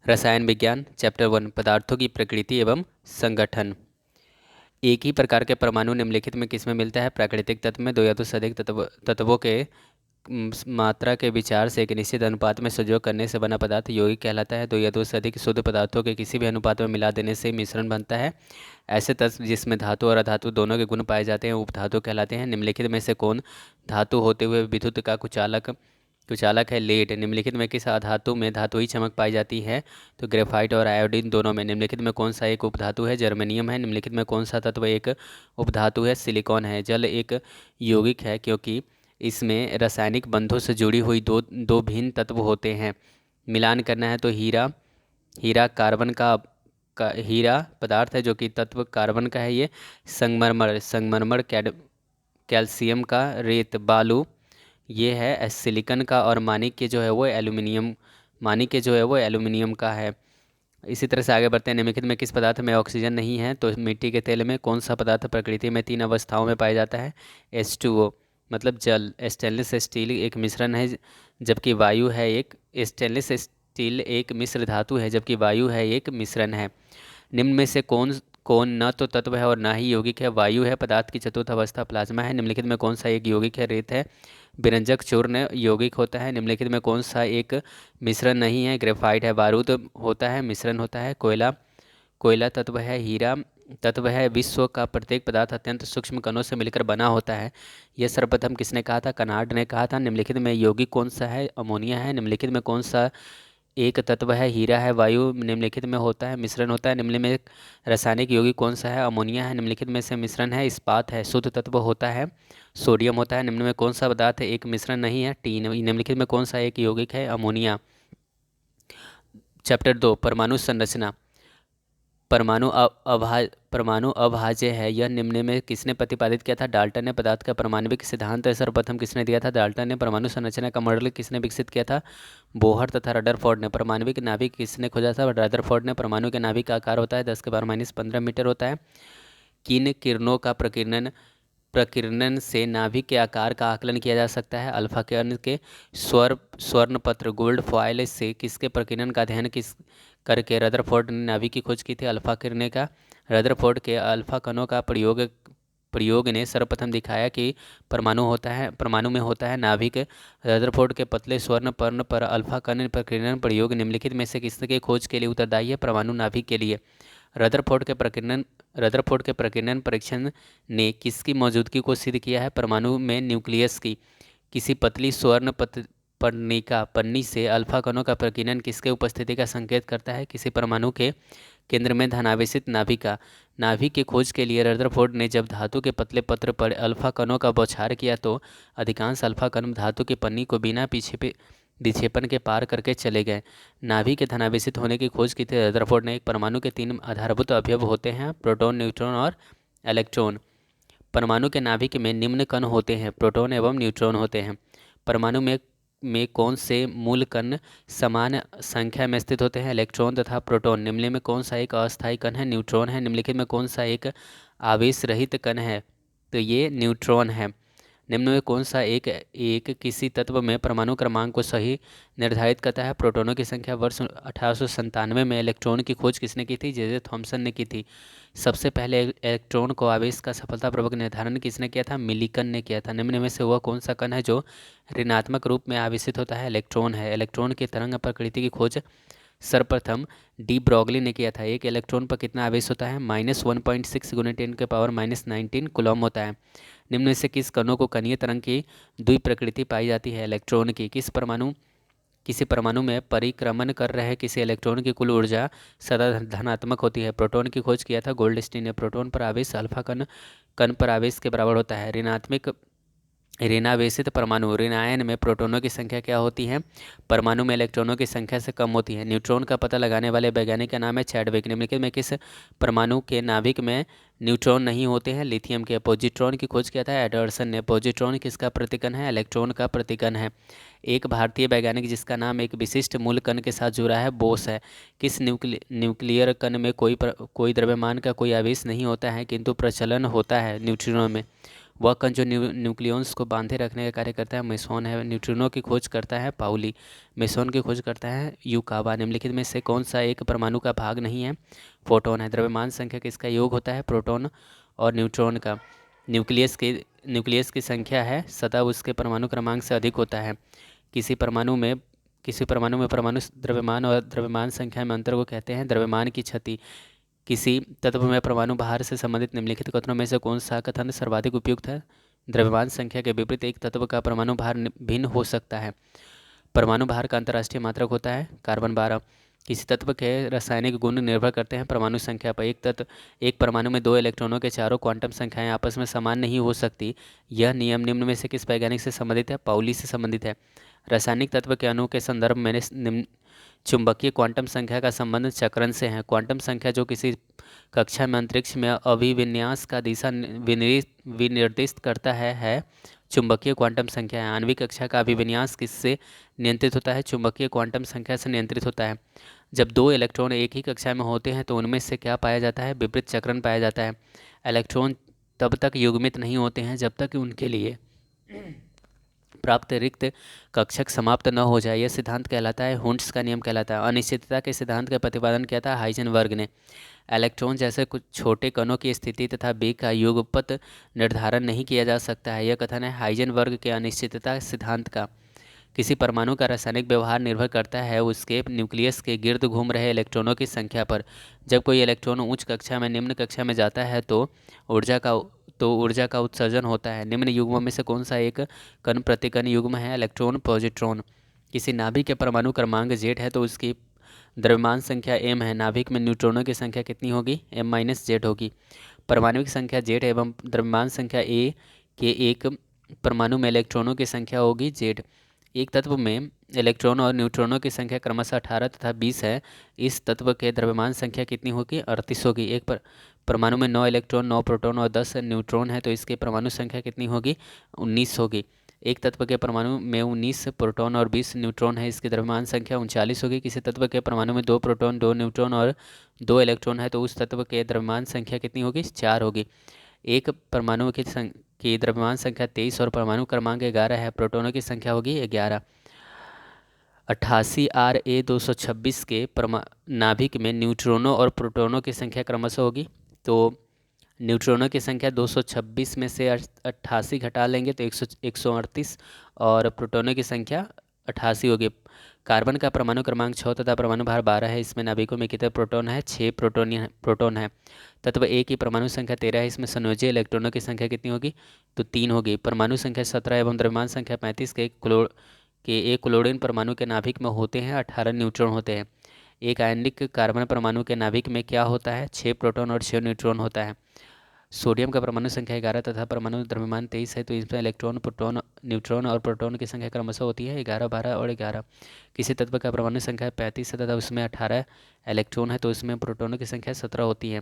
रसायन विज्ञान चैप्टर 1 पदार्थों की प्रकृति एवं संगठन। एक ही प्रकार के परमाणु निम्नलिखित में किसमें मिलता है? प्राकृतिक तत्व में। दो या दो से अधिक तत्वों के मात्रा के विचार से एक निश्चित अनुपात में संयोग करने से बना पदार्थ यौगिक कहलाता है। दो या दो से अधिक शुद्ध पदार्थों के किसी भी अनुपात में मिला देने से मिश्रण बनता है। ऐसे तत्व जिसमें धातु और अधातु दोनों के गुण पाए जाते हैं उपधातु कहलाते हैं। निम्नलिखित में से कौन धातु होते हुए विद्युत का कुचालक है? लेड। निम्नलिखित में किस अधातु में धातुई चमक पाई जाती है? तो ग्रेफाइट और आयोडीन दोनों में। निम्नलिखित में कौन सा एक उपधातु है? जर्मेनियम है। निम्नलिखित में कौन सा तत्व एक उपधातु है? सिलिकॉन है। जल एक यौगिक है क्योंकि इसमें रासायनिक बंधों से जुड़ी हुई दो दो भिन्न तत्व होते हैं। मिलान करना है तो हीरा हीरा कार्बन का हीरा पदार्थ है जो कि तत्व कार्बन का है। ये संगमरमर कैल्शियम का। रेत बालू ये है सिलिकन का। और मानिक जो है वो एल्यूमिनियम का है। इसी तरह से आगे बढ़ते हैं। निम्नलिखित में किस पदार्थ में ऑक्सीजन नहीं है? तो मिट्टी के तेल में। कौन सा पदार्थ प्रकृति में तीन अवस्थाओं में पाया जाता है? H2O मतलब जल। स्टेनलेस स्टील एक मिश्रण है जबकि वायु है एक स्टेनलेस स्टील एक मिश्र धातु है जबकि वायु है एक मिश्रण है। निम्न में से कौन कौन न तो तत्व है और ना ही यौगिक है? वायु है। पदार्थ की चतुर्थ अवस्था प्लाज्मा है। निम्नलिखित में कौन सा एक यौगिक है? रेत है। विरंजक चूर्ण यौगिक होता है। निम्नलिखित में कौन सा एक मिश्रण नहीं है? ग्रेफाइट है। बारूद होता है मिश्रण होता है। कोयला तत्व है। हीरा तत्व है। विश्व का प्रत्येक पदार्थ अत्यंत सूक्ष्म कणों से मिलकर बना होता है। यह सर्वप्रथम किसने कहा था? कनार्ड ने कहा था। निम्नलिखित में यौगिक कौन सा है? अमोनिया है। निम्नलिखित में कौन सा एक तत्व है? हीरा है। वायु निम्नलिखित में होता है मिश्रण होता है। निम्न में रासायनिक यौगिक कौन सा है? अमोनिया है। निम्नलिखित में से मिश्रण है इस्पात है। शुद्ध तत्व होता है सोडियम होता है। निम्न में कौन सा पदार्थ है एक मिश्रण नहीं है? टी। निम्नलिखित में कौन सा एक यौगिक है? अमोनिया। चैप्टर 2 परमाणु संरचना। परमाणु अभाज्य है यह निम्न में किसने प्रतिपादित किया था? डाल्टन ने। पदार्थ का परमाणविक सिद्धांत सर्वप्रथम किसने दिया था? डाल्टन ने। परमाणु संरचना का मॉडल किसने विकसित किया था? बोहर तथा रदरफोर्ड ने। परमाणविक नाभिक किसने खोजा था? रदरफोर्ड ने। परमाणु के नाभिक का आकार होता है 10⁻⁻15 मीटर होता है। किन किरणों का प्रकीर्णन से नाभिक के आकार का आकलन किया जा सकता है? अल्फा किरण के। स्वर्णपत्र गोल्ड फॉयल से किसके प्रकीर्णन का अध्ययन किस करके रदरफोर्ड ने नाभिक की खोज की थी? अल्फा किरणें का। रदरफोर्ड के अल्फा कणों का प्रयोग ने सर्वप्रथम दिखाया कि परमाणु में होता है नाभिक। रदरफोर्ड के पतले स्वर्ण पर्ण पर अल्फा कण प्रकीर्णन प्रयोग निम्नलिखित में से किसके खोज के लिए उत्तरदायी है? परमाणु नाभिक के लिए। रदरफोर्ड के प्रकीर्णन परीक्षण ने किसकी मौजूदगी को सिद्ध किया है? परमाणु में न्यूक्लियस की। किसी पतली स्वर्ण पर्णिका पन्नी से अल्फा कणों का प्रकीर्णन किसके उपस्थिति का संकेत करता है? किसी परमाणु के केंद्र में धनावेशित नाभिक का। नाभिक की खोज के लिए रदरफोर्ड ने जब धातु के पतले पत्र पर अल्फा कणों का बौछार किया तो अधिकांश अल्फा कण धातु की पन्नी को बिना विक्षेपण के पार करके चले गए। नाभिक के धनावेशित होने की खोज की थी रदरफोर्ड ने। एक परमाणु के तीन आधारभूत अवयव होते हैं प्रोटॉन न्यूट्रॉन और इलेक्ट्रॉन। परमाणु के नाभिक में निम्न कण होते हैं प्रोटॉन एवं न्यूट्रॉन होते हैं। परमाणु में कौन से मूल कण समान संख्या में स्थित होते हैं? इलेक्ट्रॉन तथा प्रोटॉन। निम्न में कौन सा एक अस्थायी कण है? न्यूट्रॉन है। निम्नलिखित में कौन सा एक आवेश रहित कण है? तो ये न्यूट्रॉन है। निम्न में कौन सा एक किसी तत्व में परमाणु क्रमांक को सही निर्धारित करता है? प्रोटॉनों की संख्या। वर्ष 1897 में इलेक्ट्रॉन की खोज किसने की थी? जे थॉमसन ने की थी। सबसे पहले इलेक्ट्रॉन को आवेश का सफलतापूर्वक निर्धारण किसने किया था? मिलिकन ने किया था। निम्न में से वह कौन सा कण है जो ऋणात्मक रूप में आवेशित होता है? इलेक्ट्रॉन है। इलेक्ट्रॉन की तरंग प्रकृति की खोज सर्वप्रथम डी ब्रॉगली ने किया था। एक इलेक्ट्रॉन पर कितना आवेश होता है? -1.6 × 10⁻⁻19 कूलम होता है। निम्न में से किस कणों को कणीय तरंग की द्विप्रकृति पाई जाती है? इलेक्ट्रॉन की। किसी परमाणु में परिक्रमण कर रहे किसी इलेक्ट्रॉन की कुल ऊर्जा सदा धनात्मक होती है। प्रोटॉन की खोज किया था गोल्डस्टीन ने। प्रोटॉन पर आवेश अल्फा कण पर आवेश के बराबर होता है। ऋणावेशित परमाणु ऋणायन में प्रोटॉनों की संख्या क्या होती है? परमाणु में इलेक्ट्रॉनों की संख्या से कम होती है। न्यूट्रॉन का पता लगाने वाले वैज्ञानिक का नाम है चैडविक। निम्नलिखित में किस परमाणु के नाभिक में न्यूट्रॉन नहीं होते हैं? लिथियम के। पॉजिट्रॉन की खोज किया था एडर्सन ने। पॉजिट्रॉन किसका प्रतिकण है? इलेक्ट्रॉन का प्रतिकण है। एक भारतीय वैज्ञानिक जिसका नाम एक विशिष्ट मूल कण के साथ जुड़ा है बोस है। किस न्यूक्लियर कण में कोई द्रव्यमान का कोई आवेश नहीं होता है किंतु प्रचलन होता है न्यूट्रिनो में? वह कण जो न्यूक्लियॉन्स को बांधे रखने का कार्य करता है मेसॉन है। न्यूट्रिनो की खोज करता है पाउली। मेसॉन की खोज करता है युकावा। निम्नलिखित में से कौन सा एक परमाणु का भाग नहीं है? फोटोन है। द्रव्यमान संख्या किसका योग होता है? प्रोटॉन और न्यूट्रॉन का। न्यूक्लियस की संख्या है सतह उसके परमाणु क्रमांक से अधिक होता है। किसी परमाणु में परमाणु द्रव्यमान और द्रव्यमान संख्या में अंतर को कहते हैं द्रव्यमान की क्षति। किसी तत्व में परमाणु भार से संबंधित निम्नलिखित कथनों में से कौन सा कथन सर्वाधिक उपयुक्त है? द्रव्यमान संख्या के विपरीत एक तत्व का परमाणु भार भिन्न हो सकता है। परमाणु भार का अंतर्राष्ट्रीय मात्रक होता है कार्बन 12। किसी तत्व के रासायनिक गुण निर्भर करते हैं परमाणु संख्या पर। एक परमाणु में 2 इलेक्ट्रॉनों के चारों क्वांटम संख्याएं आपस में समान नहीं हो सकती। यह नियम निम्न में से किस वैज्ञानिक से संबंधित है? पाउली से संबंधित है। रासायनिक तत्व के अणु के संदर्भ में निम्न चुंबकीय क्वांटम संख्या का संबंध चक्रण से है। क्वांटम संख्या जो किसी कक्षा में अंतरिक्ष में अभिविन्यास का दिशा विनिर्दिष्ट करता है चुंबकीय क्वांटम संख्या है। आणविक कक्षा का अभिविन्यास किससे नियंत्रित होता है? चुंबकीय क्वांटम संख्या से नियंत्रित होता है। जब 2 इलेक्ट्रॉन एक ही कक्षा में होते हैं तो उनमें से क्या पाया जाता है? विपरीत चक्रण पाया जाता है। इलेक्ट्रॉन तब तक युग्मित नहीं होते हैं जब तक उनके लिए प्राप्त रिक्त कक्षक समाप्त न हो जाए। यह सिद्धांत कहलाता है हुंड्स का नियम कहलाता है। अनिश्चितता के सिद्धांत का प्रतिपादन किया था हाइजेनबर्ग ने। इलेक्ट्रॉन जैसे कुछ छोटे कणों की स्थिति तथा वेग का युगपत निर्धारण नहीं किया जा सकता है। यह कथन है हाइजेनबर्ग के अनिश्चितता सिद्धांत का। किसी परमाणु का रासायनिक व्यवहार निर्भर करता है उसके न्यूक्लियस के गिर्द घूम रहे इलेक्ट्रॉनों की संख्या पर। जब कोई इलेक्ट्रॉन उच्च कक्षा में निम्न कक्षा में जाता है तो ऊर्जा का उत्सर्जन होता है। निम्न युग्मों में से कौन सा एक कण प्रतिकण युग्म है? Electron positron. किसी नाभिक के परमाणु क्रमांक जेड है तो उसकी द्रव्यमान संख्या m है। नाभिक में न्यूट्रॉनों की संख्या कितनी होगी? m-z होगी। परमाणु की संख्या जेड एवं द्रव्यमान संख्या a के एक परमाणु में इलेक्ट्रॉनों की संख्या होगी जेड। एक तत्व में इलेक्ट्रॉन और न्यूट्रॉनों की संख्या क्रमशः 18 तथा 20 है। इस तत्व के द्रव्यमान संख्या कितनी होगी? 38 होगी। परमाणु में 9 इलेक्ट्रॉन 9 प्रोटॉन और 10 न्यूट्रॉन है तो इसकी परमाणु संख्या कितनी होगी? 19 होगी। एक तत्व के परमाणु में 19 प्रोटॉन और 20 न्यूट्रॉन है, इसकी द्रव्यमान संख्या 39 होगी। किसी तत्व के परमाणु में 2 प्रोटॉन 2 न्यूट्रॉन और 2 इलेक्ट्रॉन है तो उस तत्व के द्रव्यमान संख्या कितनी होगी? 4 होगी। एक परमाणु की द्रव्यमान संख्या 23 और परमाणु क्रमांक 11 है। प्रोटॉनों की संख्या होगी 11। 88 Ra226 के नाभिक में न्यूट्रॉनों और प्रोटॉनों की संख्या क्रमशः होगी। तो न्यूट्रॉनों की संख्या 226 में से 88 घटा लेंगे तो 138 और प्रोटॉनों की संख्या 88 होगी। कार्बन का परमाणु क्रमांक 6 तथा परमाणु भार 12 है। इसमें नाभिकों में कितने प्रोटॉन है? 6 प्रोटॉन है। तत्व A की परमाणु संख्या 13 है। इसमें संयोजी इलेक्ट्रॉनों की संख्या कितनी होगी? तो 3 होगी। परमाणु संख्या 17 एवं द्रव्यमान संख्या 35 के एक क्लोरीन परमाणु के नाभिक में होते हैं 18 न्यूट्रॉन होते हैं। एक आयनिक कार्बन परमाणु के नाभिक में क्या होता है? 6 प्रोटॉन और 6 न्यूट्रॉन होता है। सोडियम का परमाणु संख्या 11 तथा परमाणु द्रव्यमान 23 है तो इसमें इलेक्ट्रॉन प्रोटॉन न्यूट्रॉन और प्रोटॉन की संख्या क्रमशः होती है 11 12 और 11। किसी तत्व का परमाणु संख्या 35 है तथा उसमें 18 इलेक्ट्रॉन है तो इसमें प्रोटॉनों की संख्या 17 होती है।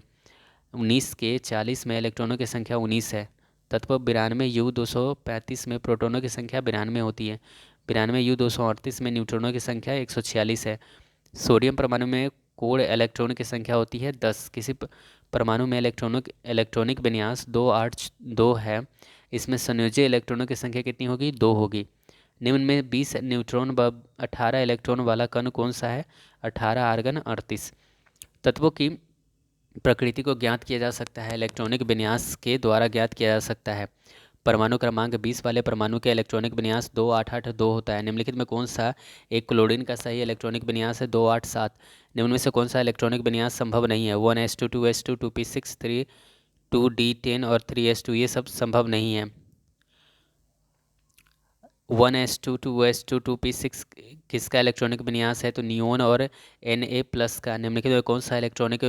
19 के 40 में इलेक्ट्रॉनों की संख्या 19 है। तत्व 92 U235 में प्रोटॉनों की संख्या 92 होती है। 92 U238 में न्यूट्रॉनों की संख्या 146 है। सोडियम परमाणु में कोण इलेक्ट्रॉन की संख्या होती है 10। किसी परमाणु में इलेक्ट्रॉनिक विन्यास 282 है। इसमें संयोजी इलेक्ट्रॉनों की संख्या कितनी होगी? 2 होगी। निम्न में 20 न्यूट्रॉन व 18 इलेक्ट्रॉन वाला कण कौन सा है? 18 आर्गन 38। तत्वों की प्रकृति को ज्ञात किया जा सकता है इलेक्ट्रॉनिक विन्यास के द्वारा ज्ञात किया जा सकता है। परमाणु क्रमांक 20 वाले परमाणु के इलेक्ट्रॉनिक विन्यास 288 होता है। निम्नलिखित में कौन सा एक क्लोरीन का सही इलेक्ट्रॉनिक विन्यास है? 287। निम्न में से कौन सा इलेक्ट्रॉनिक विन्यास संभव नहीं है? 1s2 2s2 2p6 3 2d10 और 3s2 ये सब संभव नहीं है। 1s2 2s2 2p6 किसका इलेक्ट्रॉनिक विन्यास है? तो नियोन और Na+ का। निम्नलिखित में कौन सा इलेक्ट्रॉनिक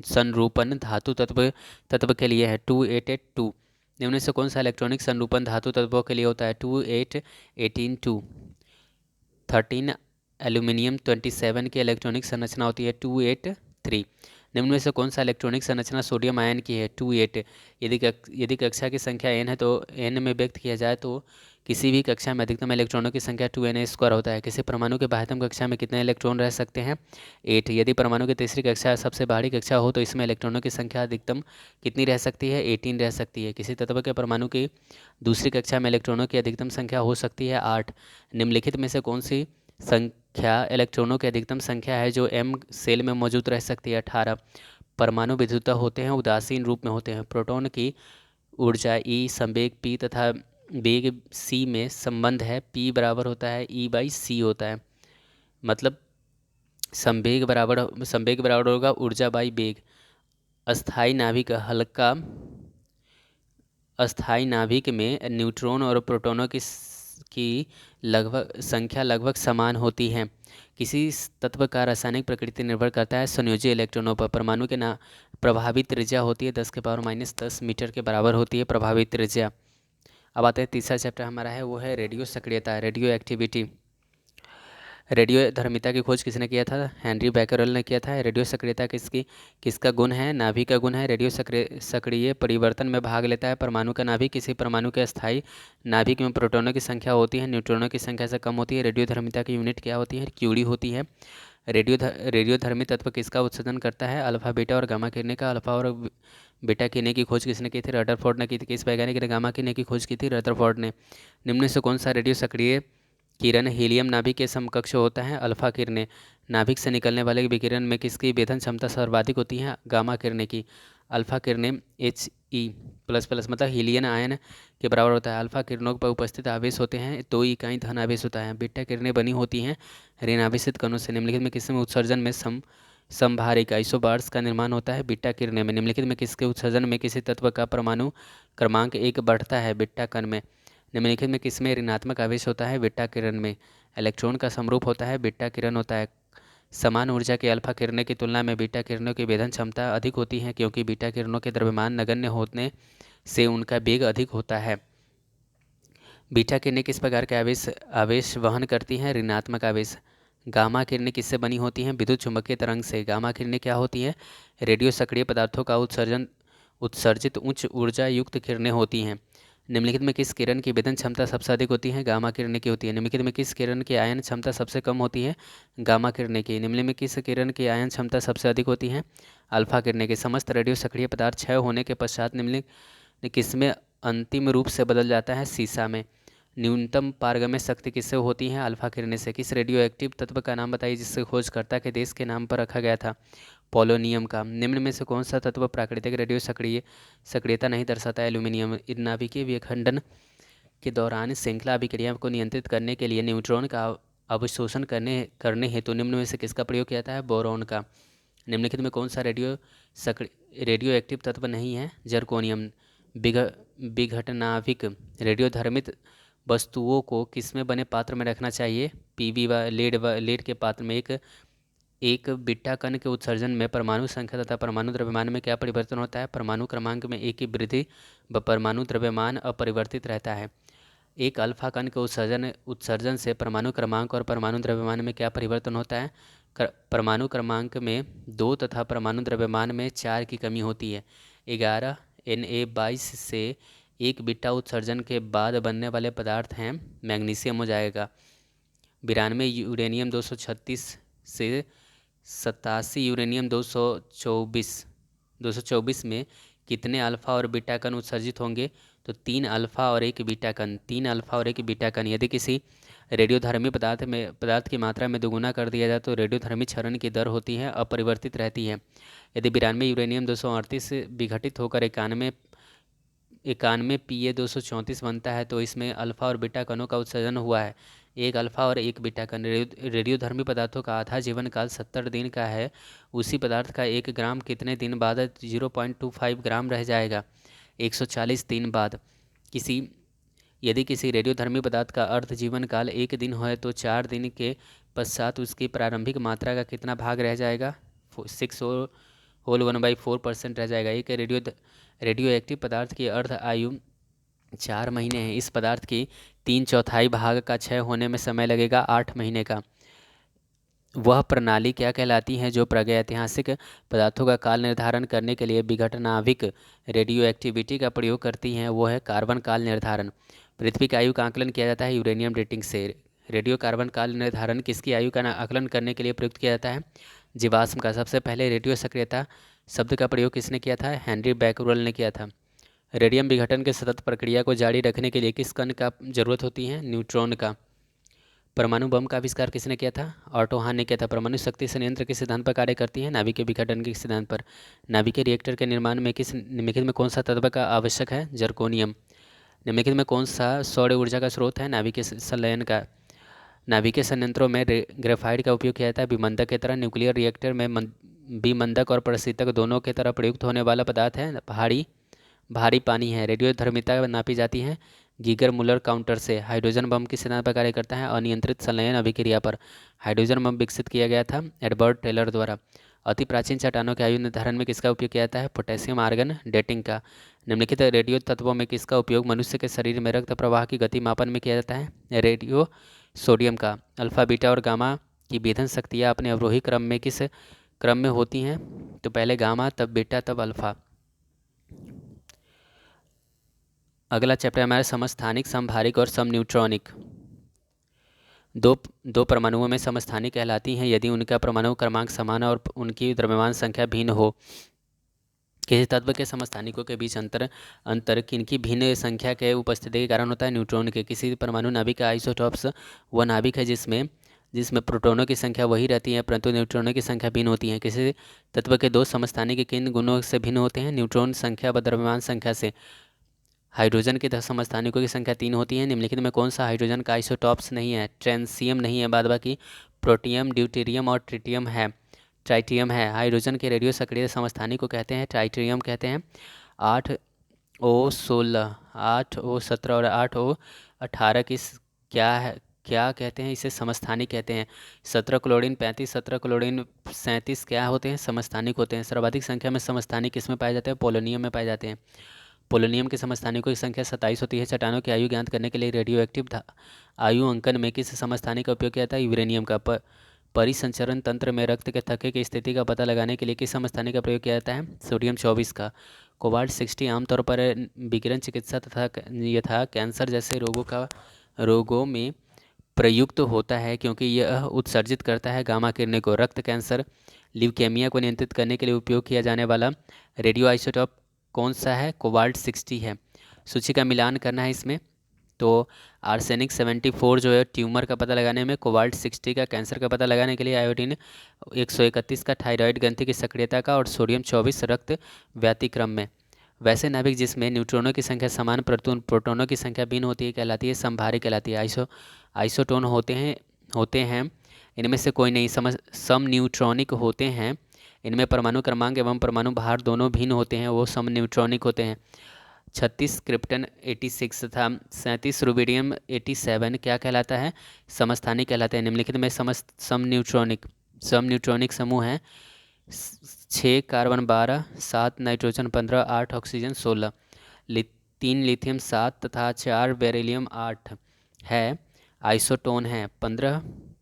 संरूपण धातु तत्व के लिए है? 2882। निम्न से कौन सा इलेक्ट्रॉनिक संरूपण धातु तत्वों के लिए होता है? 28182। 13 एल्यूमिनियम 27 की इलेक्ट्रॉनिक संरचना होती है 283। निम्न में से कौन सा इलेक्ट्रॉनिक संरचना सोडियम आयन की है? 2 8। यदि कक्षा की संख्या n है तो n में व्यक्त किया जाए तो किसी भी कक्षा में अधिकतम इलेक्ट्रॉनों की संख्या 2n² होता है। किसी परमाणु के बाह्यतम कक्षा में कितने इलेक्ट्रॉन रह सकते हैं? 8। यदि परमाणु की तीसरी कक्षा सबसे बाहरी कक्षा हो तो इसमें इलेक्ट्रॉनों की संख्या अधिकतम कितनी रह सकती है? 18 रह सकती है। किसी तत्व के परमाणु की दूसरी कक्षा में इलेक्ट्रॉनों की अधिकतम संख्या हो सकती है 8। निम्नलिखित में से कौन सी संख्या इलेक्ट्रॉनों की अधिकतम संख्या है जो m सेल में मौजूद रह सकती है? 18। परमाणु विद्युतः होते हैं उदासीन रूप में होते हैं। प्रोटॉन की ऊर्जा E संवेग P तथा वेग c में संबंध है। P बराबर होता है E/c होता है। मतलब संवेग बराबर होगा ऊर्जा बाई वेग। अस्थाई नाभिक हल्का अस्थाई नाभिक में न्यूट्रॉन और प्रोटॉनों की लगभग संख्या लगभग समान होती है। किसी तत्व का रासायनिक प्रकृति निर्भर करता है संयोजी इलेक्ट्रॉनों पर। परमाणु के ना प्रभावी त्रिज्या होती है 10⁻⁻10 मीटर के बराबर होती है प्रभावी त्रिज्या। अब आते हैं तीसरा चैप्टर हमारा है वो है रेडियो सक्रियता, रेडियो एक्टिविटी। रेडियो धर्मिता की खोज किसने किया था? हेनरी बैकरल ने किया था। रेडियो सक्रियता किसका गुण है? नाभिक का गुण है। रेडियो सक्रिय परिवर्तन में भाग लेता है परमाणु का नाभिक। किसी परमाणु के अस्थायी नाभिक में प्रोटॉनों की संख्या होती है न्यूट्रॉनों की संख्या से कम होती है। रेडियो धर्मिता की यूनिट क्या होती है? क्यूरी होती है। रेडियोधर्मी तत्व किसका उत्सर्जन करता है? अल्फा बीटा और गामा किरणें का। अल्फा और बीटा किरणें की खोज किसने की थी? रदरफोर्ड ने की थी। किस वैज्ञानिक ने गामा किरणें की खोज की थी? रदरफोर्ड ने। निम्न से कौन सा रेडियो सक्रिय किरण हीलियम नाभिक के समकक्ष होता है? अल्फा किरणें। नाभिक से निकलने वाले विकिरण में किसकी वेधन क्षमता सर्वाधिक होती है? गामा किरणें की। अल्फा किरणें He++ मतलब हीलियन आयन के बराबर होता है। अल्फा किरणों पर उपस्थित आवेश होते हैं 2 इकाई धन आवेश होता है। बीटा किरणें बनी होती हैं ऋण आवेशित कणों से। निम्नलिखित में किसमें उत्सर्जन में समभारिक आइसोबार्स का निर्माण होता है? बीटा किरणें में। निम्नलिखित में किसके उत्सर्जन में किसी तत्व का परमाणु क्रमांक 1 बढ़ता है? बीटा कण में। निम्नलिखित में किसमें ऋणात्मक आवेश होता है? बीटा किरण में। इलेक्ट्रॉन का समरूप होता है? बीटा किरण होता है। समान ऊर्जा की अल्फा किरणें की तुलना में बीटा किरणों की वेधन क्षमता अधिक होती है क्योंकि बीटा किरणों के द्रव्यमान नगण्य होने से उनका वेग अधिक होता है। बीटा किरणें किस प्रकार के आवेश वहन करती हैं? ऋणात्मक आवेश। गामा किरणें किससे बनी होती हैं? विद्युत चुंबकीय तरंग से। गामा किरणें क्या होती हैं? रेडियो सक्रिय पदार्थों का उत्सर्जित उच्च ऊर्जा युक्त किरणें होती हैं। निम्नलिखित में किस किरण की वेधन क्षमता सबसे अधिक होती है? गामा किरणें की होती है। निम्नलिखित में किस किरण की आयन क्षमता सबसे कम होती है? गामा किरणें की। निम्नलिखित में किस किरण की आयन क्षमता सबसे अधिक होती है? अल्फा किरणें की। समस्त रेडियो सक्रिय पदार्थ क्षय होने के पश्चात निम्नलिखित किसमें अंतिम रूप से बदल जाता है? सीसा में। न्यूनतम पारगम्य शक्ति किससे होती है? अल्फा किरणें से। किस रेडियो एक्टिव तत्व का नाम बताइए जिससे खोजकर्ता के देश के नाम पर रखा गया था? पोलोनियम का। निम्न में से कौन सा तत्व प्राकृतिक रेडियो सक्रियता नहीं दर्शाता है? एल्यूमिनियम। नाभिकीय विखंडन के दौरान श्रृंखला अभिक्रिया को नियंत्रित करने के लिए न्यूट्रॉन का अवशोषण करने हेतु निम्न में से किसका प्रयोग किया जाता है? बोरॉन का। निम्नलिखित में कौन सा रेडियो एक्टिव तत्व नहीं है? जर्कोनियम। विघटनाभिक रेडियोधर्मित वस्तुओं को किसमें बने पात्र में रखना चाहिए? पीवी व लेड के पात्र में। एक बीटा कण के उत्सर्जन में परमाणु संख्या तथा परमाणु द्रव्यमान में क्या परिवर्तन होता है? परमाणु क्रमांक में एक की वृद्धि व परमाणु द्रव्यमान अपरिवर्तित रहता है। एक अल्फा कण के उत्सर्जन से परमाणु क्रमांक और परमाणु द्रव्यमान में क्या परिवर्तन होता है? परमाणु क्रमांक में 2 तथा परमाणु द्रव्यमान में 4 की कमी होती है। 11 Na22 से एक बीटा उत्सर्जन के बाद बनने वाले पदार्थ हैं मैग्नीशियम हो जाएगा। 92 यूरेनियम 236 से 87 यूरेनियम 224 में कितने अल्फा और बीटा कण उत्सर्जित होंगे? तो 3 अल्फा और 1 बीटा कण। 3 अल्फा और 1 बीटा कण। यदि किसी रेडियोधर्मी पदार्थ की मात्रा में दोगुना कर दिया जाए तो रेडियोधर्मी क्षरण की दर होती है अपरिवर्तित रहती है। यदि 92 यूरेनियम 238 विघटित होकर 91 Pa234 बनता है तो इसमें अल्फा और बीटा कणों का उत्सर्जन हुआ है। एक अल्फा और एक बीटा कण। रेडियोधर्मी पदार्थों का आधा जीवन काल 70 दिन का है। उसी पदार्थ का 1 ग्राम कितने दिन बाद 0.25 ग्राम रह जाएगा? 140 दिन बाद। यदि किसी रेडियोधर्मी पदार्थ का अर्ध जीवन काल 1 दिन है तो 4 दिन के पश्चात उसकी प्रारंभिक मात्रा का कितना भाग रह जाएगा? 6 1/4% रह जाएगा। एक रेडियो एक्टिव पदार्थ की अर्ध आयु 4 महीने है। इस पदार्थ की 3/4 भाग का क्षय होने में समय लगेगा 8 महीने का। वह प्रणाली क्या कहलाती है जो प्रागैतिहासिक पदार्थों का काल निर्धारण करने के लिए विघटनाभिक रेडियो एक्टिविटी का प्रयोग करती हैं? वो है कार्बन काल निर्धारण। पृथ्वी की आयु का आकलन किया जाता है यूरेनियम डेटिंग से। रेडियो कार्बन काल निर्धारण किसकी आयु का आकलन करने के लिए प्रयुक्त किया जाता है? जीवाश्म का। सबसे पहले रेडियो सक्रियता शब्द का प्रयोग किसने किया था? हेनरी बैकरल ने किया था। रेडियम विघटन के सतत प्रक्रिया को जारी रखने के लिए किस कण का जरूरत होती है? न्यूट्रॉन का। परमाणु बम का आविष्कार किसने किया था? ऑटो हान ने किया था। परमाणु शक्ति संयंत्र किस सिद्धांत पर कार्य करती है? नाभिकीय विघटन के सिद्धांत पर। नाभिकीय रिएक्टर के निर्माण में निम्नलिखित में कौन सा तत्व का आवश्यक है? जर्कोनियम। निम्नलिखित में कौन सा सौर ऊर्जा का स्रोत है? नाभिकीय संलयन का। नाभिकीय संयंत्रों में ग्रेफाइट का उपयोग किया जाता है विमंदक की तरह। न्यूक्लियर रिएक्टर में विमंदक और प्रशीतक दोनों की तरह प्रयुक्त होने वाला पदार्थ है भारी पानी है। रेडियो धर्मिता नापी जाती है गीगर मुलर काउंटर से। हाइड्रोजन बम किस सिद्धांत पर कार्य करता है? अनियंत्रित संलयन अभिक्रिया पर। हाइड्रोजन बम विकसित किया गया था एडवर्ड टेलर द्वारा। अति प्राचीन चट्टानों के आयु निर्धारण में किसका उपयोग किया जाता है? पोटेशियम आर्गन डेटिंग का। निम्नलिखित रेडियो तत्वों में किसका उपयोग मनुष्य के शरीर में रक्त प्रवाह की गति मापन में किया जाता है? रेडियो सोडियम का। अल्फा बीटा और गामा की भेदन शक्तियाँ अपने अवरोही क्रम में किस क्रम में होती हैं? तो पहले गामा, तब बीटा, तब अल्फा। अगला चैप्टर हमारा समस्थानिक, समभारिक और समन्यूट्रॉनिक। दो परमाणुओं में समस्थानिक कहलाती हैं यदि उनका परमाणु क्रमांक समान और उनकी द्रव्यमान संख्या भिन्न हो। किसी तत्व के समस्थानिकों के बीच अंतर किनकी भिन्न संख्या के उपस्थिति के कारण होता है? न्यूट्रॉन के। किसी परमाणु नाभिक का आइसोटॉप्स वह नाभिक है जिसमें जिसमें प्रोटॉनों की संख्या वही रहती है परंतु न्यूट्रॉनों की संख्या भिन्न होती है। किसी तत्व के दो समस्थानिक किन गुणों से भिन्न होते हैं? न्यूट्रॉन संख्या व द्रव्यमान संख्या से। हाइड्रोजन के समस्थानिकों की संख्या 3 होती है। निम्नलिखित में कौन सा हाइड्रोजन का आइसोटॉप्स नहीं है? ट्रांसियम नहीं है, बाद बाकी प्रोटियम, ड्यूटेरियम और ट्रिटियम है। ट्राइटियम है। हाइड्रोजन के रेडियो सक्रिय समस्थानिक को कहते हैं ट्राइटियम कहते हैं। 8O16, 8O17 और 8O18 किस क्या है क्या कहते हैं? इसे समस्थानिक कहते हैं। 17 क्लोरीन 35, 17 क्लोरीन 37 क्या होते हैं? समस्थानिक होते हैं। सर्वाधिक संख्या में समस्थानिक किसमें पाए जाते हैं? पोलोनियम में पाए जाते हैं। पोलोनियम के समस्थानिकों की संख्या 27 होती है। चट्टानों की आयु ज्ञात करने के लिए रेडियो एक्टिव आयु अंकन में किस समस्थानिक का उपयोग किया जाता है? यूरेनियम का। परिसंचरण तंत्र में रक्त के थक्के की स्थिति का पता लगाने के लिए किस समस्थानिक का प्रयोग किया जाता है? सोडियम 24 का। कोबाल्ट 60 आमतौर पर विकिरण चिकित्सा यथा कैंसर जैसे रोगों में प्रयुक्त होता है क्योंकि यह उत्सर्जित करता है गामा किरणें को। रक्त कैंसर, ल्यूकेमिया को नियंत्रित करने के लिए उपयोग किया जाने वाला रेडियो आइसोटॉप कौन सा है? कोबाल्ट 60 है। सूची का मिलान करना है इसमें तो आर्सेनिक 74 जो है ट्यूमर का पता लगाने में, कोबाल्ट 60 का कैंसर का पता लगाने के लिए, आयोडीन 131 का थायराइड ग्रंथि की सक्रियता का और सोडियम 24 रक्त व्यतिक्रम में। वैसे नाभिक जिसमें न्यूट्रॉनों की संख्या समान परंतु प्रोटॉनों की संख्या भिन्न होती है कहलाती है समभारिक कहलाती है। आइसोटोन होते हैं इनमें से कोई नहीं सम न्यूट्रॉनिक होते हैं। इनमें परमाणु क्रमांक एवं परमाणु भार दोनों भिन्न होते हैं, वो सम न्यूट्रॉनिक होते हैं। 36 क्रिप्टन 86 तथा 37 रुबिडियम 87 क्या कहलाता है? समस्थानिक कहलाते हैं। निम्नलिखित में सम न्यूट्रॉनिक समूह हैं 6 कार्बन 12, 7 नाइट्रोजन 15, 8 ऑक्सीजन 16, 3 लिथियम 7 तथा 4 बेरिलियम 8 है। आइसोटोन है 15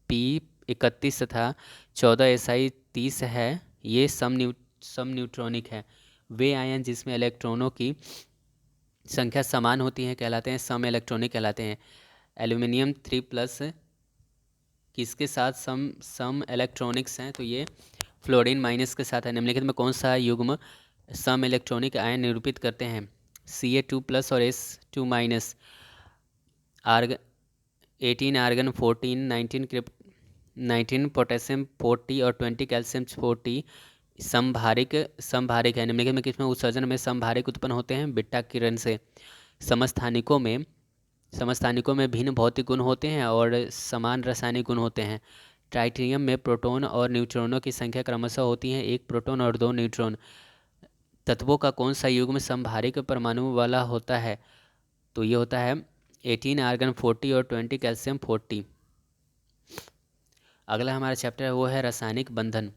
P 31 तथा 14 SI 30 है। ये सम न्यूट्रॉनिक है। वे आयन जिसमें इलेक्ट्रॉनों की संख्या समान होती है कहलाते हैं सम इलेक्ट्रॉनिक कहलाते हैं। एल्यूमिनियम 3+ किसके साथ सम इलेक्ट्रॉनिक्स हैं? तो ये फ्लोरीन माइनस के साथ है। निम्नलिखित में कौन सा युग्म सम इलेक्ट्रॉनिक आयन निरूपित करते हैं? Ca2+ और S2-। 18 आर्गन 14, 19 पोटेशियम 40 और 20 कैल्शियम 40 समभारिक है। निम्नलिखित में किसमें उत्सर्जन में समभारिक उत्पन्न होते हैं? बीटा किरण से। समस्थानिकों में भिन्न भौतिक गुण होते हैं और समान रासायनिक गुण होते हैं। ट्राइटियम में प्रोटॉन और न्यूट्रॉनों की संख्या क्रमशः होती है 1 प्रोटॉन और 2 न्यूट्रॉन। तत्वों का कौन सा युग्म समभारिक परमाणु वाला होता है? तो ये होता है 18 आर्गन 40 और 20 कैल्शियम 40। अगला हमारा चैप्टर है वो है रासायनिक बंधन।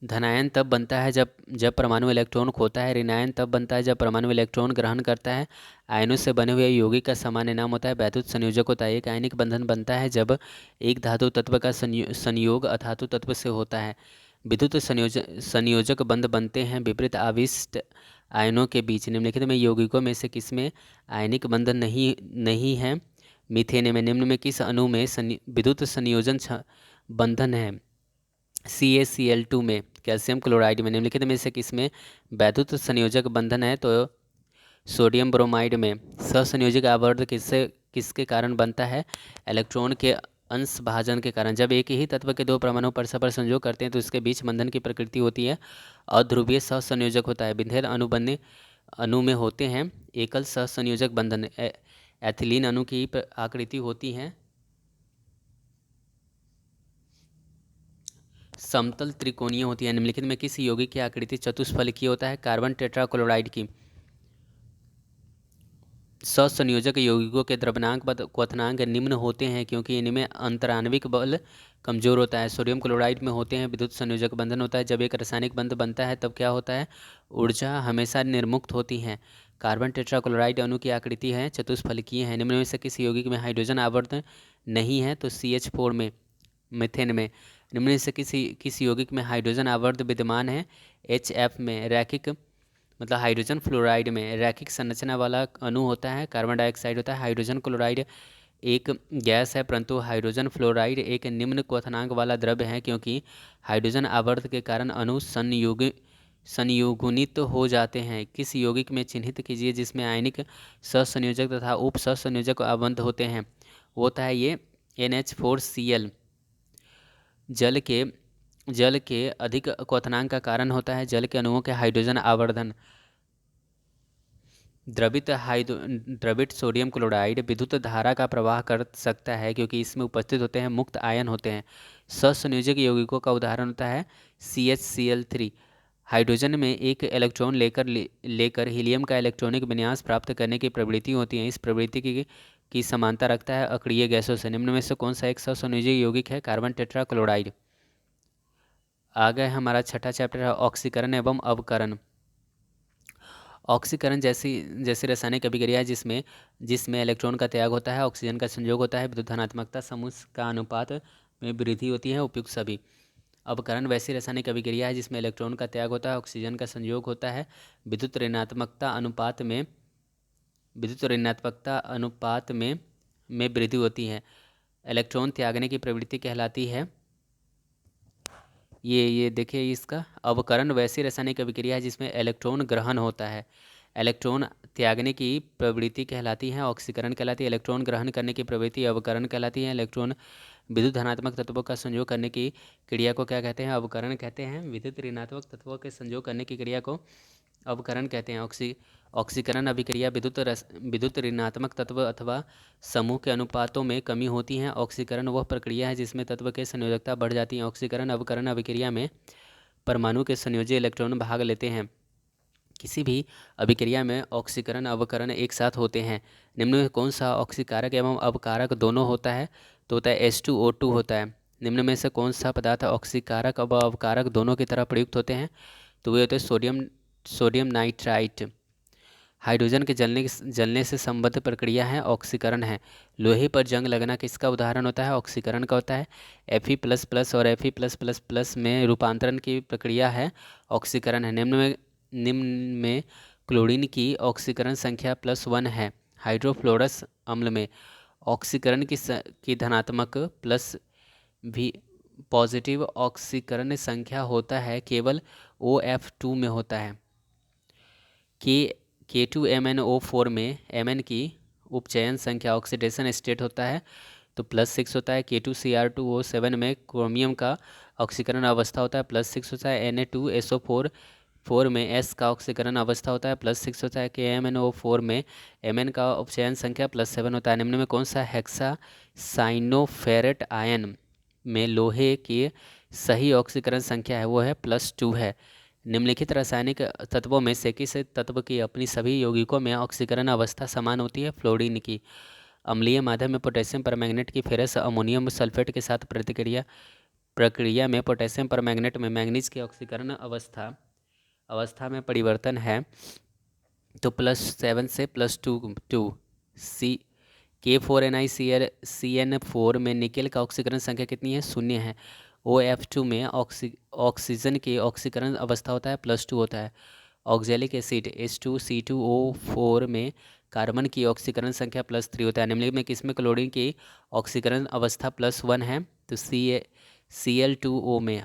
धनायन तब बनता है जब परमाणु इलेक्ट्रॉन खोता है। ऋणायन तब बनता है जब परमाणु इलेक्ट्रॉन ग्रहण करता है। आयनों से बने हुए यौगिक का सामान्य नाम होता है वैद्युत संयोजक होता है। एक आयनिक बंधन बनता है जब एक धातु तत्व का संयोग अधातु तत्व से होता है। विद्युत संयोजक बंध बनते हैं विपरीत आविष्ट आयनों के बीच। निम्नलिखित में यौगिकों में से किसमें आयनिक बंधन नहीं है? मीथेन में। निम्न में किस अणु में विद्युत संयोजन बंधन है? CaCl2 में। कैल्शियम क्लोराइड में। निम्नलिखित में से किसमें वैद्युत संयोजक बंधन है? तो सोडियम ब्रोमाइड में। सहसंयोजक आवर्त किसके कारण बनता है? इलेक्ट्रॉन के अंश भाजन के कारण। जब एक ही तत्व के दो परमाणु परस्पर संयोग करते हैं तो इसके बीच बंधन की प्रकृति होती है अध्रुवीय सहसंयोजक होता है। विभेद अणु में होते हैं एकल सहसंयोजक बंधन। एथिलीन अणु की आकृति होती है समतल त्रिकोणीय होती है। निम्नलिखित में किस यौगिक की आकृति चतुष्फलकीय होता है? कार्बन टेट्राक्लोराइड की। सहसंयोजक यौगिकों के द्रव्यनांक व क्वथनांक निम्न होते हैं क्योंकि इनमें अंतराण्विक बल कमजोर होता है। सोडियम क्लोराइड में होते हैं विद्युत संयोजक बंधन होता है। जब एक रासायनिक बंध बनता है तब क्या होता है? ऊर्जा हमेशा निर्मुक्त होती है। कार्बन टेट्राक्लोराइड अणु की आकृति है चतुष्फलकीय है। निम्न में से किस यौगिक में हाइड्रोजन आवर्त नहीं है? तो CH4 में। मीथेन में। निम्न में से किस यौगिक में हाइड्रोजन आवर्त विद्यमान है? HF में। रैखिक मतलब हाइड्रोजन फ्लोराइड में रैखिक संरचना वाला अणु होता है कार्बन डाइऑक्साइड होता है। हाइड्रोजन क्लोराइड एक गैस है परंतु हाइड्रोजन फ्लोराइड एक निम्न क्वथनांक वाला द्रव्य है क्योंकि हाइड्रोजन आवर्त के कारण अणु संयुग्मित हो जाते हैं। किस यौगिक में चिन्हित कीजिए जिसमें आयनिक सहसंयोजक तथा उप सहसंयोजक आबंध होते हैं? वो होता है ये NH4Cl। जल के अधिक क्वथनांक का कारण होता है जल के अणुओं के हाइड्रोजन आवर्धन। द्रवित सोडियम क्लोराइड विद्युत धारा का प्रवाह कर सकता है क्योंकि इसमें उपस्थित होते हैं मुक्त आयन होते हैं। सहसंयोजक यौगिकों का उदाहरण होता है CHCl3। हाइड्रोजन में एक इलेक्ट्रॉन लेकर हीलियम का इलेक्ट्रॉनिक विन्यास प्राप्त करने की प्रवृत्ति होती है। इस प्रवृत्ति की समानता रखता है अक्रिय गैसों से। निम्न में से कौन सा एक सहसंयोजक यौगिक है? Carbon tetrachloride. आगे हमारा छठा चैप्टर है ऑक्सीकरण एवं अवकरण। ऑक्सीकरण जैसी रासायनिक अभिक्रिया है जिसमें इलेक्ट्रॉन का त्याग होता है ऑक्सीजन का संयोग होता है विद्युत धनात्मकता समूह का अनुपात में वृद्धि होती है उपयुक्त सभी। अवकरण वैसी रासायनिक अभिक्रिया है जिसमें इलेक्ट्रॉन का त्याग होता है ऑक्सीजन का संयोग होता है विद्युत ऋणात्मकता अनुपात में वृद्धि होती है। इलेक्ट्रॉन त्यागने की प्रवृत्ति कहलाती है ये देखिए इसका अवकरण वैसी रासायनिक अभिक्रिया है जिसमें इलेक्ट्रॉन ग्रहण होता है। इलेक्ट्रॉन त्यागने की प्रवृत्ति कहलाती है ऑक्सीकरण कहलाती है। इलेक्ट्रॉन ग्रहण करने की प्रवृत्ति अवकरण कहलाती है। इलेक्ट्रॉन विद्युत धनात्मक तत्वों का संयोग करने की क्रिया को क्या कहते हैं? अवकरण कहते हैं। विद्युत ऋणात्मक तत्वों के संयोग करने की क्रिया को अवकरण कहते हैं। ऑक्सीकरण अभिक्रिया विद्युत ऋणात्मक तत्व अथवा समूह के अनुपातों में कमी होती है। ऑक्सीकरण वह प्रक्रिया है जिसमें तत्व के संयोजकता बढ़ जाती है। ऑक्सीकरण अवकरण अभिक्रिया में परमाणु के संयोजी इलेक्ट्रॉन भाग लेते हैं। किसी भी अभिक्रिया में ऑक्सीकरण अवकरण एक साथ होते हैं। निम्न में कौन सा ऑक्सीकारक एवं अवकारक दोनों होता है? तो होता है H2O2 होता है। निम्न में से कौन सा पदार्थ ऑक्सीकारक व अवकारक दोनों की तरह प्रयुक्त होते हैं? तो वे होते हैं सोडियम नाइट्राइट। हाइड्रोजन के जलने से संबद्ध प्रक्रिया है ऑक्सीकरण है। लोहे पर जंग लगना किसका उदाहरण होता है? ऑक्सीकरण का होता है। Fe++ और Fe+++ में रूपांतरण की प्रक्रिया है ऑक्सीकरण है। निम्न में क्लोरीन की ऑक्सीकरण संख्या +1 है। हाइड्रोफ्लोरस अम्ल में ऑक्सीकरण की धनात्मक प्लस भी पॉजिटिव ऑक्सीकरण संख्या होता है केवल OF2 में होता है। K2MnO4 में Mn की उपचयन संख्या ऑक्सीडेशन स्टेट होता है तो +6 होता है। K2Cr2O7 में क्रोमियम का ऑक्सीकरण अवस्था होता है +6 होता है। Na2SO4 में S का ऑक्सीकरण अवस्था होता है +6 होता है। KMnO4 में Mn का उपचयन संख्या +7 होता है। निम्न में कौन सा हेक्सासाइनोफेरेट आयन में लोहे की सही ऑक्सीकरण संख्या है? वो है +2 है। निम्नलिखित रासायनिक तत्वों में से किस तत्व की अपनी सभी यौगिकों में ऑक्सीकरण अवस्था समान होती है? फ्लोरीन की। अम्लीय माध्यम में पोटेशियम परमैंगनेट की फेरस अमोनियम सल्फेट के साथ प्रतिक्रिया प्रक्रिया में पोटेशियम परमैंगनेट में मैंगनीज की ऑक्सीकरण अवस्था में परिवर्तन है तो +7 से +2 सी K4NiCl में निकेल का ऑक्सीकरण संख्या कितनी है? 0 है। OF2 में ऑक्सीजन की ऑक्सीकरण अवस्था होता है +2 होता है। ऑक्जेलिक एसिड H2C2O4 में कार्बन की ऑक्सीकरण संख्या +3 होता है। निम्नलिखित में किसमें क्लोरीन की ऑक्सीकरण अवस्था +1 है? तो Cl2O में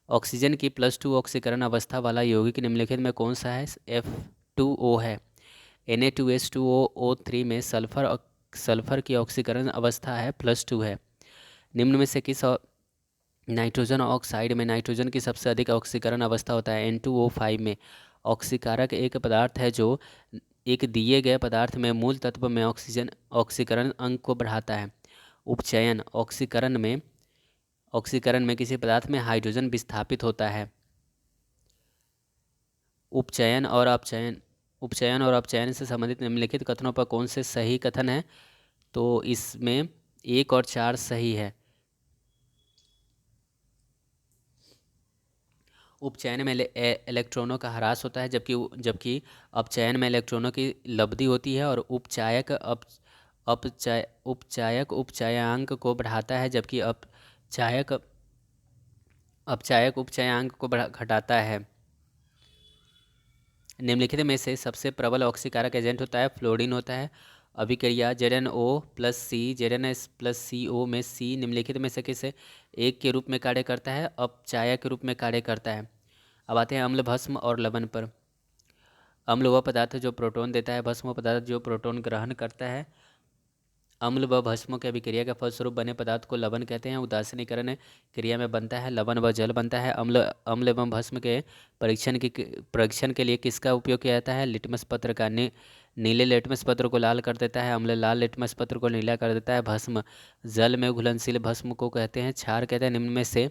ऑक्सीजन की +2 ऑक्सीकरण अवस्था वाला यौगिक निम्नलिखित में कौन सा है? F2O है। Na2H2O3 में सल्फर की ऑक्सीकरण अवस्था है +2 है। निम्न में से किस नाइट्रोजन ऑक्साइड में नाइट्रोजन की सबसे अधिक ऑक्सीकरण अवस्था होता है? N2O5 में। ऑक्सीकारक एक पदार्थ है जो एक दिए गए पदार्थ में मूल तत्व में ऑक्सीकरण अंक को बढ़ाता है। उपचयन ऑक्सीकरण में किसी पदार्थ में हाइड्रोजन विस्थापित होता है। उपचयन और अपचयन से संबंधित निम्नलिखित कथनों पर कौन से सही कथन है? तो इसमें 1 और 4 सही है। उपचयन में इलेक्ट्रॉनों का ह्रास होता है जबकि अपचयन में इलेक्ट्रॉनों की लब्धि होती है। और उपचायक उपचयांक को बढ़ाता है जबकि अपचायक उपचयांक को घटाता है। निम्नलिखित में से सबसे प्रबल ऑक्सीकारक एजेंट होता है? फ्लोरीन होता है। अभिक्रिया ZnO+C ZnS+CO में C निम्नलिखित में से किस एक के रूप में कार्य करता है? अपचायक के रूप में कार्य करता है। अब आते हैं अम्ल, भस्म और लवण पर। अम्ल वह पदार्थ जो प्रोटॉन देता है, भस्म वह पदार्थ जो प्रोटॉन ग्रहण करता है। अम्ल व भस्मों के अभिक्रिया के फलस्वरूप बने पदार्थ को लवण कहते हैं। उदासीनीकरण क्रिया में बनता है लवण व जल बनता है। अम्ल एवं भस्म के परीक्षण के लिए किसका उपयोग किया जाता है? लिटमस पत्र का। नीले लिटमस पत्र को लाल कर देता है अम्ल, लाल लिटमस पत्र को नीला कर देता है भस्म। जल में घुलनशील भस्म को कहते हैं क्षार कहते हैं। निम्न में से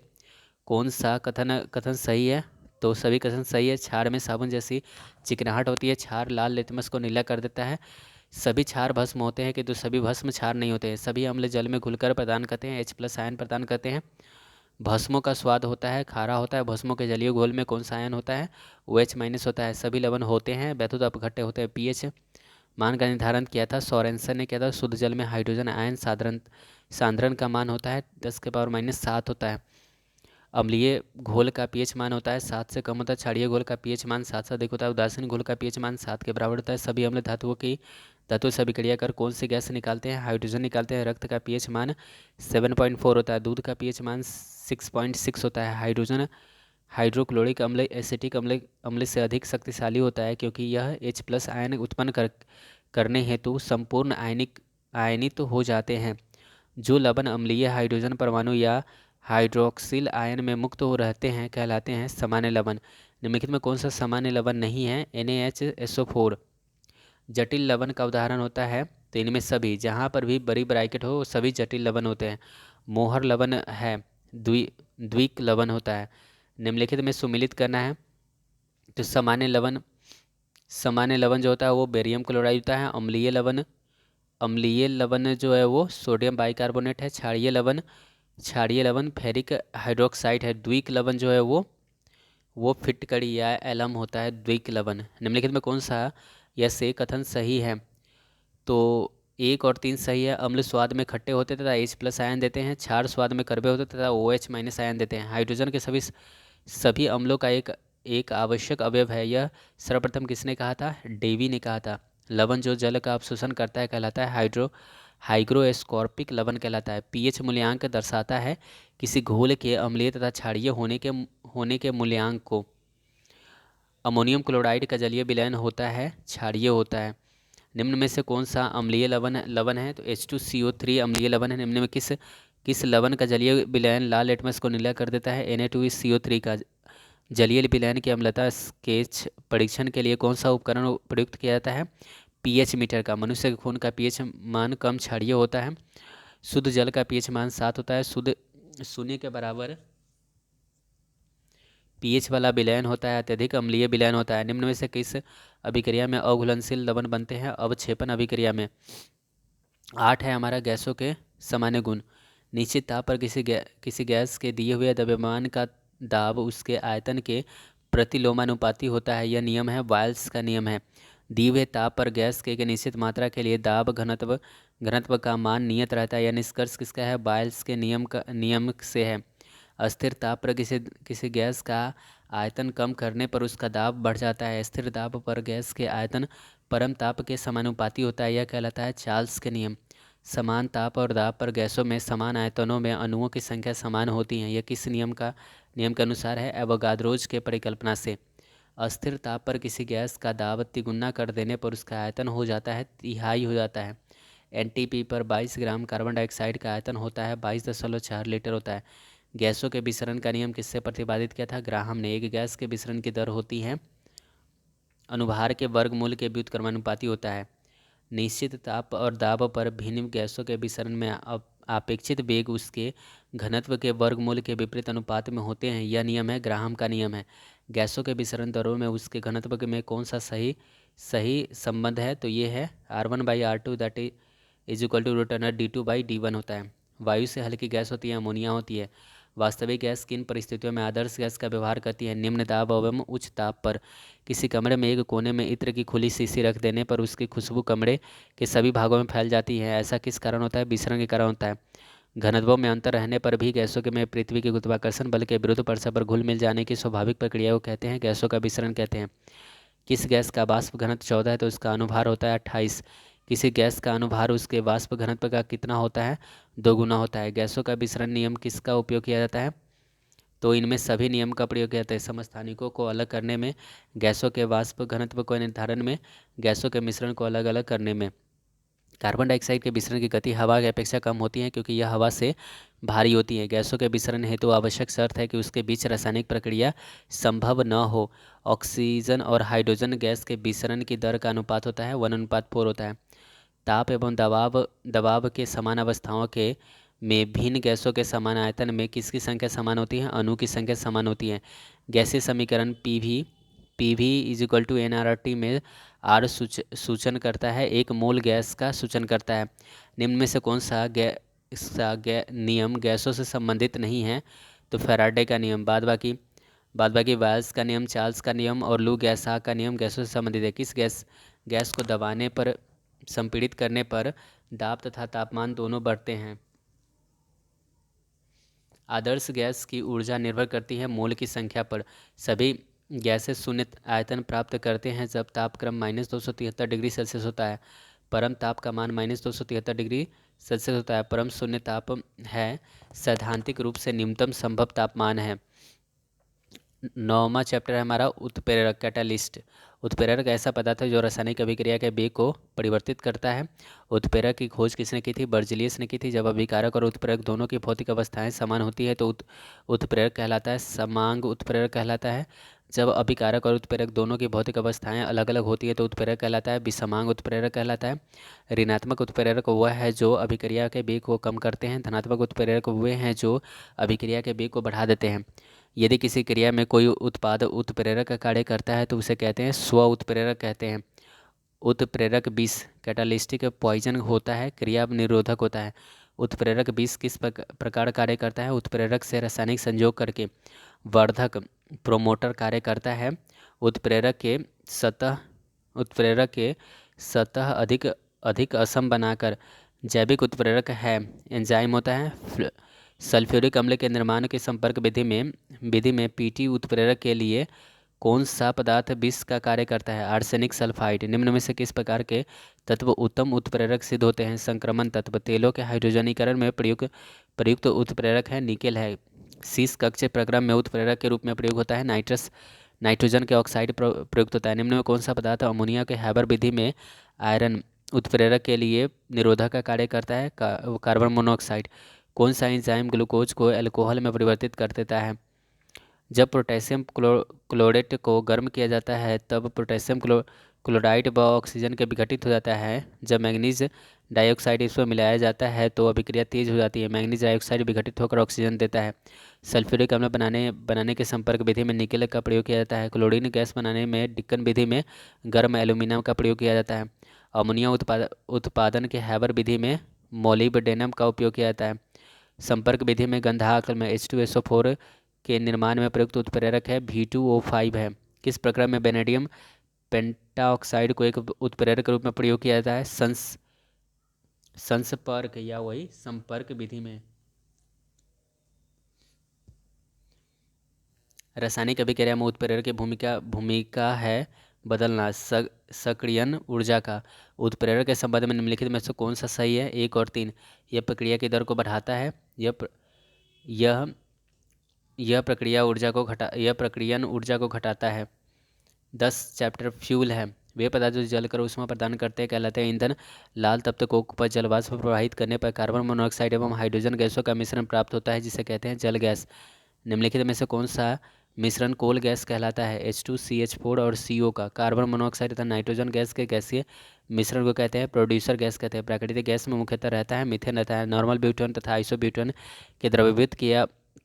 कौन सा कथन सही है? तो सभी कथन सही है। क्षार में साबुन जैसी चिकनाहट होती है। क्षार लाल लिटमस को नीला कर देता है। सभी क्षार भस्म होते हैं किंतु सभी भस्म क्षार नहीं होते हैं। सभी अम्ल जल में घुलकर प्रदान करते हैं H+ आयन प्रदान करते हैं। भस्मों का स्वाद होता है खारा होता है। भस्मों के जलीय घोल में कौन सा आयन होता है? OH- होता है। सभी लवण होते हैं वैद्युत अपघट्य होते हैं। pH मान का निर्धारण किया था सोरेनसन ने किया था। शुद्ध जल में हाइड्रोजन आयन सांद्रण का मान होता है 10⁻⁷ होता है। अम्लीय घोल का pH मान होता है 7 से कम होता है। क्षारीय घोल का pH मान 7 से अधिक होता है। उदासीन घोल का pH मान 7 के बराबर होता है। सभी अम्ल धातुओं से अभिक्रिया कर कौन सी गैस निकालते हैं? हाइड्रोजन निकालते हैं। रक्त का pH मान 7.4 होता है। दूध का pH मान 6.6 होता है। हाइड्रोक्लोरिक अम्ल एसिटिक अम्ल से अधिक शक्तिशाली होता है क्योंकि यह H+ आयन उत्पन्न करने हेतु संपूर्ण आयनित हो जाते हैं। जो लवण अम्लीय हाइड्रोजन परमाणु या हाइड्रोक्सिल आयन में मुक्त हो रहते हैं कहलाते हैं सामान्य लवण। निम्नलिखित में कौन सा सामान्य लवण नहीं है? NaHSO4 जटिल लवण का उदाहरण होता है। तो इनमें सभी जहाँ पर भी बड़ी ब्रैकेट हो सभी जटिल लवण होते हैं। मोहर लवण है, द्विक लवण होता है। निम्नलिखित में सुमिलित करना है तो सामान्य लवण जो होता है वो बेरियम क्लोराइड होता है। अम्लीय लवण जो है वो सोडियम बाइकार्बोनेट है। क्षारीय लवण फेरिक हाइड्रोक्साइड है। द्विक लवण जो है वो फिटकरी या एलम होता है। द्विक लवण निम्नलिखित में कौन सा या से कथन सही है? तो 1 और 3 सही है। अम्ल स्वाद में खट्टे होते तथा H+ आयन देते हैं। क्षार स्वाद में कड़वे होते तथा OH- आयन देते हैं। हाइड्रोजन के सभी अम्लों का एक आवश्यक अवयव है। यह सर्वप्रथम किसने कहा था? डेवी ने कहा था। लवण जो जल का अवशोषण करता है कहलाता है हाइग्रोस्कोर्पिक लवण कहलाता है। pH मूल्यांक दर्शाता है किसी घोल के अम्लीय तथा क्षारीय होने के मूल्यांक को। अमोनियम क्लोराइड का जलीय विलयन होता है क्षारीय होता है। निम्न में से कौन सा अम्लीय लवण है? तो H2CO3 अम्लीय लवण है। निम्न में किस लवण का जलीय विलयन लाल लिटमस को नीला कर देता है? Na2CO3 का। जलीय विलयन की अम्लता स्केच परीक्षण के लिए कौन सा उपकरण प्रयुक्त किया जाता है? pH मीटर का। मनुष्य के खून का pH मान कम क्षारीय होता है। शुद्ध जल का pH मान 7 होता है। शुद्ध 0 के बराबर pH वाला विलयन होता है। अत्यधिक अम्लीय विलयन होता है। निम्न में से किस अभिक्रिया में अघुलनशील लवण बनते हैं? अवक्षेपण अभिक्रिया में। 8 है हमारा गैसों के सामान्य गुण। निश्चित ताप पर किसी गैस के दिए हुए द्रव्यमान का दाब उसके आयतन के प्रतिलोमानुपाती होता है। यह नियम है वायल्स का नियम है। दिए हुए ताप पर गैस के एक निश्चित मात्रा के लिए दाब घनत्व घनत्व का मान नियत रहता है। यह निष्कर्ष किसका है? वायल्स के नियम से है। अस्थिर ताप पर किसी गैस का आयतन कम करने पर उसका दाब बढ़ जाता है। स्थिर दाब पर गैस के आयतन परम ताप के समानुपाती होता है। यह कहलाता है चार्ल्स के नियम। समान ताप और दाब पर गैसों में समान आयतनों में अणुओं की संख्या समान होती है। यह किस नियम के अनुसार है? एवोगाद्रोज के परिकल्पना से। अस्थिर ताप पर किसी गैस का दाब तिगुना कर देने पर उसका आयतन हो जाता है तिहाई हो जाता है। एनटीपी पर 22 ग्राम कार्बन डाइऑक्साइड का आयतन होता है 22.4 लीटर होता है। गैसों के विसरण का नियम किससे प्रतिपादित किया था? ग्राहम ने। एक गैस के विसरण की दर होती है अनुभार के वर्गमूल के व्युत्क्रमानुपाती होता है। निश्चित ताप और दाब पर भिन्न गैसों के विसरण में अपेक्षित वेग उसके घनत्व के वर्गमूल के विपरीत अनुपात में होते हैं। यह नियम है ग्राहम का नियम है। गैसों के विसरण दरों में उसके घनत्व में कौन सा सही संबंध है? तो ये है R1/R2 that is equal to √D2/D1 होता है। वायु से हल्की गैस होती है अमोनिया होती है। वास्तविक गैस किन परिस्थितियों में आदर्श गैस का व्यवहार करती है? निम्न दाब एवं उच्च ताप पर। किसी कमरे में एक कोने में इत्र की खुली शीशी रख देने पर उसकी खुशबू कमरे के सभी भागों में फैल जाती है। ऐसा किस कारण होता है? विसरण के कारण होता है। घनत्वों में अंतर रहने पर भी गैसों के में पृथ्वी के गुरुत्वाकर्षण बल के विरुद्ध परस्पर पर घुल मिल जाने की स्वाभाविक प्रक्रिया को कहते हैं गैसों का विसरण कहते हैं। किस गैस का वाष्प घनत्व 14 है तो उसका अनुभार होता है 28। किसी गैस का अनुभार उसके वाष्प घनत्व का कितना होता है? 2 गुना होता है। गैसों का विसरण नियम किसका उपयोग किया जाता है? तो इनमें सभी नियम का प्रयोग किया जाता है। समस्थानिकों को अलग करने में, गैसों के वाष्प घनत्व को निर्धारण में, गैसों के मिश्रण को अलग अलग करने में। कार्बन डाइऑक्साइड के विसरण की गति हवा की अपेक्षा कम होती है क्योंकि यह हवा से भारी होती है। गैसों के विसरण हेतु आवश्यक शर्त है कि उसके बीच रासायनिक प्रक्रिया संभव न हो। ऑक्सीजन और हाइड्रोजन गैस के विसरण की दर का अनुपात होता है 1:4 होता है। ताप एवं दबाव के समान अवस्थाओं के में भिन्न गैसों के समान आयतन में किसकी संख्या समान होती है? अणु की संख्या समान होती है। गैसीय समीकरण PV is equal to NRT में आर सूचन करता है एक मोल गैस का सूचन करता है। निम्न में से कौन सा नियम गैसों से संबंधित नहीं है? तो फैराडे का नियम। बाद बाकी वायल्स का नियम, चार्ल्स का नियम और लू गैसाग का नियम गैसों से संबंधित है। किस गैस को दबाने पर, संपीड़ित करने पर दाब तथा तापमान दोनों बढ़ते हैं? आदर्श गैस की ऊर्जा निर्भर करती है मोल की संख्या पर। सभी गैसें शून्य आयतन प्राप्त करते हैं जब तापक्रम -273 डिग्री सेल्सियस होता है। परम ताप का मान -273 डिग्री सेल्सियस होता है। परम शून्य ताप है सैद्धांतिक रूप से न्यूनतम संभव तापमान है। 9वां चैप्टर है हमारा उत्प्रेरक कैटालिस्ट। उत्प्रेरक ऐसा पदार्थ है जो रासायनिक अभिक्रिया के वेग को परिवर्तित करता है। उत्प्रेरक की खोज किसने की थी? बर्जिलियस ने की थी। जब अभिकारक और उत्प्रेरक दोनों की भौतिक अवस्थाएं समान होती है तो उत्प्रेरक कहलाता है। समांग उत्प्रेरक कहलाता है। जब अभिकारक और उत्प्रेरक दोनों की भौतिक अवस्थाएं अलग अलग होती है तो उत्प्रेरक कहलाता है। विषमांग उत्प्रेरक कहलाता है। ऋणात्मक उत्प्रेरक वह है जो अभिक्रिया के वेग को कम करते हैं। धनात्मक उत्प्रेरक वे हैं जो अभिक्रिया के वेग को बढ़ा देते हैं। यदि किसी क्रिया में कोई उत्पाद उत्प्रेरक का कार्य करता है तो उसे कहते हैं स्व उत्प्रेरक कहते हैं। उत्प्रेरक विष कैटालिस्टिक पॉइजन होता है, क्रिया निरोधक होता है। उत्प्रेरक विष किस प्रकार कार्य करता है? उत्प्रेरक से रासायनिक संयोग करके वर्धक प्रोमोटर कार्य करता है। उत्प्रेरक के सतह अधिक असम बनाकर जैविक उत्प्रेरक है एंजाइम होता है। सल्फ्यूरिक अम्ल के निर्माण के संपर्क विधि में पीटी उत्प्रेरक के लिए कौन सा पदार्थ विष का कार्य करता है? Arsenic sulphide. निम्न में से किस प्रकार के तत्व उत्तम उत्प्रेरक सिद्ध होते हैं? संक्रमण तत्व। तेलों के हाइड्रोजनीकरण में प्रयुक्त उत्प्रेरक है निकेल है। शीश कक्ष प्रक्रम में उत्प्रेरक के रूप में प्रयोग होता है नाइट्रोजन के ऑक्साइड प्रयुक्त होता है। निम्न में कौन सा पदार्थ अमोनिया के हैबर विधि में आयरन उत्प्रेरक के लिए निरोधक का कार्य करता है? Carbon monoxide. कौन सा एंजाइम ग्लूकोज को अल्कोहल में परिवर्तित कर देता है? जब पोटेशियम क्लोरेट को गर्म किया जाता है तब पोटेशियम क्लोराइड व ऑक्सीजन के विघटित हो जाता है। जब मैंगनीज डाइऑक्साइड इसमें मिलाया जाता है तो अभिक्रिया तेज हो जाती है। मैंगनीज डाइऑक्साइड विघटित होकर ऑक्सीजन देता है। सल्फ्यूरिक अम्ल बनाने के संपर्क विधि में निकेल का प्रयोग किया जाता है। क्लोरीन गैस बनाने में डिक्कन विधि में गर्म एल्यूमिनियम का प्रयोग किया जाता है। अमोनिया उत्पादन के हैबर विधि में मोलिब्डेनम का उपयोग किया जाता है। संपर्क विधि में गंधक में H2SO4 के निर्माण में प्रयुक्त उत्प्रेरक है V2O5 है। किस प्रक्रम में वेनेडियम पेंटाऑक्साइड को एक उत्प्रेरक के रूप में प्रयोग किया जाता है? संपर्क या वही संपर्क विधि में। रासायनिक अभिक्रिया में उत्प्रेरक की भूमिका है बदलना सक्रियण ऊर्जा का। उत्प्रेरक के संबंध में निम्नलिखित में से कौन सा सही है? 1 और 3। यह प्रक्रिया की दर को बढ़ाता है। यह प्रक्रियण ऊर्जा को घटाता है। 10 चैप्टर फ्यूल है। वे पदार्थ जो जलकर ऊष्मा प्रदान करते हैं कहलाते हैं ईंधन। लाल तप्त कोक पर जलवाष्प प्रवाहित करने पर कार्बन मोनोऑक्साइड एवं हाइड्रोजन गैसों का मिश्रण प्राप्त होता है जिसे कहते हैं जल गैस। निम्नलिखित में से कौन सा मिश्रण कोल गैस कहलाता है? H2CH4 और CO का। कार्बन मोनोऑक्साइड तथा नाइट्रोजन गैस के गैसीय मिश्रण को कहते हैं प्रोड्यूसर गैस कहते हैं। प्राकृतिक गैस में मुख्यतः रहता है मीथेन रहता है। नॉर्मल ब्यूटेन तथा आइसोब्यूटेन के द्रवीभूत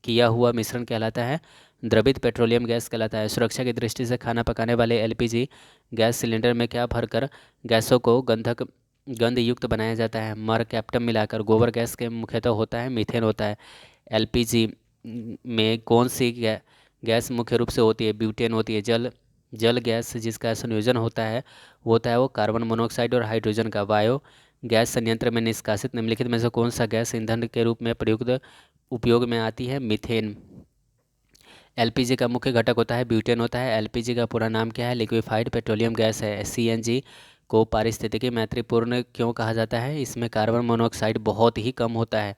किया हुआ मिश्रण कहलाता है द्रवित पेट्रोलियम गैस कहलाता है। सुरक्षा की दृष्टि से खाना पकाने वाले LPG गैस सिलेंडर में क्या भरकर गैसों को गंध युक्त बनाया जाता है? मरकैप्टम मिलाकर। गोबर गैस के मुख्यतः होता है मीथेन होता है। LPG में कौन सी गैस मुख्य रूप से होती है? ब्यूटेन होती है। जल गैस जिसका संयोजन होता है वो कार्बन मोनोऑक्साइड और हाइड्रोजन का। बायो गैस संयंत्र में निष्कासित निम्नलिखित में से कौन सा गैस ईंधन के रूप में उपयोग में आती है? मीथेन। LPG का मुख्य घटक होता है ब्यूटेन होता है। LPG का पूरा नाम क्या है? लिक्विफाइड पेट्रोलियम गैस है। CNG को पारिस्थितिकी मैत्रीपूर्ण क्यों कहा जाता है? इसमें कार्बन मोनोऑक्साइड बहुत ही कम होता है।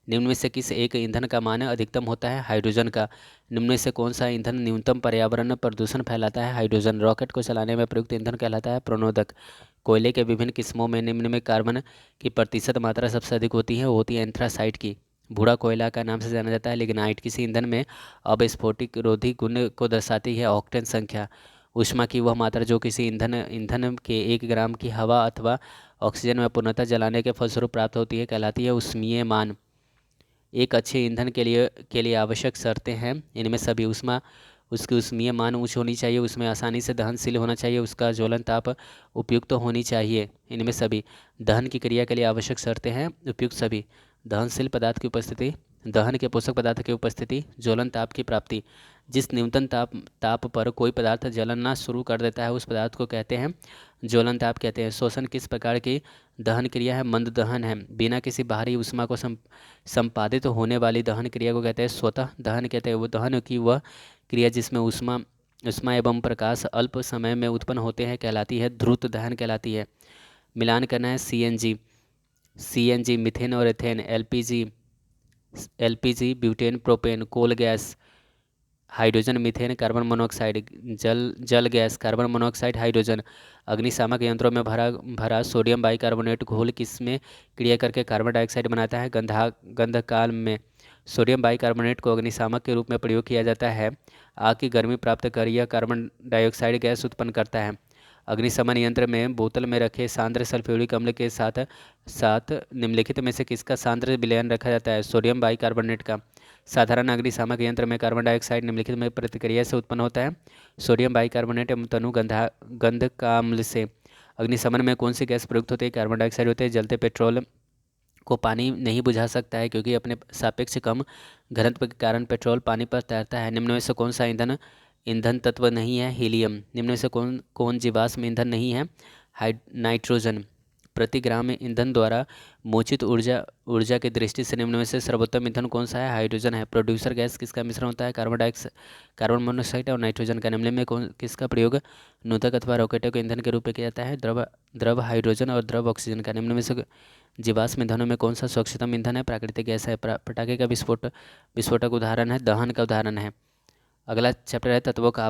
निम्न में से किस एक ईंधन का मान अधिकतम होता है? हाइड्रोजन का। निम्न में से कौन सा ईंधन न्यूनतम पर्यावरण प्रदूषण फैलाता है? हाइड्रोजन। रॉकेट को चलाने में प्रयुक्त ईंधन कहलाता है प्रणोदक। कोयले के विभिन्न किस्मों में निम्न में कार्बन की प्रतिशत मात्रा सबसे अधिक होती है? वो होती है एंथ्रासाइट की। भूरा कोयला का नाम से जाना जाता है लिग्नाइट। किसी ईंधन में अपस्फोटिक रोधी गुण को दर्शाती है ऑक्टेन संख्या। ऊष्मा की वह मात्रा जो किसी ईंधन के 1 ग्राम की हवा अथवा ऑक्सीजन में पूर्णतः जलाने के फलस्वरूप प्राप्त होती है कहलाती है ऊष्मीय मान। एक अच्छे ईंधन के लिए आवश्यक शर्तें हैं इनमें सभी। उसकी ऊष्मीय मान उच्च होनी चाहिए, उसमें आसानी से दहनशील होना चाहिए, उसका ज्वलन ताप उपयुक्त होनी चाहिए। इनमें सभी दहन की क्रिया के लिए आवश्यक शर्तें हैं उपयुक्त सभी। दहनशील पदार्थ की उपस्थिति, दहन के पोषक पदार्थ की उपस्थिति, ज्वलन ताप की प्राप्ति। जिस न्यूनतम ताप पर कोई पदार्थ जलना शुरू कर देता है उस पदार्थ को कहते हैं ज्वलन ताप कहते हैं। शोषण किस प्रकार की दहन क्रिया है? मंद दहन है। बिना किसी बाहरी ऊष्मा को संपादित होने वाली दहन क्रिया को कहते हैं स्वतः दहन कहते हैं। वो दहन की वह क्रिया जिसमें ऊष्मा एवं प्रकाश अल्प समय में उत्पन्न होते हैं कहलाती है द्रुत दहन कहलाती है। मिलान करना है CNG मीथेन और ethane, LPG butane propane, coal gas hydrogen methane carbon monoxide, जल गैस कार्बन मोनोऑक्साइड हाइड्रोजन। अग्निशामक यंत्रों में भरा सोडियम बाइकार्बोनेट घोल किसमें क्रिया करके कार्बन डाइऑक्साइड बनाता है? गंधकाल में। सोडियम बाइकार्बोनेट को अग्निशामक के रूप में प्रयोग किया जाता है। आग की गर्मी प्राप्त कर यह कार्बन डाइऑक्साइड गैस उत्पन्न करता है। अग्निशमन यंत्र में बोतल में रखे सांद्र सल्फ्यूरिक अम्ल के साथ साथ निम्नलिखित में से किसका सांद्र विलयन रखा जाता है? सोडियम बाइकार्बोनेट का। साधारण अग्निशामक यंत्र में कार्बन डाइऑक्साइड निम्नलिखित में प्रतिक्रिया से उत्पन्न होता है सोडियम बाइकार्बोनेट एवं तनु गंधकाम्ल से। अग्निशमन में कौन सी गैस प्रयुक्त होती है? कार्बन डाइऑक्साइड होते हैं। जलते पेट्रोल को पानी नहीं बुझा सकता है क्योंकि अपने सापेक्ष कम घनत्व के कारण पेट्रोल पानी पर तैरता है। निम्न में से कौन सा ईंधन तत्व नहीं है? हीलियम। निम्न में से कौन जीवाश्म ईंधन नहीं है? नाइट्रोजन। प्रति ग्राम ईंधन द्वारा मोचित ऊर्जा की दृष्टि से निम्न में से सर्वोत्तम ईंधन कौन सा है? हाइड्रोजन है। प्रोड्यूसर गैस किसका मिश्रण होता है? कार्बन मोनोऑक्साइड और नाइट्रोजन का। निम्न में किसका प्रयोग नोदक अथवा रॉकेटों के ईंधन के रूप में किया जाता है? द्रव हाइड्रोजन और द्रव ऑक्सीजन का। निम्न में से जीवाश्म ईंधनों में कौन सा स्वच्छतम ईंधन है? प्राकृतिक गैस है। पटाखे का विस्फोटक उदाहरण है, दहन का उदाहरण है। अगला चैप्टर है तत्वों का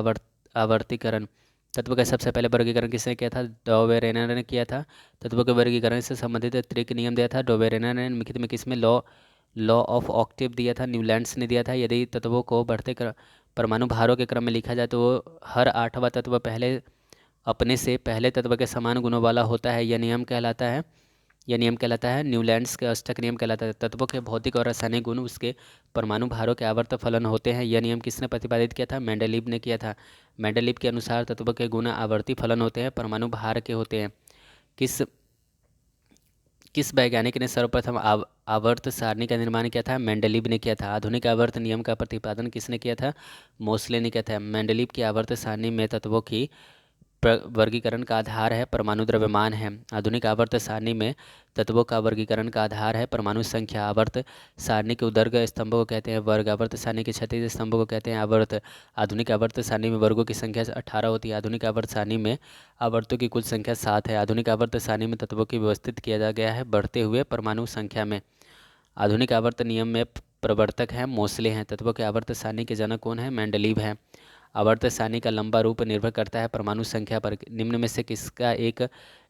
आवर्तीकरण। तत्व का सबसे पहले वर्गीकरण किसने किया था? डॉवेरेनर ने किया था। तत्वों के वर्गीकरण से संबंधित त्रिक नियम दिया था डॉवेरेनर ने। निम्नलिखित में किसमें लॉ ऑफ ऑक्टेव दिया था? न्यूलैंड्स ने दिया था। यदि तत्वों को बढ़ते परमाणु भारों के क्रम में लिखा जाए तो हर 8वां तत्व अपने से पहले तत्व के समान गुणों वाला होता है। यह नियम कहलाता है न्यूलैंड्स के अष्टक नियम कहलाता है। तत्वों के भौतिक और रासायनिक गुण उसके परमाणु भारों के आवर्त फलन होते हैं। यह नियम किसने प्रतिपादित किया था? मेंडेलीव ने किया था। मेंडेलीव के अनुसार तत्वों के गुण आवर्ती फलन होते हैं, परमाणु भार के होते हैं। किस वैज्ञानिक ने सर्वप्रथम आवर्त सारणी का निर्माण किया था? मेंडलीव ने किया था। आधुनिक आवर्त नियम का प्रतिपादन किसने किया था? मोसले ने किया था। मेंडलीव की आवर्त सारणी में तत्वों की वर्गीकरण का आधार है परमाणु द्रव्यमान है। आधुनिक आवर्त सारणी में तत्वों का वर्गीकरण का आधार है परमाणु संख्या। आवर्त सारणी के उदर्ग स्तंभों को कहते हैं वर्ग। आवर्त सारणी के क्षैतिज स्तंभों को कहते हैं आवर्त। आधुनिक आवर्त सारणी में वर्गों की संख्या 18 होती है। आधुनिक आवर्त सारणी में आवर्तों की कुल संख्या 7 है। आधुनिक आवर्त सारणी में तत्वों की व्यवस्थित किया गया है बढ़ते हुए परमाणु संख्या में। आधुनिक आवर्त नियम में प्रवर्तक हैं मोसले हैं। तत्वों के आवर्त सारणी के जनक कौन है? मेंडलीव है। आवर्त सारणी का लंबा रूप निर्भर करता है परमाणु संख्या पर। निम्न में से किसका एक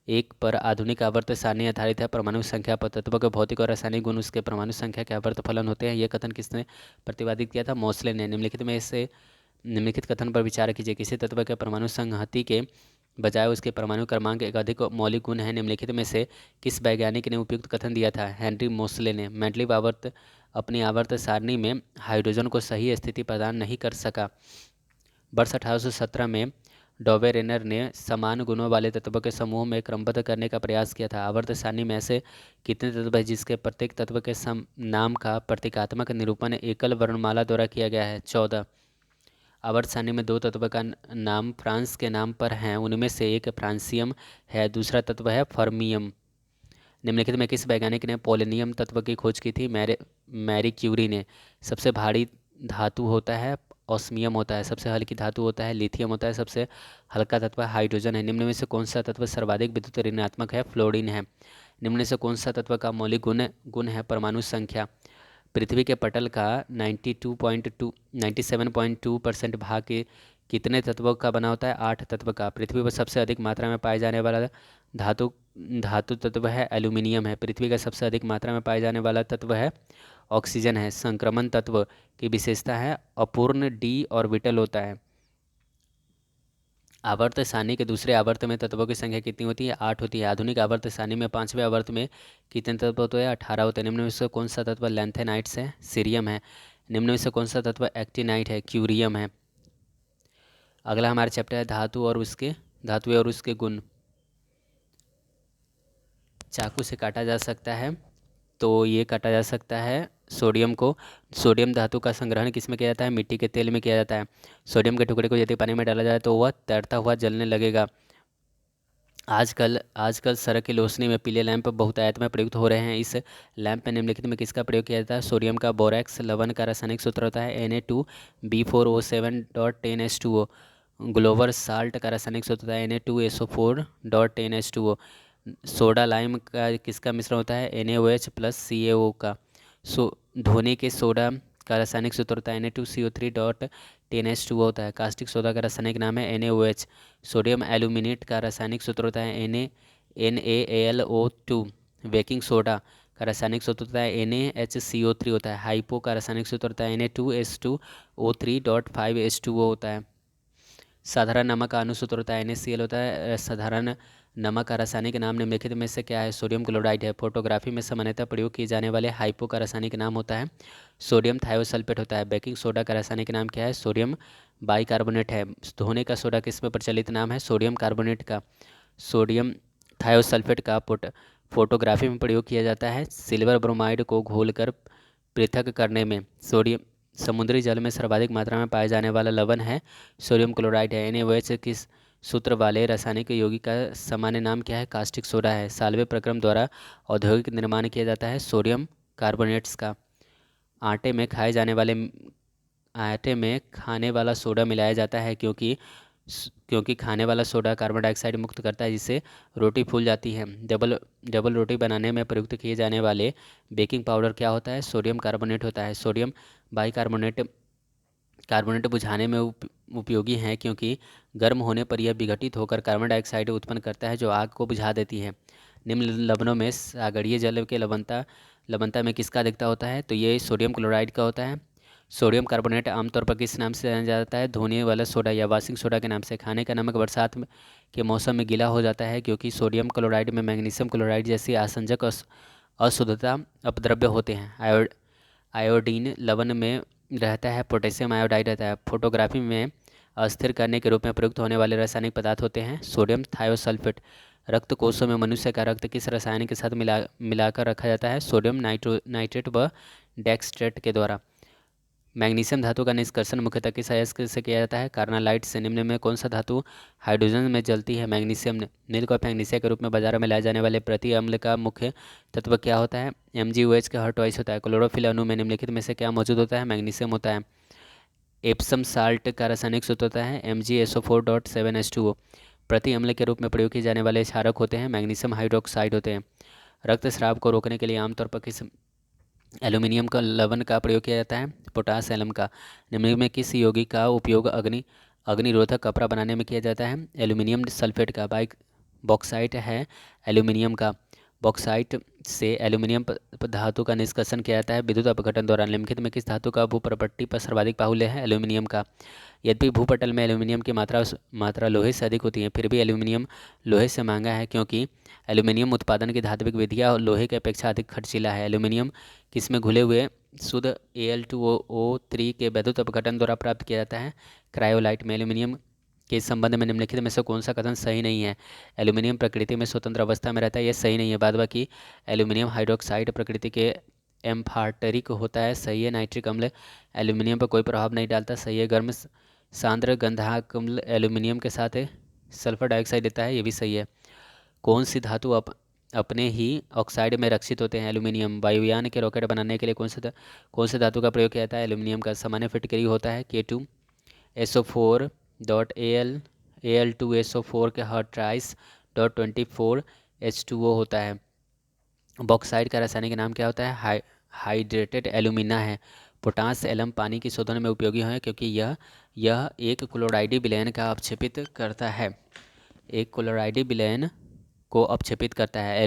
एक पर आधुनिक आवर्त सारणी आधारित है? परमाणु संख्या पर। तत्वों के भौतिक और रासायनिक गुण उसके परमाणु संख्या के आवर्त फलन होते हैं। यह कथन किसने प्रतिपादित किया था? मोसले ने। निम्नलिखित कथन पर विचार कीजिए। किसी तत्व के परमाणु संहति के बजाय उसके परमाणु क्रमांक एक अधिक मौलिक गुण है। निम्नलिखित में से किस वैज्ञानिक ने उपयुक्त कथन दिया था? हेनरी मोसले ने। मेंडलीव आवर्त अपनी आवर्त सारणी में हाइड्रोजन को सही स्थिति प्रदान नहीं कर सका। वर्ष 1817 में डॉवेरेनर ने समान गुणों वाले तत्वों के समूह में क्रमबद्ध करने का प्रयास किया था। आवर्त सारणी में ऐसे कितने तत्व हैं जिसके प्रत्येक तत्व के नाम का प्रतीकात्मक निरूपण एकल वर्णमाला द्वारा किया गया है? 14। आवर्त सारणी में दो तत्व का नाम फ्रांस के नाम पर हैं। उनमें से एक फ्रांसियम है, दूसरा तत्व है फर्मियम। निम्नलिखित में किस वैज्ञानिक ने पोलोनियम तत्व की खोज की थी? मैरी क्यूरी ने। सबसे भारी धातु होता है ऑस्मियम होता है। सबसे हल्की धातु होता है लिथियम होता है। सबसे हल्का तत्व हाइड्रोजन है। निम्न में से कौन सा तत्व सर्वाधिक विद्युत ऋणात्मक है? फ्लोरीन है। निम्न में से कौन सा तत्व का मौलिक गुण है? परमाणु संख्या। पृथ्वी के पटल का 97.2% भाग के कितने तत्वों का बना होता है? 8 तत्व का। पृथ्वी पर सबसे अधिक मात्रा में पाए जाने वाला धातु धातु तत्व है एल्यूमिनियम है। पृथ्वी का सबसे अधिक मात्रा में पाए जाने वाला तत्व है ऑक्सीजन है। संक्रमण तत्व की विशेषता है अपूर्ण डी ऑर्बिटल होता है। आवर्त सारणी के दूसरे आवर्त में तत्वों की संख्या कितनी होती है? 8 होती है। आधुनिक आवर्त सारणी में पांचवें आवर्त में कितने तत्व होते हैं? 18 होते हैं। निम्न में से कौन सा तत्व लैंथेनाइट्स है? सीरियम है। निम्न में से कौन सा तत्व एक्टिनाइट है? क्यूरियम है। अगला हमारा चैप्टर है धातुएं और उसके गुण। चाकू से काटा जा सकता है तो ये काटा जा सकता है सोडियम को। सोडियम धातु का संग्रहण किस में किया जाता है? मिट्टी के तेल में किया जाता है। सोडियम के टुकड़े को यदि पानी में डाला जाए तो वह तैरता हुआ जलने लगेगा। आजकल सड़क की रोशनी में पीले लैंप बहुतायत में प्रयुक्त हो रहे हैं। इस लैंप में निम्नलिखित में किसका प्रयोग किया जाता है? सोडियम का बोरैक्स लवण का रासायनिक सूत्र होता है Na2B4O7.10H2O। ग्लोवर साल्ट का रासायनिक सूत्र होता है Na2SO4.10H2O। सोडा लाइम का किसका मिश्रण होता है? NaOH प्लस CaO का। धोने के सोडा का रासायनिक सूत्र होता है Na2CO3.10H2O होता है। कास्टिक सोडा का रासायनिक नाम है NaOH। सोडियम एल्यूमिनेट का रासायनिक सूत्र होता है NaAlO2। बेकिंग सोडा का रासायनिक सूत्र होता है NaHCO3 होता है। हाइपो का रासायनिक सूत्र होता है Na2S2O3.5H2O होता है। साधारण नमक का अनुसूत्र होता है NaCl होता है। साधारण नमक का रासायनिक नाम निम्नलिखित में से क्या है? सोडियम क्लोराइड है। फोटोग्राफी में सामान्यतः प्रयोग किए जाने वाले हाइपो का रासायनिक नाम होता है सोडियम थायोसल्फेट होता है। बेकिंग सोडा का रासायनिक नाम क्या है? सोडियम बाइकार्बोनेट है। धोने का सोडा किस में प्रचलित नाम है? सोडियम कार्बोनेट का। सोडियम थायोसल्फेट का फोटोग्राफी में प्रयोग किया जाता है सिल्वर ब्रोमाइड को घोलकर पृथक करने में। सोडियम समुद्री जल में सर्वाधिक मात्रा में पाए जाने वाला लवण है सोडियम क्लोराइड है। NaOH किस सूत्र वाले रासायनिक यौगिक का सामान्य नाम क्या है? कास्टिक सोडा है। साल्वे प्रक्रम द्वारा औद्योगिक निर्माण किया जाता है सोडियम कार्बोनेट्स का। आटे में खाने वाला सोडा मिलाया जाता है क्योंकि खाने वाला सोडा कार्बन डाइऑक्साइड मुक्त करता है जिससे रोटी फूल जाती है। डबल रोटी बनाने में प्रयुक्त किए जाने वाले बेकिंग पाउडर क्या होता है? सोडियम कार्बोनेट होता है। सोडियम कार्बोनेट बुझाने में उपयोगी हैं क्योंकि गर्म होने पर यह विघटित होकर कार्बन डाइऑक्साइड उत्पन्न करता है जो आग को बुझा देती है। निम्न लवणों में सागरीय जल के लवणता में किसका अधिकता होता है? तो ये सोडियम क्लोराइड का होता है। सोडियम कार्बोनेट आमतौर पर किस नाम से जाना जाता है? धोने वाला सोडा या वॉशिंग सोडा के नाम से। खाने का नमक बरसात के मौसम में गीला हो जाता है क्योंकि सोडियम क्लोराइड में मैग्नीशियम क्लोराइड जैसी आसंजक अशुद्धता अपद्रव्य होते हैं। आयोडीन लवण में रहता है। पोटेशियम आयोडाइड रहता है। फोटोग्राफी में अस्थिर करने के रूप में प्रयुक्त होने वाले रासायनिक पदार्थ होते हैं सोडियम थायोसल्फेट। रक्त कोशों में मनुष्य का रक्त किस रसायन के साथ मिलाकर रखा जाता है? सोडियम नाइट्रेट व डेक्सट्रेट के द्वारा। मैग्नीशियम धातु का निष्कर्षण मुख्यतः किस अयस्क से किया जाता है? कार्नालाइट से। निम्न में कौन सा धातु हाइड्रोजन में जलती है? मैग्नीशियम। नील और मैग्नीशिया के रूप में बाजार में लाए जाने वाले प्रति अम्ल का मुख्य तत्व क्या होता है? MgOH का हर ट्वाइस होता है। क्लोरोफिल अणु में निम्नलिखित में से क्या मौजूद होता है? मैग्नीशियम होता है। एप्सम साल्ट का रासायनिक सूत्र होता है MgSO4.7H2O। प्रति अम्ल के रूप में प्रयोग किए जाने वाले क्षारक होते हैं मैग्नीशियम हाइड्रोक्साइड होते हैं। रक्तस्राव को रोकने के लिए आमतौर पर किस एल्यूमिनियम का लवण का प्रयोग किया जाता है? पोटास एलम का। निम्न में किस यौगिक का उपयोग अग्निरोधक कपड़ा बनाने में किया जाता है? एल्यूमिनियम सल्फेट का। बॉक्साइट है एल्यूमिनियम का। बॉक्साइट से एल्यूमिनियम धातु का निष्कर्षण किया जाता है विद्युत अपघटन द्वारा। निम्नलिखित में किस धातु का भूप्रपट्टी पर सर्वाधिक बाहुल्य है? एल्यूमिनियम का। यद्यपि भूपटल में एल्यूमिनियम की मात्रा लोहे से अधिक होती है, फिर भी एल्यूमिनियम लोहे से महंगा है क्योंकि एल्यूमिनियम उत्पादन की धात्विक विधियाँ लोहे की अपेक्षा अधिक खर्चीला है। एल्यूमिनियम किसमें घुले हुए शुद्ध Al2O3 के विद्युत अपघटन द्वारा प्राप्त किया जाता है? क्रायोलाइट में। एल्यूमिनियम के संबंध में निम्नलिखित में से कौन सा कथन सही नहीं है? एल्यूमिनियम प्रकृति में स्वतंत्र अवस्था में रहता है, यह सही नहीं है। बाद बाकी एल्यूमिनियम हाइड्रोक्साइड प्रकृति के एम्फार्टरिक होता है, सही है। नाइट्रिक अम्ल एल्यूमिनियम पर कोई प्रभाव नहीं डालता, सही है। गर्म सांद्र गंधक अम्ल एल्यूमिनियम के साथ सल्फर डाइऑक्साइड देता है, ये भी सही है। कौन सी धातु अपने ही ऑक्साइड में रक्षित होते हैं? एल्यूमिनियम। वायुयान के रॉकेट बनाने के लिए कौन से धातु का प्रयोग किया जाता है? एल्यूमिनियम का। सामान्य फिटकरी होता है K2SO4.Al2SO4 के हर ट्राइस .24H2O होता है। बॉक्साइड का रासायनिक नाम क्या होता है? हाइड्रेटेड एल्यूमिना है। पोटास एलम पानी की शोधन में उपयोगी है क्योंकि यह एक क्लोराइडी विलयन का अपक्षेपित करता है। एक क्लोराइडी विलयन को अपक्षेपित करता है।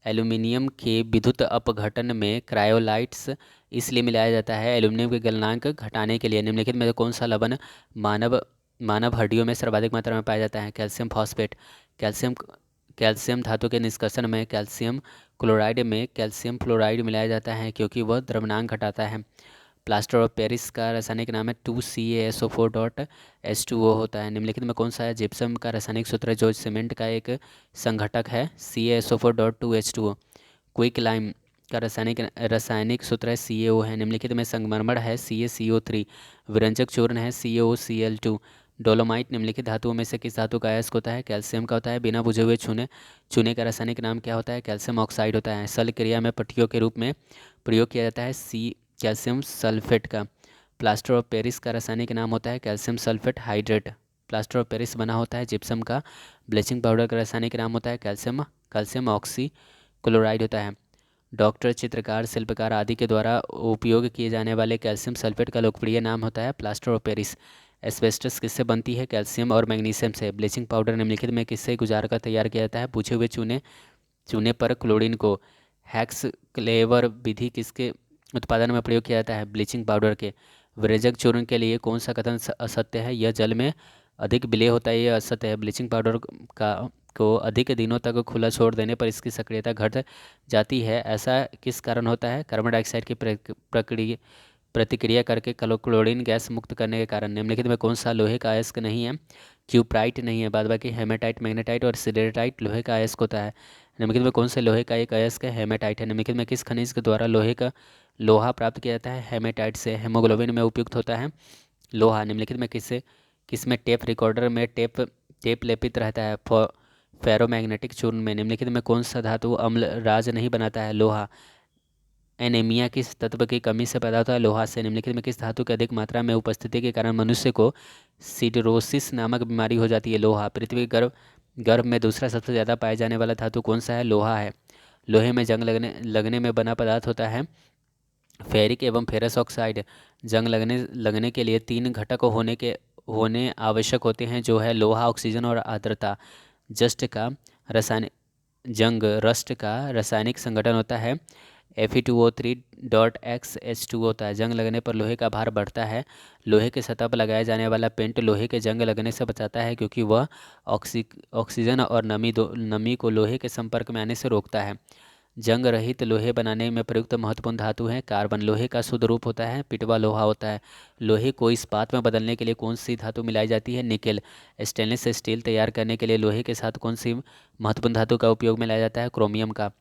एल्यूमिनियम के विद्युत अपघटन में क्रायोलाइट्स इसलिए मिलाया जाता है एल्यूमिनियम के गलनांक घटाने के लिए। निम्नलिखित में कौन सा लवण मानव हड्डियों में सर्वाधिक मात्रा में पाया जाता है? Calcium phosphate. कैल्शियम धातु के निष्कर्षण में कैल्शियम क्लोराइड में कैल्शियम फ्लोराइड मिलाया जाता है क्योंकि वह द्रव्यमान घटाता है। प्लास्टर ऑफ पेरिस का रासायनिक नाम है 2CaSO4.H2O होता है। निम्नलिखित में कौन सा है? जिप्सम का रासायनिक सूत्र है जो सीमेंट का एक संघटक है, CaSO4.2H2O। क्विक लाइम का रासायनिक सूत्र है CaO है। निम्नलिखित में संगमरमर है CaCO3। विरंजक चूर्ण है CaOCl2। डोलोमाइट निम्नलिखित धातुओं में से किस धातु का अयस्क होता है? कैल्शियम का होता है। बिना बुझे हुए चूने का रासायनिक नाम क्या होता है? कैल्शियम ऑक्साइड होता है। सल क्रिया में पट्टियों के रूप में प्रयोग किया जाता है कैल्शियम सल्फेट का। प्लास्टर ऑफ पेरिस का रासायनिक नाम होता है calcium sulphate hydrate. Plaster of Paris बना होता है जिप्सम का। ब्लीचिंग पाउडर का रासायनिक नाम होता है कैल्शियम ऑक्सी क्लोराइड होता है। डॉक्टर, चित्रकार, शिल्पकार आदि के द्वारा उपयोग किए जाने वाले कैल्शियम सल्फेट का लोकप्रिय नाम होता है प्लास्टर ऑफ पेरिस। एस्बेस्टस किससे बनती है? कैल्शियम और मैग्नीशियम से। ब्लीचिंग पाउडर निम्नलिखित में किससे गुजार कर तैयार किया जाता है? पूछे हुए चूने पर क्लोरीन को। हैक्स क्लेवर विधि किसके उत्पादन में प्रयोग किया जाता है? ब्लीचिंग पाउडर के। विरेचक चूर्ण के लिए कौन सा कथन असत्य है? यह जल में अधिक विलेय होता है, यह असत्य है। ब्लीचिंग पाउडर को अधिक दिनों तक खुला छोड़ देने पर इसकी सक्रियता घट जाती है, ऐसा किस कारण होता है? कार्बन डाइऑक्साइड की प्रतिक्रिया करके क्लोरीन गैस मुक्त करने के कारण। निम्नलिखित में कौन सा लोहे का अयस्क नहीं है? क्यूप्राइट नहीं है। बाद बाकी हेमेटाइट, मैग्नेटाइट और सिलेटाइट लोहे का अयस्क होता है। निम्नलिखित में कौन से लोहे का एक अयस्क है? हेमेटाइट है। निम्नलिखित में किस खनिज के द्वारा लोहा प्राप्त किया जाता है? हेमेटाइट से। हेमोग्लोबिन में उपयुक्त होता है लोहा। निम्नलिखित में किसमें टेप रिकॉर्डर में टेप लेपित रहता है? फेरोमैग्नेटिक चूर्ण में। निम्नलिखित में कौन सा धातु अम्ल राज नहीं बनाता है? लोहा। एनीमिया किस तत्व की कमी से पैदा होता है? लोहा से। निम्नलिखित में किस धातु की अधिक मात्रा में उपस्थिति के कारण मनुष्य को सिडरोसिस नामक बीमारी हो जाती है? लोहा। पृथ्वी गर्भ में दूसरा सबसे ज़्यादा पाए जाने वाला धातु कौन सा है? लोहा है। लोहे में जंग लगने में बना पदार्थ होता है फेरिक एवं फेरस ऑक्साइड। जंग लगने के लिए 3 घटक होने आवश्यक होते हैं जो है लोहा, ऑक्सीजन और आर्द्रता। रस्ट का रासायनिक संगठन होता है Fe2O3.XH2 होता है। जंग लगने पर लोहे का भार बढ़ता है। लोहे के सतह पर लगाया जाने वाला पेंट लोहे के जंग लगने से बचाता है क्योंकि वह ऑक्सीजन और नमी को लोहे के संपर्क में आने से रोकता है। जंग रहित लोहे बनाने में प्रयुक्त महत्वपूर्ण धातु है कार्बन। लोहे का शुद्ध रूप होता है पिटवा लोहा होता है। लोहे को इस्पात में बदलने के लिए कौन सी धातु मिलाई जाती है? निकेल। स्टेनलेस स्टील तैयार करने के लिए लोहे के साथ कौन सी महत्वपूर्ण धातु का उपयोग में लाया जाता है? क्रोमियम का।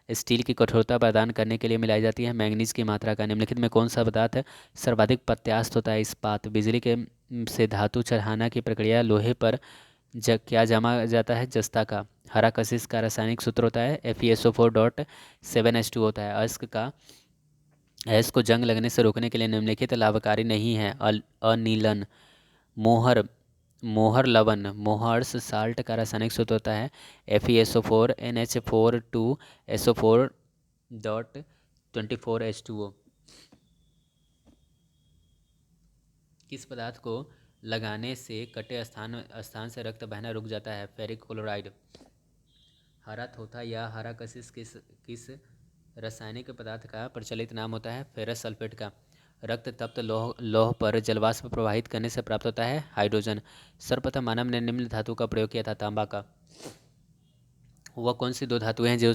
स्टील की कठोरता प्रदान करने के लिए मिलाई जाती है मैंगनीज की मात्रा का। निम्नलिखित में कौन सा पदार्थ सर्वाधिक प्रत्यास्थ होता है? इस्पात। बिजली के से धातु चढ़ाना की प्रक्रिया लोहे पर क्या जमा जाता है? जस्ता का। हरा कशिश का रासायनिक सूत्र होता है FeSO4.7H2 होता है। अयस्क का अयस्क को जंग लगने से रोकने के लिए निम्नलिखित लाभकारी नहीं है? अनिलन। मोहर मोहर लवण मोहर्स साल्ट का रासायनिक सूत्र होता है FeSO4NH4 2SO4.24H2O। किस पदार्थ को लगाने से कटे स्थान स्थान से रक्त बहना रुक जाता है? Ferric chloride. हरा थोथा या हरा कशिश किस किस रासायनिक पदार्थ का प्रचलित नाम होता है? फेरस सल्फेट का। रक्त तप्त लौह पर जलवाष्प प्रवाहित करने से प्राप्त होता है हाइड्रोजन। सर्वप्रथम मानव ने निम्न धातु का प्रयोग किया था? तांबा का। वह कौन सी दो धातुएं हैं जो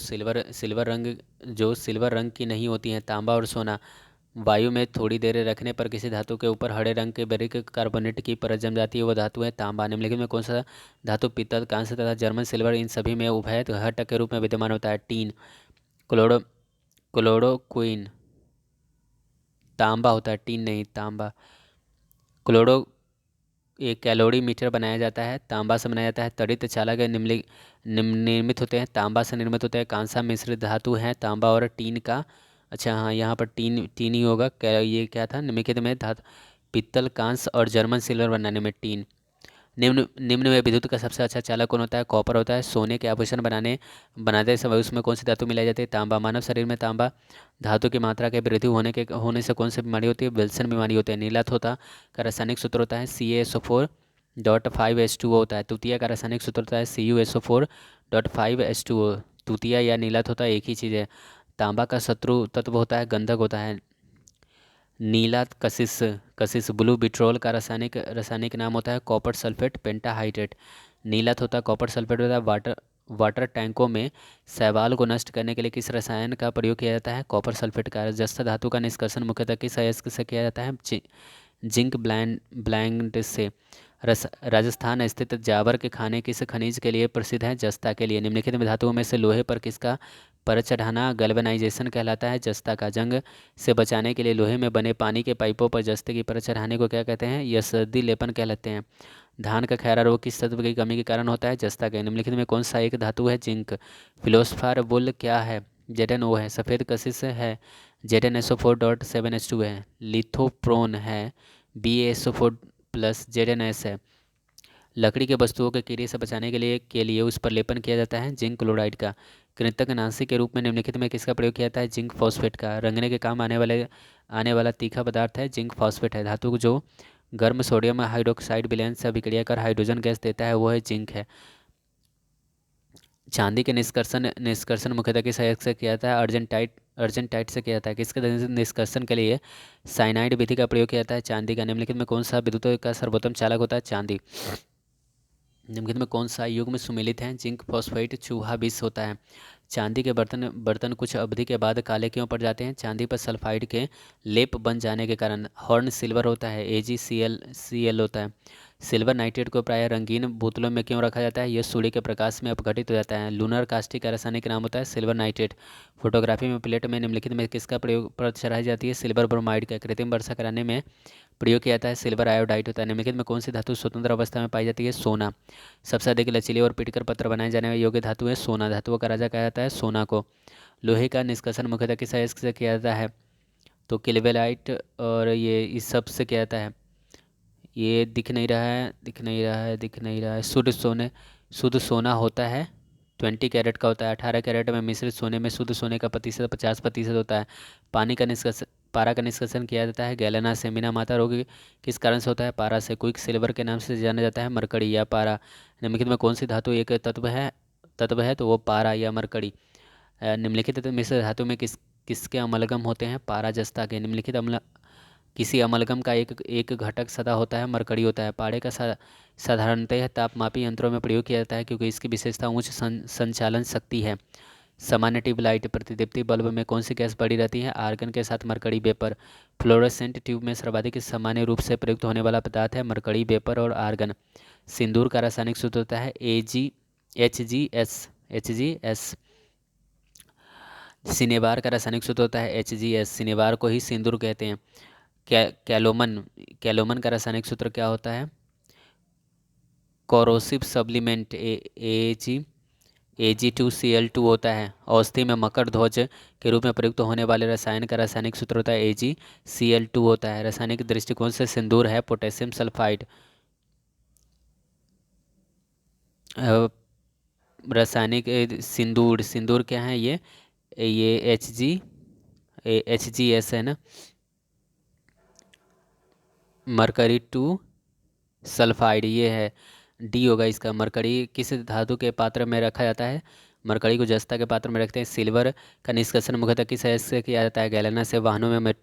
सिल्वर रंग की नहीं होती हैं? तांबा और सोना। वायु में थोड़ी देर रखने पर किसी धातु के ऊपर हरे रंग के बेरिक कार्बोनेट की परत जम जाती है, वह धातु है तांबा। निम्नलिखित में कौन सा धातु पीतल, कांस्य तथा जर्मन सिल्वर इन सभी में उभय घटक के रूप में विद्यमान होता है? टीन। क्लोरो क्लोरोक्विन तांबा होता है, टीन नहीं, तांबा। क्लोरो एक कैलोरीमीटर बनाया जाता है, तांबा से बनाया जाता है। तड़ित चालक निर्मित होते हैं, तांबा से निर्मित होते हैं। कांसा मिश्रित धातु है तांबा और टीन का। अच्छा हाँ, यहाँ पर टीन ही होगा। ये क्या था? निम्नलिखित में धातु पित्तल, कांस्य और जर्मन सिल्वर बनाने में टीन। निम्न में विद्युत का सबसे अच्छा चालक कौन होता है? कॉपर होता है। सोने के आभूषण बनाते समय उसमें कौन सी धातु मिलाई जाती है? तांबा। मानव शरीर में तांबा धातु की मात्रा के वृद्धि होने से कौन सी बीमारी होती है? विल्सन बीमारी होती है। नीला थोथा का रासायनिक सूत्र होता है CaSO4.5H2O होता है। तूतिया का रासायनिक सूत्र होता है CuSO4.5H2O। तूतिया या नीला थोथा एक ही चीज़ है। तांबा का शत्रु तत्व होता है गंधक होता है। नीला कशिश कशिश ब्लू बिट्रोल का रासायनिक नाम होता है कॉपर सल्फेट पेंटाहाइड्रेट। नीला होता है कॉपर सल्फेट होता है। वाटर टैंकों में शैवाल को नष्ट करने के लिए किस रसायन का प्रयोग किया जाता है? कॉपर सल्फेट का। जस्ता धातु का निष्कर्षण मुख्यतः किस अयस्क से किया जाता है? जिंक ब्लैंड से। राजस्थान स्थित जावर के खाने किस खनिज के लिए प्रसिद्ध है? जस्ता के लिए। निम्नलिखित में धातुओं में से लोहे पर किसका परत चढ़ाना गैल्वेनाइजेशन कहलाता है? जस्ता का। जंग से बचाने के लिए लोहे में बने पानी के पाइपों पर जस्ते की परत चढ़ाने को क्या कहते हैं? यसदी लेपन कहलाते हैं। धान का खैरा रोग किस तत्व की कमी के कारण होता है? जस्ता के। निम्नलिखित में कौन सा एक धातु है? जिंक। फिलोस्फर वुल क्या है? ZnO है। सफ़ेद कशिश है ZnSO4.7H2 है। लिथोप्रोन है BaSO4+ ZnS है। लकड़ी के वस्तुओं के कीड़े से बचाने के लिए उस पर लेपन किया जाता है जिंक क्लोराइड का। कृंतकनाशी के रूप में निम्नलिखित में किसका प्रयोग किया जाता है? जिंक फॉस्फेट का। रंगने के काम आने वाला तीखा पदार्थ है जिंक फॉस्फेट है। धातु जो गर्म सोडियम हाइड्रोक्साइड विलयन से अभिक्रिया कर हाइड्रोजन गैस देता है वो है जिंक है। चांदी के निष्कर्षण मुख्यतः किस अयस्क से किया जाता है? अर्जेंटाइट से किया जाता है। किसके निष्कर्षण के लिए साइनाइड विधि का प्रयोग किया जाता है? चांदी का। निम्नलिखित में कौन सा विद्युत का सर्वोत्तम चालक होता है? चांदी। निम्नलिखित में कौन सा युग्म सुमेलित है? जिंक फॉस्फेट चूहा विष होता है। चांदी के बर्तन कुछ अवधि के बाद काले क्यों पड़ जाते हैं? चांदी पर सल्फाइड के लेप बन जाने के कारण। हॉर्न सिल्वर होता है AgCl होता है। सिल्वर नाइट्रेट को प्रायः रंगीन बोतलों में क्यों रखा जाता है? यह सूर्य के प्रकाश में अपघटित हो जाता है। लूनर कास्टिक का रासायनिक नाम होता है सिल्वर नाइट्रेट। फोटोग्राफी में प्लेट में निम्नलिखित में किसका प्रयोग पर चढ़ाई जाती है? सिल्वर ब्रोमाइड का। कृत्रिम वर्षा कराने में प्रयोग किया जाता है सिल्वर आयोडाइड होता है। निम्नलिखित में कौन सी धातु स्वतंत्र अवस्था में पाई जाती है? सोना। सबसे अधिक लचीले और पीटकर पत्र बनाए जाने योग्य धातु है सोना। धातुओं का राजा कहा जाता है सोना को। लोहे का निष्कर्षण मुख्यतः किस अयस्क से किया जाता है? तो किल्वेलाइट और ये इस सब से किया जाता है। ये दिख नहीं रहा है। शुद्ध सोना होता है 20 कैरेट का होता है। 18 कैरेट में मिश्रित सोने में शुद्ध सोने का प्रतिशत 50% होता है। पारा का निष्कर्षण किया जाता है गैलेना से। मीना माता रोग किस कारण से होता है? पारा से। क्विक सिल्वर के नाम से जाना जाता है मरकड़ी या पारा। निम्नलिखित में कौन सी धातु एक तत्व है तो वो पारा या मरकड़ी। निम्नलिखित मिश्र धातु में किसके अमलगम होते हैं? पारा जस्ता के। निम्नलिखित किसी अमलगम का एक घटक सदा होता है मरकड़ी होता है। पाड़े का साधारणतः तापमापी यंत्रों में प्रयोग किया जाता है क्योंकि इसकी विशेषता उच्च संचालन शक्ति है। सामान्य ट्यूबलाइट प्रतिदीप्ति बल्ब में कौन सी गैस बड़ी रहती है? आर्गन के साथ मरकरी वेपर। फ्लोरोसेंट ट्यूब में सर्वाधिक सामान्य रूप से प्रयुक्त होने वाला पदार्थ है मरकरी वेपर और आर्गन। सिंदूर का रासायनिक सूत्र होता है Ag, Hg, S। सिनेबार का रासायनिक सूत्र होता है Hgs। सिनेबार को ही सिंदूर कहते हैं। कैलोमन कैलोमन का रासायनिक सूत्र क्या होता है? कोरोसिव सब्लिमेंट Ag2Cl2 होता है। औषधि में मकर ध्वज के रूप में प्रयुक्त होने वाले रसायन का रासायनिक सूत्र होता है AgCl2 होता है। रासायनिक दृष्टिकोण से सिंदूर है पोटेशियम सल्फाइड। रासायनिक सिंदूर सिंदूर क्या है? ये Hgs है ना। मरकरी 2 सल्फाइड ये है, डी होगा इसका। मरकरी किस धातु के पात्र में रखा जाता है? मरकरी को जस्ता के पात्र में रखते हैं। सिल्वर का निष्कर्षण मुख्यतः किस अयस्क से किया जाता है? गैलेना से। वाहनों में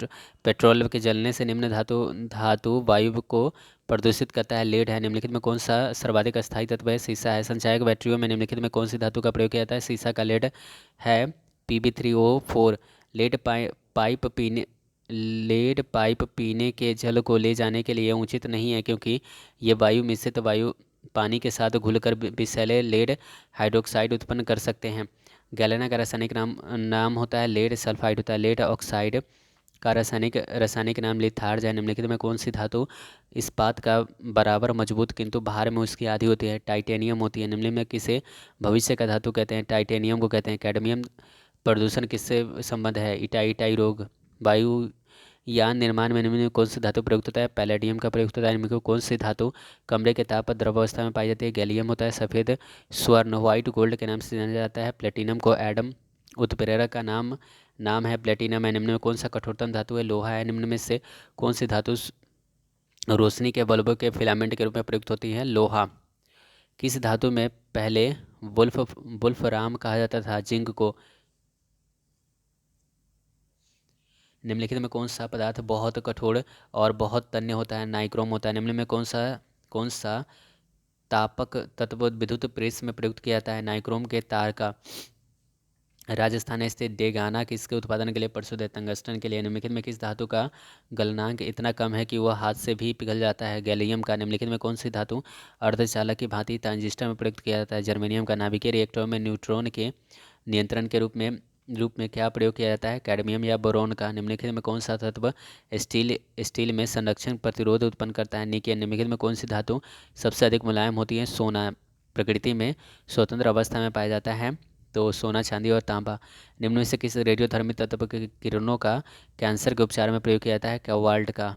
पेट्रोल के जलने से निम्न धातु धातु वायु को प्रदूषित करता है। लेड है। निम्नलिखित में कौन सा सर्वाधिक अस्थायी तत्व है? सीसा है। संचायक बैटरियों में निम्नलिखित में कौन सी धातु का प्रयोग किया जाता है? सीसा का। लेड है Pb3O4। लेड पाइप पीने लेड पाइप पीने के जल को ले जाने के लिए उचित नहीं है, क्योंकि ये वायु मिश्रित वायु पानी के साथ घुलकर विषैले लेड हाइड्रोक्साइड उत्पन्न कर सकते हैं। गैलेना का रासायनिक नाम होता है लेड सल्फाइड होता है। लेड ऑक्साइड का रासायनिक नाम लिथार्ज है। निम्नलिखित में कौन सी धातु इस्पात का बराबर मजबूत किंतु भार में उसकी आधी होती है? टाइटेनियम होती है। निम्नलिखित में किसे भविष्य का धातु कहते हैं? टाइटेनियम को कहते हैं। कैडमियम प्रदूषण किससे संबंध है? इटाई रोग। वायु यान निर्माण में निम्न में कौन सी धातु प्रयुक्त होता है? पैलेडियम का प्रयुक्त होता है। निम्न में कौन सी धातु कमरे के ताप पर द्रवावस्था में पाई जाती है? गैलियम होता है। सफ़ेद स्वर्ण व्हाइट गोल्ड के नाम से जाना जाता है। प्लेटिनम को एडम उत्प्रेरक का नाम है प्लेटिनम है। निम्न में कौन सा कठोरतम धातु है? लोहा है। निम्न में से कौन सी धातु रोशनी के बल्बों के फिलामेंट के रूप में प्रयुक्त होती है? लोहा। किस धातु में पहले वुल्फराम कहा जाता था? जिंक को। निम्नलिखित में कौन सा पदार्थ बहुत कठोर और बहुत तन्य होता है? नाइक्रोम होता है। निम्न में कौन सा तापक तत्व विद्युत प्रेस में प्रयुक्त किया जाता है? नाइक्रोम के तार का। राजस्थान स्थित डेगाना किसके उत्पादन के लिए प्रसिद्ध है? टंगस्टन के लिए। निम्नलिखित में किस धातु का गलनांक इतना कम है कि वह हाथ से भी पिघल जाता है? गैलियम का। निम्नलिखित में कौन सी धातु अर्धचालक की भांति ट्रांजिस्टर में प्रयुक्त किया जाता है? जर्मेनियम का। नाभिकीय रिएक्टरों में न्यूट्रॉन के नियंत्रण के रूप में क्या प्रयोग किया जाता है? कैडमियम या बोरोन का। निम्नलिखित में कौन सा तत्व स्टील में संरक्षण प्रतिरोध उत्पन्न करता है? निकेल। निम्नलिखित में कौन सी धातु सबसे अधिक मुलायम होती है? सोना। प्रकृति में स्वतंत्र अवस्था में पाया जाता है तो सोना, चांदी और तांबा। निम्न में से किस रेडियोधर्मी तत्व के किरणों का कैंसर के उपचार में प्रयोग किया जाता है? कोबाल्ट का।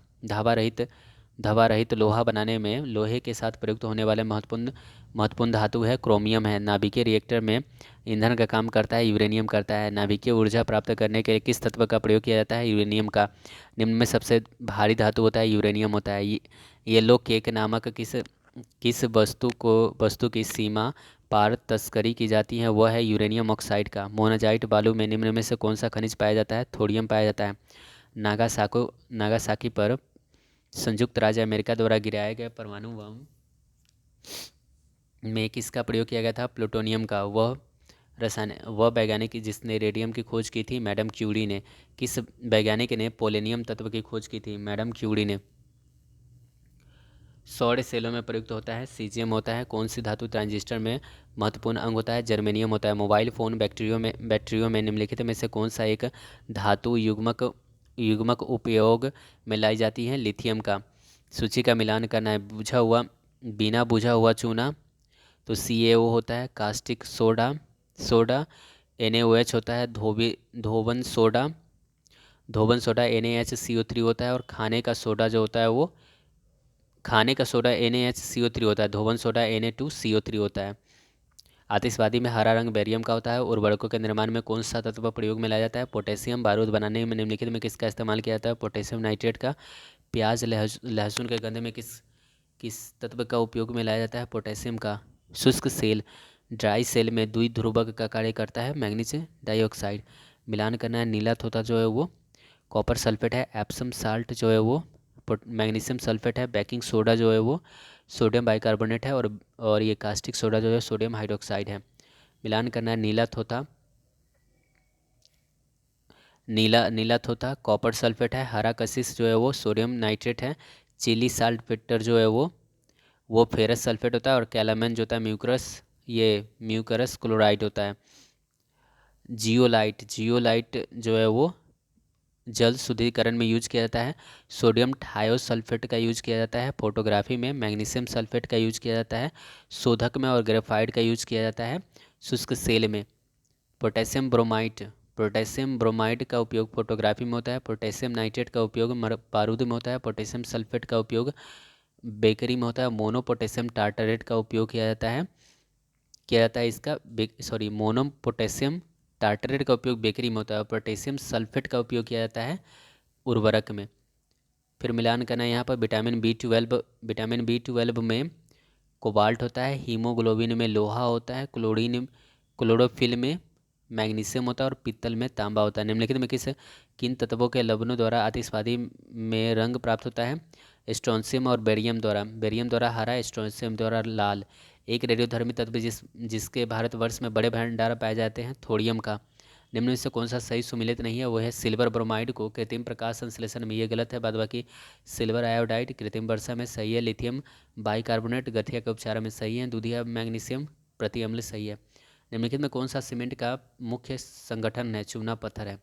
धावा रहित लोहा बनाने में लोहे के साथ प्रयुक्त होने वाले महत्वपूर्ण धातु है क्रोमियम है। नाभिकीय रिएक्टर में ईंधन का काम करता है यूरेनियम करता है। नाभिकीय ऊर्जा प्राप्त करने के लिए किस तत्व का प्रयोग किया जाता है? यूरेनियम का। निम्न में सबसे भारी धातु होता है यूरेनियम होता है। येलो केक नामक किस वस्तु की सीमा पार तस्करी की जाती है? वह है यूरेनियम ऑक्साइड का। मोनाजाइट बालू में निम्न में से कौन सा खनिज पाया जाता है? थोडियम पाया जाता है। नागासाकी पर संयुक्त राज्य अमेरिका द्वारा गिराए गए परमाणु बम में किसका प्रयोग किया गया था? प्लूटोनियम का। वह वैज्ञानिक जिसने रेडियम की खोज की थी? मैडम क्यूरी ने। किस वैज्ञानिक ने पोलेनियम तत्व की खोज की थी? मैडम क्यूरी ने। सौर सेलों में प्रयुक्त होता है सीजियम होता है। कौन सी धातु ट्रांजिस्टर में महत्वपूर्ण अंग होता है? जर्मेनियम होता है। मोबाइल फोन बैटरियों में निम्नलिखित में से कौन सा एक धातु युग्मक उपयोग में लाई जाती है? लिथियम का। सूची का मिलान करना है। बिना बुझा हुआ चूना तो CaO होता है। कास्टिक सोडा NaOH होता है। धोबन सोडा NaHCO3 होता है। और खाने का सोडा NaHCO3 होता है। धोबन सोडा Na2CO3 होता है। आतिशबाजी में हरा रंग बेरियम का होता है। उर्वरकों के निर्माण में कौन सा तत्व प्रयोग में लाया जाता है? पोटेशियम। बारूद बनाने में निम्नलिखित में किसका इस्तेमाल किया जाता है? पोटेशियम नाइट्रेट का। प्याज लहसुन के गंध में किस तत्व का उपयोग में लाया जाता है? पोटेशियम का। शुष्क सेल ड्राई सेल में द्विध्रुवक का कार्य करता है मैग्नीशियम डाइऑक्साइड। मिलान करना है। नीला थोथा जो है वो कॉपर सल्फेट है। एप्सम साल्ट जो है वो मैग्नीशियम सल्फेट है। बेकिंग सोडा जो है वो सोडियम बाइकार्बोनेट है। और ये कास्टिक सोडा जो है सोडियम हाइड्रोक्साइड है। मिलान करना है। नीला थोथा नीला नीला थोथा कॉपर सल्फेट है। हरा कशिश जो है वो सोडियम नाइट्रेट है। चिली साल्ट पेटर जो है वो फेरस सल्फेट होता है। और कैलामेन जो होता है म्यूकरस, ये म्यूकरस क्लोराइड होता है। जियोलाइट जियोलाइट जो है वो जल शुद्धिकरण में यूज किया जाता है। सोडियम थायोसल्फेट का यूज किया जाता है। फोटोग्राफी में मैग्नीशियम सल्फेट का यूज किया जाता है। शोधक में और ग्रेफाइट का यूज किया जाता है। शुष्क सेल में पोटेशियम ब्रोमाइड का उपयोग फोटोग्राफी में होता है। पोटेशियम नाइट्रेट का उपयोग बारूद में होता है। पोटेशियम सल्फेट का उपयोग बेकरी में होता है। मोनो पोटेशियम टार्टरेट का उपयोग किया जाता है इसका मोनो पोटेशियम टार्टरेट का उपयोग बेकरी में होता है। और पोटेशियम सल्फेट का उपयोग किया जाता है उर्वरक में। फिर मिलान करना है यहाँ पर विटामिन बी ट्वेल्व में कोबाल्ट होता है। हीमोग्लोबिन में लोहा होता है। क्लोरोफिल में मैग्नीशियम होता है। और पीतल में तांबा होता है। निम्नलिखित में किन तत्वों के लवणों द्वारा आतिशबाजी में रंग प्राप्त होता है? स्ट्रोंशियम और बेरियम द्वारा हरा, स्ट्रोंशियम द्वारा लाल। एक रेडियोधर्मी तत्व जिसके भारतवर्ष में बड़े भंडार पाए जाते हैं, थोड़ियम का। निम्न में से कौन सा सही सुमेलित नहीं है? वो है सिल्वर ब्रोमाइड को कृत्रिम प्रकाश संश्लेषण में, ये गलत है। बाद बाकी सिल्वर आयोडाइड कृत्रिम वर्षा में सही है। लिथियम बाइकार्बोनेट गठिया के उपचार में सही है। दूधिया मैग्नीशियम प्रति अम्ल सही है। निम्नलिखित में कौन सा सीमेंट का मुख्य संगठन है? चूना पत्थर है।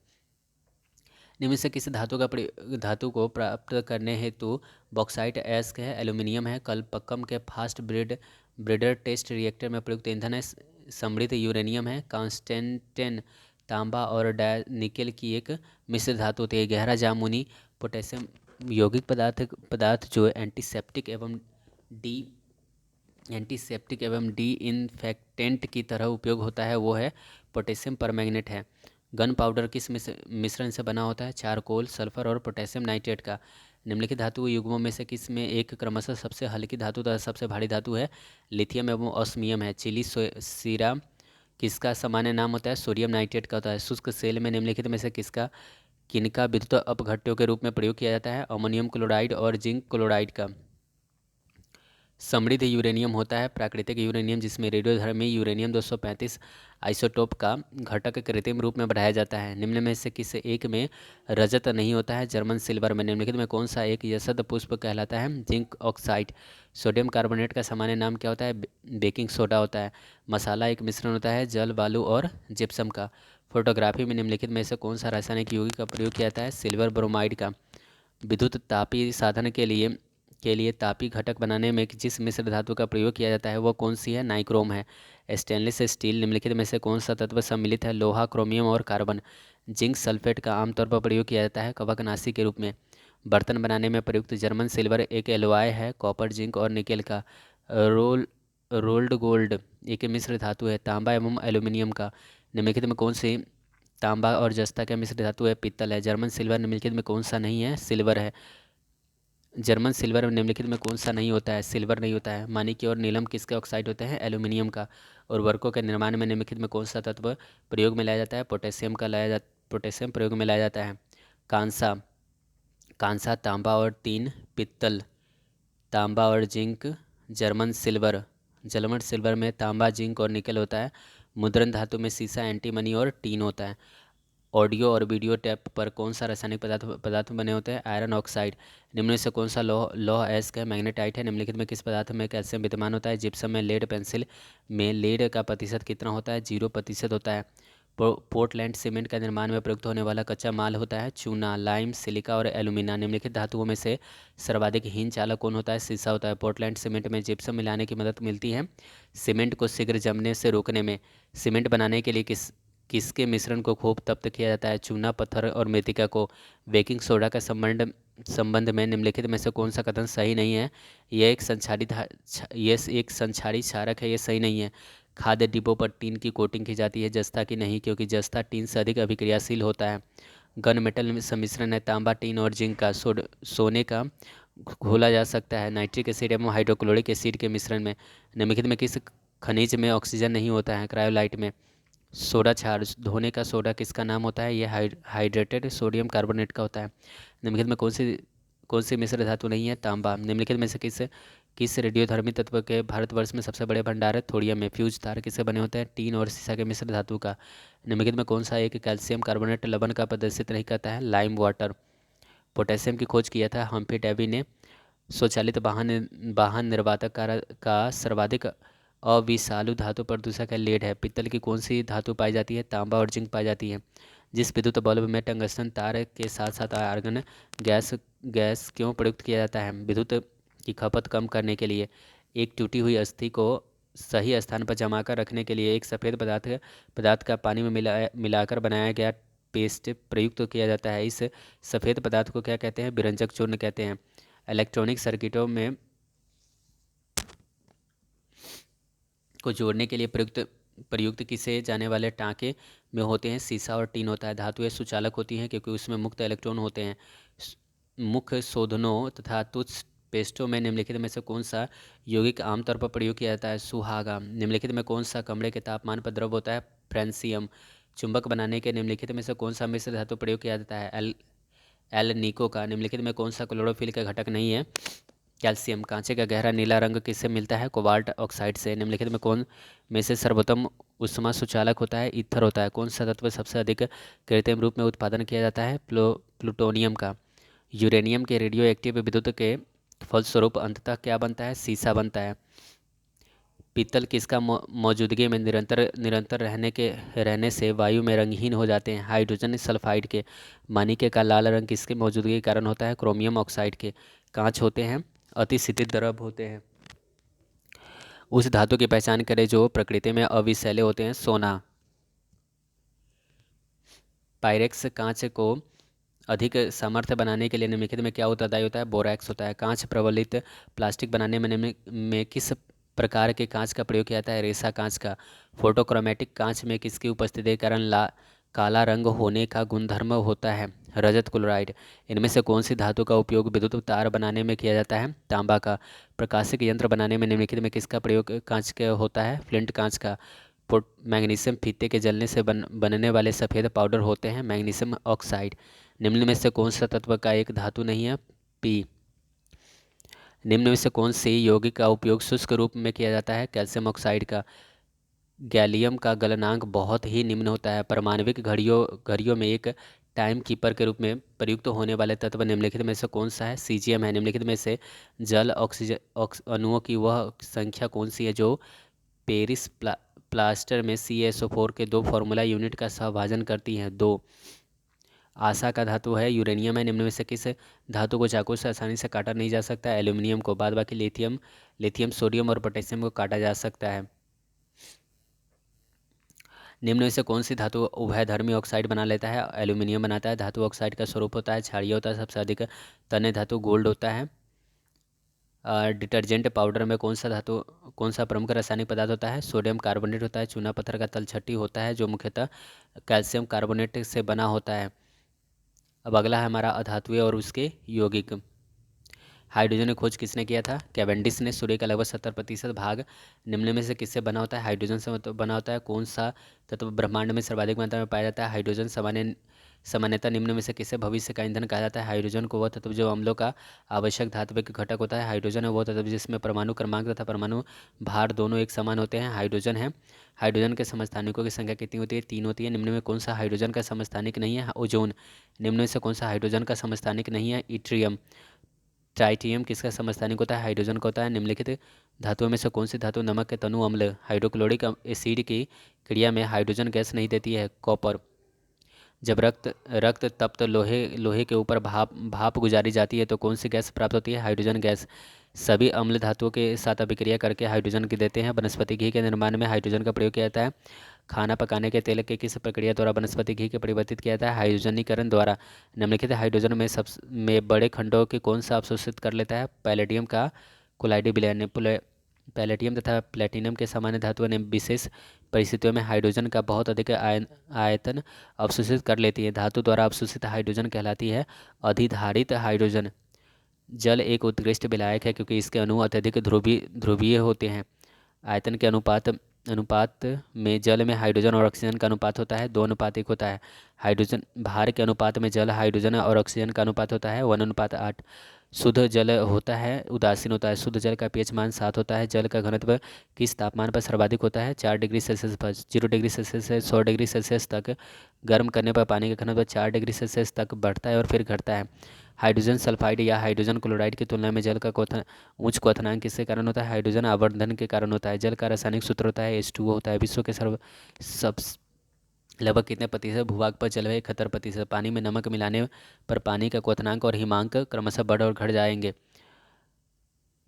निम्न से किसी धातु को प्राप्त करने हेतु बॉक्साइट एस्क है, एल्यूमिनियम है। कलपक्कम के फास्ट ब्रेडर टेस्ट रिएक्टर में प्रयुक्त ईंधन है समृद्ध यूरेनियम है। कांस्टेंटेन तांबा और निकेल की एक मिश्र धातु होती है। गहरा जामुनी पोटेशियम यौगिक पदार्थ जो एंटीसेप्टिक एवं डी इन्फेक्टेंट की तरह उपयोग होता है वो है पोटेशियम परमैंगनेट है। गन पाउडर किस मिश्रण से बना होता है? चारकोल, सल्फर और पोटेशियम नाइट्रेट का। निम्नलिखित धातु युग्मों में से किस में एक क्रमशः सबसे हल्की धातु तथा सबसे भारी धातु है? लिथियम एवं ऑस्मियम है। चिली सीरा किसका सामान्य नाम होता है? सोडियम नाइट्रेट का होता है। शुष्क सेल में निम्नलिखित में से किनका विद्युत अपघट्यों के रूप में प्रयोग किया जाता है? अमोनियम क्लोराइड और जिंक क्लोराइड का। समृद्ध यूरेनियम होता है प्राकृतिक यूरेनियम जिसमें रेडियोधर्मी यूरेनियम 235 आइसोटोप का घटक कृत्रिम रूप में बढ़ाया जाता है। निम्न में से किस एक में रजत नहीं होता है? जर्मन सिल्वर में। निम्नलिखित में कौन सा एक यशद पुष्प कहलाता है? Zinc oxide. सोडियम कार्बोनेट का सामान्य नाम क्या होता है? बेकिंग सोडा होता है। मसाला एक मिश्रण होता है जल, बालू और जिप्सम का। फोटोग्राफी में निम्नलिखित में से कौन सा रासायनिक यौगिक का प्रयोग किया जाता है? सिल्वर ब्रोमाइड का। विद्युत तापी साधन के लिए तापी घटक बनाने में जिस मिश्र धातु का प्रयोग किया जाता है वो कौन सी है? नाइक्रोम है। स्टेनलेस स्टील निम्नलिखित में से कौन सा तत्व सम्मिलित है? लोहा, क्रोमियम और कार्बन। जिंक सल्फेट का आमतौर पर प्रयोग किया जाता है कवकनाशी के रूप में। बर्तन बनाने में प्रयुक्त जर्मन सिल्वर एक एलॉय है कॉपर, जिंक और निकेल का। रोल्ड गोल्ड एक मिश्र धातु है तांबा एवं एल्यूमिनियम का। निम्नलिखित में कौन सी तांबा और जस्ता का मिश्र धातु है? पीतल है। जर्मन सिल्वर निम्नलिखित में कौन सा नहीं है? सिल्वर है। जर्मन सिल्वर निम्नलिखित में कौन सा नहीं होता है? सिल्वर नहीं होता है। माणिक्य और नीलम किसके ऑक्साइड होते हैं? एल्यूमिनियम का। और उर्वरकों के निर्माण में निम्नलिखित में कौन सा तत्व प्रयोग में लाया जाता है? पोटेशियम प्रयोग में लाया जाता है। कांसा कांसा तांबा और तीन पित्तल। तांबा और जिंक। जर्मन सिल्वर में तांबा, जिंक और निकल होता है। मुद्रण धातु में सीसा, एंटीमनी और टीन होता है। ऑडियो और वीडियो टेप पर कौन सा रासायनिक पदार्थ बने होते हैं? Iron oxide. निम्न में से कौन सा लौह एस्क है? मैग्नेटाइट है। निम्नलिखित में किस पदार्थ में कैल्शियम विद्यमान होता है? जिप्सम में। लेड पेंसिल में लेड का प्रतिशत कितना होता है? 0% होता है। पोर्टलैंड सीमेंट का निर्माण में प्रयुक्त होने वाला कच्चा माल होता है चूना, लाइम, सिलिका और एल्यूमिना। निम्नलिखित धातुओं में से सर्वाधिक हीन चालक कौन होता है? सीसा होता है। पोर्टलैंड सीमेंट में जिप्सम मिलाने की मदद मिलती है सीमेंट को शीघ्र जमने से रोकने में। सीमेंट बनाने के लिए किसके मिश्रण को खूब तप्त किया जाता है? चूना, पत्थर और मृतिका को। बेकिंग सोडा का संबंध में निम्नलिखित में से कौन सा कथन सही नहीं है? यह एक संक्षारी क्षारक है, यह सही नहीं है। खाद्य डिब्बों पर टीन की कोटिंग की जाती है, जस्ता की नहीं, क्योंकि जस्ता टीन से अधिक अभिक्रियाशील होता है। गन मेटल में सम्मिश्रण है तांबा, टीन और जिंक का। सोने का घोला जा सकता है नाइट्रिक एसिड एवं हाइड्रोक्लोरिक एसिड के मिश्रण में। निम्नलिखित में किस खनिज में ऑक्सीजन नहीं होता है? क्रायोलाइट में। सोडा क्षार धोने का सोडा किसका नाम होता है? यह हाइड्रेटेड सोडियम कार्बोनेट का होता है। निम्नलिखित में कौन सी मिश्र धातु नहीं है? तांबा। निम्नलिखित में से किस रेडियोधर्मी तत्व के भारतवर्ष में सबसे बड़े भंडार है? थोड़ियम में। फ्यूज तार किससे बने होते हैं? टीन और सीसा के मिश्र धातु का। निम्नलिखित में कौन सा एक कैल्शियम कार्बोनेट लवण का प्रदर्शित नहीं करता है? Lime water. पोटेशियम की खोज किया था हम्फ्री डेवी ने। स्वचालित वाहन निर्वातक का सर्वाधिक अविषालु धातु प्रदूषक है लेड है। पित्तल की कौन सी धातु पाई जाती है? तांबा और जिंक पाई जाती है। जिस विद्युत बल्ब में टंगस्टन तार के साथ साथ आर्गन गैस गैस क्यों प्रयुक्त किया जाता है? विद्युत की खपत कम करने के लिए। एक टूटी हुई अस्थि को सही स्थान पर जमा कर रखने के लिए एक सफ़ेद पदार्थ का पानी में मिलाकर बनाया गया पेस्ट प्रयुक्त किया जाता है। इस सफ़ेद पदार्थ को क्या कहते हैं? विरंजक चूर्ण कहते हैं। इलेक्ट्रॉनिक सर्किटों में को जोड़ने के लिए प्रयुक्त किसे जाने वाले टाँके में होते हैं? सीसा और टीन होता है। धातुएं सुचालक होती हैं क्योंकि उसमें मुक्त इलेक्ट्रॉन होते हैं। मुख्य शोधनों तथा तुच्छ पेस्टों में निम्नलिखित में से कौन सा यौगिक आमतौर पर प्रयोग किया जाता है? सुहागा। निम्नलिखित में कौन सा कमरे के तापमान पर द्रव होता है? फ्रेंसियम। चुंबक बनाने के निम्नलिखित में से कौन सा मिश्र धातु प्रयोग किया जाता है? एल निको का। निम्नलिखित में कौन सा क्लोरोफिल का घटक नहीं है? कैल्शियम। कांचे का गहरा नीला रंग किससे मिलता है? कोबाल्ट ऑक्साइड से। निम्नलिखित में कौन में से सर्वोत्तम ऊष्मा सुचालक होता है? ईथर होता है। कौन सा तत्व सबसे अधिक कृत्रिम रूप में उत्पादन किया जाता है? प्लूटोनियम का। यूरेनियम के रेडियो एक्टिव विद्युत के फलस्वरूप अंततः क्या बनता है? सीसा बनता है। पीतल किसका मौजूदगी में निरंतर रहने से वायु में रंगहीन हो जाते हैं? हाइड्रोजन सल्फाइड के। माणिक्य का लाल रंग किसके मौजूदगी के कारण होता है? क्रोमियम ऑक्साइड के। कांच होते हैं अति शिथिल द्रव होते हैं। उस धातु की पहचान करें जो प्रकृति में अविषैले होते हैं। सोना। पायरेक्स कांच को अधिक सामर्थ्य बनाने के लिए निम्नलिखित में क्या उत्तरदायी होता है? बोरैक्स होता है। कांच प्रबलित प्लास्टिक बनाने में किस प्रकार के कांच का प्रयोग किया जाता है? रेशा कांच का। फोटोक्रोमेटिक कांच में किसकी उपस्थिति के कारण काला रंग होने का गुणधर्म होता है? रजत क्लोराइड। इनमें से कौन सी धातु का उपयोग विद्युत तार बनाने में किया जाता है? तांबा का। प्रकाशिक यंत्र बनाने में निम्नलिखित में किसका प्रयोग कांच का होता है? फ्लिंट कांच का। मैग्नीशियम फीते के जलने से बनने वाले सफ़ेद पाउडर होते हैं मैग्नीशियम ऑक्साइड। निम्न में से कौन सा तत्व का एक धातु नहीं है? पी। निम्न में से कौन से यौगिक का उपयोग शुष्क रूप में किया जाता है? कैल्शियम ऑक्साइड का। गैलियम का गलनांक बहुत ही निम्न होता है। परमाणविक घड़ियों में एक टाइम कीपर के रूप में प्रयुक्त होने वाले तत्व निम्नलिखित में से कौन सा है? सीजियम है। निम्नलिखित में से जल ऑक्सीजन अणुओं की वह संख्या कौन सी है जो पेरिस प्लास्टर में CaSO4 के 2 फार्मूला यूनिट का सहभाजन करती हैं? 2। आशा का धातु है यूरेनियम है। निम्न में से किस धातु को चाकू से आसानी से काटा नहीं जा सकता? एल्यूमिनियम को। बाद बाकी लिथियम सोडियम और पोटेशियम को काटा जा सकता है। निम्न में से कौन सी धातु उभयधर्मी ऑक्साइड बना लेता है? एल्यूमिनियम बनाता है। धातु ऑक्साइड का स्वरूप होता है क्षारीय होता है। सबसे अधिक तन्य धातु गोल्ड होता है। डिटर्जेंट पाउडर में कौन सा प्रमुख रासायनिक पदार्थ होता है? सोडियम कार्बोनेट होता है। चूना पत्थर का तलछटी होता है जो मुख्यतः कैल्शियम कार्बोनेट से बना होता है। अब अगला है हमारा अधातुएं और उसके यौगिक। हाइड्रोजन की खोज किसने किया था? कैवेंडिश ने। सूर्य का लगभग 70% भाग निम्न में से किससे बना होता है? हाइड्रोजन से बना होता है। कौन सा तत्व ब्रह्मांड में सर्वाधिक मात्रा में पाया जाता है? हाइड्रोजन। सामान्यतः निम्न में से किसे भविष्य का ईंधन कहा जाता है? हाइड्रोजन को। वह तत्व जो अम्लों का आवश्यक धात्विक घटक होता है। हाइड्रोजन है। वह तत्व जिसमें परमाणु क्रमांक तथा परमाणु भार दोनों एक समान होते हैं। हाइड्रोजन है। हाइड्रोजन के समस्थानिकों की संख्या कितनी होती है? 3 होती है। निम्न में कौन सा हाइड्रोजन का समस्थानिक नहीं है? ओजोन। निम्न में से कौन सा हाइड्रोजन का समस्थानिक नहीं है? इट्रियम। ट्राइटियम किसका समस्थानिक होता है? हाइड्रोजन का होता है। निम्नलिखित धातुओं में से कौन सी धातु नमक के तनु अम्ल हाइड्रोक्लोरिक एसिड की क्रिया में हाइड्रोजन गैस नहीं देती है? कॉपर। जब रक्त तप्त लोहे के ऊपर भाप गुजारी जाती है तो कौन सी गैस प्राप्त होती है? Hydrogen gas. सभी अम्ल धातुओं के साथ अभिक्रिया करके हाइड्रोजन की देते हैं। वनस्पति घी के निर्माण में हाइड्रोजन का प्रयोग किया जाता है। खाना पकाने के तेल के किस प्रक्रिया द्वारा वनस्पति घी के परिवर्तित किया जाता है? हाइड्रोजनीकरण द्वारा। निम्नलिखित हाइड्रोजन में बड़े खंडों के कौन सा अवशोषित कर लेता है? पैलेडियम का कोलाइडी विलयन। पैलेडियम तथा प्लेटिनम के सामान्य धातुओं ने विशेष परिस्थितियों में हाइड्रोजन का बहुत अधिक आयतन अवशोषित कर लेती है। धातु द्वारा अवशोषित हाइड्रोजन कहलाती है अधिधारित हाइड्रोजन। जल एक उत्कृष्ट विलायक है क्योंकि इसके अणु अत्यधिक ध्रुवीय होते हैं। आयतन के अनुपात में जल में हाइड्रोजन और ऑक्सीजन का अनुपात होता है 2:1 होता है। हाइड्रोजन भार के अनुपात में जल हाइड्रोजन और ऑक्सीजन का अनुपात होता है 1:8। शुद्ध जल होता है उदासीन होता है। शुद्ध जल का पीएच मान 7 होता है। जल का घनत्व किस तापमान पर सर्वाधिक होता है? 4 डिग्री सेल्सियस पर। 0 डिग्री सेल्सियस से 100 डिग्री सेल्सियस तक गर्म करने पर पानी का घनत्व 4 डिग्री सेल्सियस तक बढ़ता है और फिर घटता है। हाइड्रोजन सल्फाइड या हाइड्रोजन क्लोराइड की तुलना में जल का क्वथन उच्च क्वथनांक किसके कारण होता है? हाइड्रोजन आवर्धन के कारण होता है। जल का रासायनिक सूत्र होता है H2O होता है। विश्व के सब लगभग कितने प्रतिशत भूभाग पर जल है? 71%। पानी में नमक मिलाने पर पानी का क्वथनांक और हिमांक क्रमशः बढ़ और घट जाएंगे।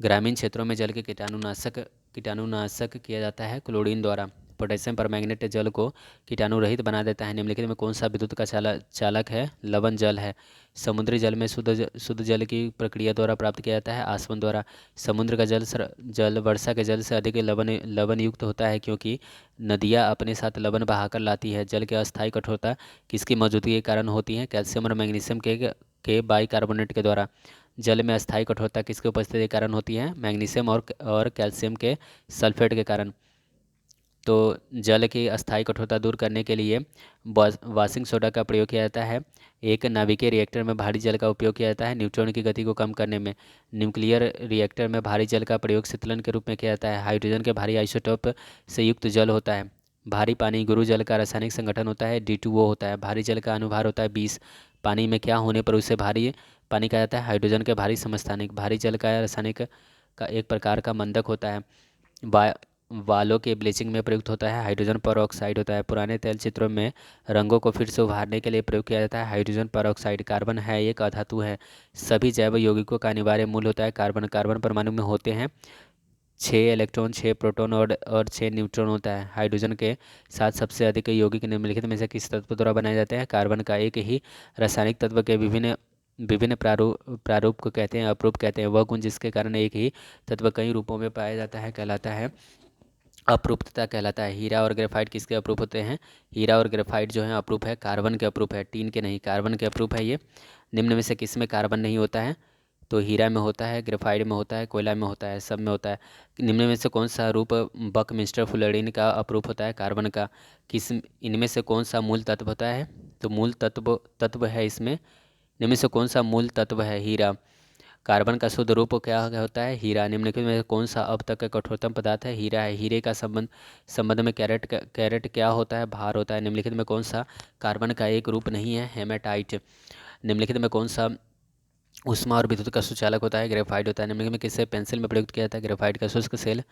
ग्रामीण क्षेत्रों में जल के कीटाणुनाशक किया जाता है क्लोरीन द्वारा। पोटेशियम परमैंगनेट जल को कीटाणु रहित बना देता है। निम्नलिखित में कौन सा विद्युत का चालक है? लवण जल है। समुद्री जल में शुद्ध जल की प्रक्रिया द्वारा प्राप्त किया जाता है आसवन द्वारा। समुद्र का जल वर्षा के जल से अधिक लवण युक्त होता है क्योंकि नदियाँ अपने साथ लवण बहाकर लाती है। जल की अस्थायी कठोरता किसकी मौजूदगी के कारण होती है? कैल्शियम और मैग्नीशियम के बाइकार्बोनेट के द्वारा। जल में अस्थायी कठोरता किसके उपस्थिति के कारण होती है? मैग्नीशियम और कैल्शियम के सल्फेट के कारण। तो जल की अस्थायी कठोरता दूर करने के लिए वाशिंग सोडा का प्रयोग किया जाता है। एक नाभिकीय रिएक्टर में भारी जल का उपयोग किया जाता है न्यूट्रॉन की गति को कम करने में। न्यूक्लियर रिएक्टर में भारी जल का प्रयोग शीतलन के रूप में किया जाता है। हाइड्रोजन के भारी आइसोटोप से युक्त जल होता है। भारी पानी गुरु जल का रासायनिक संगठन होता है D2O होता है। भारी जल का अनुभार होता है 20। पानी में क्या होने पर उसे भारी पानी कहा जाता है? हाइड्रोजन के भारी समस्थानिक। भारी जल का रासायनिक का एक प्रकार का मंदक होता है। वा वालों के ब्लीचिंग में प्रयुक्त होता है हाइड्रोजन परऑक्साइड होता है। पुराने तेल चित्रों में रंगों को फिर से उभारने के लिए प्रयोग किया जाता है हाइड्रोजन परऑक्साइड। कार्बन है एक अधातु है। सभी जैव यौगिकों का अनिवार्य मूल होता है कार्बन। कार्बन परमाणु में होते हैं 6 इलेक्ट्रॉन, 6 प्रोटॉन और 6 न्यूट्रॉन होता है। हाइड्रोजन के साथ सबसे अधिक यौगिक निम्नलिखित में से किस तत्व द्वारा बनाए जाते हैं? कार्बन का एक ही रासायनिक तत्व के विभिन्न विभिन्न प्रारूप को कहते हैं अपरूप कहते हैं। वह गुण जिसके कारण एक ही तत्व कई रूपों में पाया जाता है कहलाता है अपरूपता कहलाता है। हीरा और ग्रेफाइट किसके अपरूप होते हैं? हीरा और ग्रेफाइट जो है अपरूप है, कार्बन के अपरूप है, टीन के नहीं। कार्बन के अपरूप है ये। निम्न में से किस में कार्बन नहीं होता है? तो हीरा में होता है, ग्रेफाइट में होता है, कोयला में होता है, सब में होता है। निम्न में से कौन सा रूप बकमिस्टर फुलरिन का अपरूप होता है? कार्बन का। किस इनमें से कौन सा मूल तत्व होता है? तो मूल तत्व है इसमें। निम्न से कौन सा मूल तत्व है? हीरा। कार्बन का शुद्ध रूप क्या होता है? हीरा। निम्नलिखित में कौन सा अब तक का कठोरतम पदार्थ है? हीरा है। हीरे का संबंध में कैरेट क्या होता है? भार होता है। निम्नलिखित में कौन सा कार्बन का एक रूप नहीं है? हेमाटाइट। निम्नलिखित में कौन सा ऊष्मा और विद्युत का सुचालक होता है? ग्रेफाइट होता है। निम्नलिखित में किससे पेंसिल में प्रयुक्त किया जाता है? ग्रेफाइट का। शुष्क सेल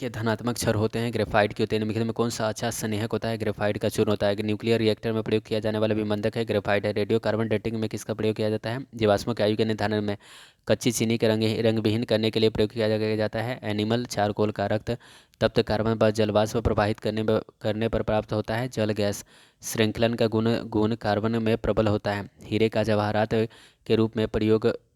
के धनात्मक क्षार होते हैं, ग्रेफाइट के होते हैं। निम्नलिखित में कौन सा अच्छा स्नेहक होता है? ग्रेफाइट का चूर्ण होता है। न्यूक्लियर रिएक्टर में प्रयोग किया जाने वाला विमंदक है ग्रेफाइट है। रेडियो कार्बन डेटिंग में किसका प्रयोग किया जाता है? जीवाश्मों के आयु के निर्धारण में। कच्ची चीनी के रंग विहीन करने के लिए प्रयोग किया जाता है एनिमल चारकोल का। रक्त तप्त कार्बन पर जलवाष्प प्रवाहित करने पर प्राप्त होता है जल गैस। श्रृंखलन का गुण कार्बन में प्रबल होता है। हीरे का जवाहरात के रूप में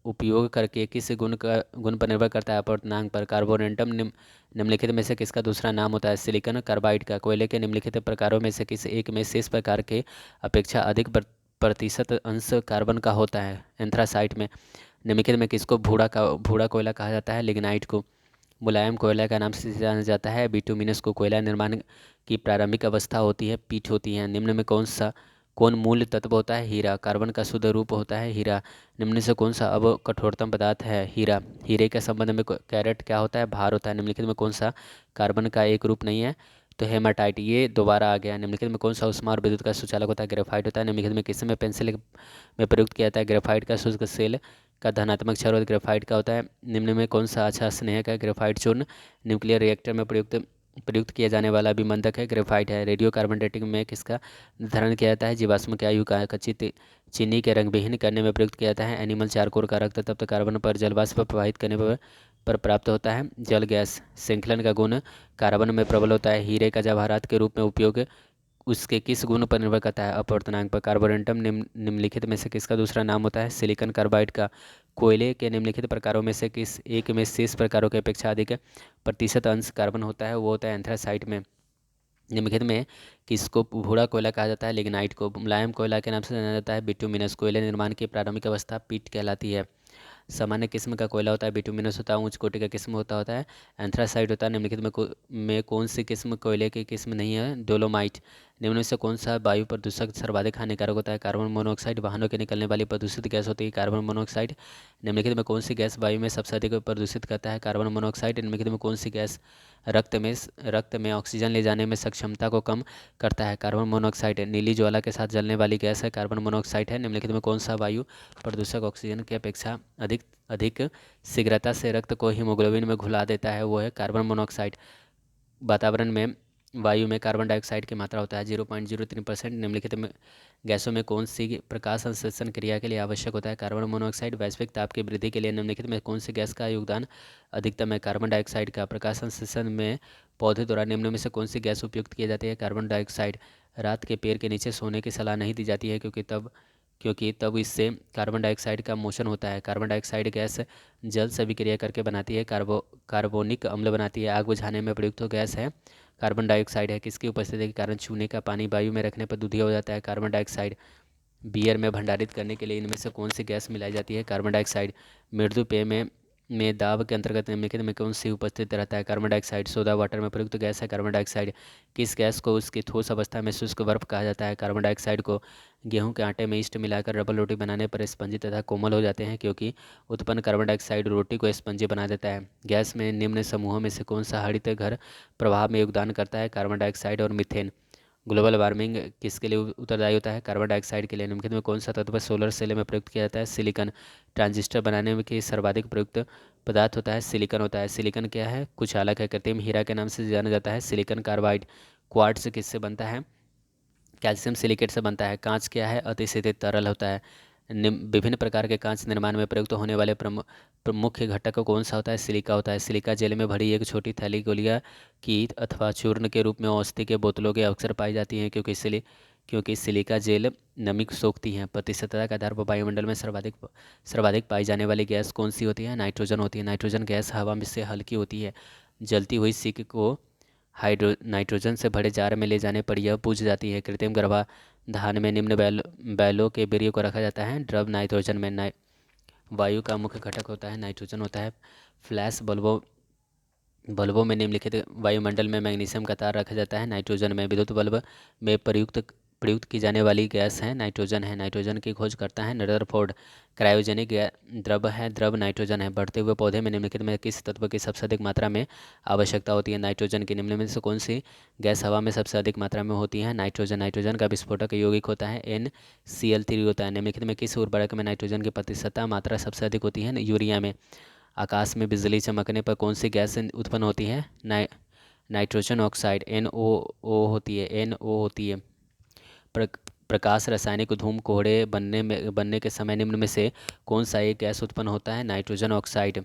उपयोग करके किस गुण पर निर्भर करता है? अपवर्तनांक पर। कार्बोरेंटम निम्नलिखित में से किसका दूसरा नाम होता है? सिलिकॉन कार्बाइड का। कोयले के निम्नलिखित प्रकारों में से किस एक में शेष प्रकार के अपेक्षा अधिक प्रतिशत अंश कार्बन का होता है? एंथ्रासाइट में। निम्नलिखित में किसको भूरा कोयला कहा जाता है? लिग्नाइट को। मुलायम कोयला का नाम से जाना जाता है बिटुमिनस को। कोयला निर्माण की प्रारंभिक अवस्था होती है पीट होती है। निम्न में कौन मूल तत्व होता है? हीरा। कार्बन का शुद्ध रूप होता है हीरा। निम्न से कौन सा अब कठोरतम पदार्थ है? हीरा। हीरे के संबंध में कैरेट क्या होता है? भार होता है। निम्नलिखित में कौन सा कार्बन का एक रूप नहीं है? तो हेमाटाइट। ये दोबारा आ गया। निम्नलिखित में कौन सा ऊष्मा और विद्युत का सुचालक होता है? ग्रेफाइट होता है। निम्नलिखित में किस में पेंसिल में प्रयुक्त किया जाता है? ग्रेफाइट का। शुष्क सेल का धनात्मक क्षार ग्रेफाइट का होता है। निम्न में कौन सा अच्छा स्नेहक है? ग्रेफाइट चूर्ण। न्यूक्लियर रिएक्टर में प्रयुक्त किया जाने वाला विमंदक है ग्रेफाइट है। रेडियो कार्बन डेटिंग में किसका निर्धारण किया जाता है? जीवाश्म के आयु का। कच्ची चीनी के रंग विहीन करने में प्रयुक्त किया जाता है एनिमल चारकोल का। रक्त तप्त कार्बन पर जलवाष्प प्रवाहित करने पर प्राप्त होता है जल गैस। श्रृंखलन का गुण कार्बन में प्रबल होता है। हीरे का जवाहरात के रूप में उपयोग उसके किस गुण पर निर्भर करता है? अपवर्तनांक पर। कार्बोरेंटम निम्नलिखित में से किसका दूसरा नाम होता है? सिलिकॉन कार्बाइड का। कोयले के निम्नलिखित प्रकारों में से किस एक में शेष प्रकारों की अपेक्षा अधिक प्रतिशत अंश कार्बन होता है? वो होता है एंथ्रासाइट में। निम्नलिखित में किसको भूरा कोयला कहा जाता है? लिग्नाइट को। मुलायम कोयला के नाम से जाना जाता है बिटुमिनस। कोयले निर्माण की प्रारंभिक अवस्था पीट कहलाती है। सामान्य किस्म का कोयला होता है बिटुमिनस होता है। उच्च कोटि का किस्म होता है एंथ्रासाइट होता है। निम्नलिखित में कौन सी किस्म कोयले की किस्म नहीं है? डोलोमाइट। निम्न में से कौन सा वायु प्रदूषक सर्वाधिक हानिकारक होता है? Carbon monoxide. वाहनों के निकलने वाली प्रदूषित गैस होती है कार्बन मोनोऑक्साइड। निम्नलिखित में कौन सी गैस वायु में सबसे अधिक प्रदूषित करता है? Carbon monoxide. निम्नलिखित में कौन सी गैस रक्त में ऑक्सीजन ले जाने में सक्षमता को कम करता है? Carbon monoxide. नीली ज्वाला के साथ जलने वाली गैस है कार्बन मोनोऑक्साइड है। निम्नलिखित में कौन सा वायु प्रदूषक ऑक्सीजन की अपेक्षा अधिक अधिक शीघ्रता से रक्त को हीमोग्लोबिन में घुला देता है? वो है कार्बन मोनोऑक्साइड। वातावरण में वायु में कार्बन डाइऑक्साइड की मात्रा होता है 0.03%। निम्नलिखित में गैसों में कौन सी प्रकाश संश्लेषण क्रिया के लिए आवश्यक होता है? Carbon monoxide. वैश्विक ताप की वृद्धि के लिए निम्नलिखित में कौन सी गैस का योगदान अधिकतम है? कार्बन डाइऑक्साइड का। प्रकाश संश्लेषण में पौधे द्वारा निम्न में से कौन सी गैस उपयुक्त की जाती है? Carbon dioxide. रात के पेड़ के नीचे सोने की सलाह नहीं दी जाती है क्योंकि तब इससे कार्बन डाइऑक्साइड का मोशन होता है। कार्बन डाइऑक्साइड गैस जल से अभिक्रिया करके बनाती है, कार्बोनिक अम्ल बनाती है। आग बुझाने में प्रयुक्त गैस है कार्बन डाइऑक्साइड है। किसकी उपस्थिति के कारण चूने का पानी वायु में रखने पर दूधिया हो जाता है? Carbon dioxide. बियर में भंडारित करने के लिए इनमें से कौन सी गैस मिलाई जाती है? Carbon dioxide. मृदु पेय में दाब के अंतर्गत निम्नलिखित में कौन सी उपस्थित रहता है? Carbon dioxide. सोडा वाटर में प्रयुक्त गैस है कार्बन डाइऑक्साइड। किस गैस को उसकी ठोस अवस्था में शुष्क बर्फ कहा जाता है? कार्बन डाइऑक्साइड को। गेहूं के आटे में ईस्ट मिलाकर रबर रोटी बनाने पर स्पंजी तथा कोमल हो जाते हैं क्योंकि उत्पन्न कार्बन डाइऑक्साइड रोटी को स्पंजी बना देता है। गैस में निम्न समूहों में से कौन सा हरित घर प्रभाव में योगदान करता है? कार्बन डाइऑक्साइड और मीथेन। ग्लोबल वार्मिंग किसके लिए उत्तरदायी होता है? कार्बन डाइऑक्साइड के लिए। निम्नलिखित में कौन सा तत्व सोलर सेल में प्रयुक्त किया जाता है? सिलिकॉन। ट्रांजिस्टर बनाने में की सर्वाधिक प्रयुक्त पदार्थ होता है सिलिकॉन होता है। सिलिकॉन क्या है? कुचालक है। कृत्रिम हीरा के नाम से जाना जाता है सिलिकॉन कार्बाइड। क्वार्ट्ज किससे बनता है? कैल्शियम सिलिकेट से बनता है। कांच क्या है? अतिशीतल तरल होता है। विभिन्न प्रकार के कांच निर्माण में प्रयुक्त होने वाले मुख्य घटक कौन सा होता है? सिलिका होता है। सिलिका जेल में भरी एक छोटी थैली गोलियां की अथवा चूर्ण के रूप में औषधि के बोतलों के अक्सर पाई जाती हैं क्योंकि सिलिका जेल नमी को सोखती हैं। प्रतिशतता के आधार पर वायुमंडल में सर्वाधिक पाई जाने वाली गैस कौन सी होती है? नाइट्रोजन होती है। नाइट्रोजन गैस हवा में से हल्की होती है। जलती हुई सिक को नाइट्रोजन से भरे जार में ले जाने पर यह बुझ जाती है। कृत्रिम गर्भाधान में निम्न बैलों के वीर्य को रखा जाता है। द्रव नाइट्रोजन में वायु का मुख्य घटक होता है नाइट्रोजन होता है। फ्लैश बल्बों में निम्नलिखित वायुमंडल में मैग्नीशियम का तार रखा जाता है नाइट्रोजन में। विद्युत बल्ब में प्रयुक्त की जाने वाली गैस है नाइट्रोजन है। नाइट्रोजन की खोज करता है रदरफोर्ड। क्रायोजेनिक द्रव नाइट्रोजन है। बढ़ते हुए पौधे में निम्नलिखित में किस तत्व की सबसे अधिक मात्रा में आवश्यकता होती है? नाइट्रोजन की। निम्न में से कौन सी गैस हवा में सबसे अधिक मात्रा में होती है? नाइट्रोजन। नाइट्रोजन का विस्फोटक यौगिक होता है NCl3 होता है। निम्नलिखित में किस उर्वरक में नाइट्रोजन की प्रतिशतता मात्रा सबसे अधिक होती है? यूरिया में। आकाश में बिजली चमकने पर कौन सी गैस उत्पन्न होती है? नाइट्रोजन ऑक्साइड NO होती है। प्रकाश रासायनिक धूम कोहरे बनने के समय निम्न में से कौन सा एक गैस उत्पन्न होता है? Nitrogen oxide.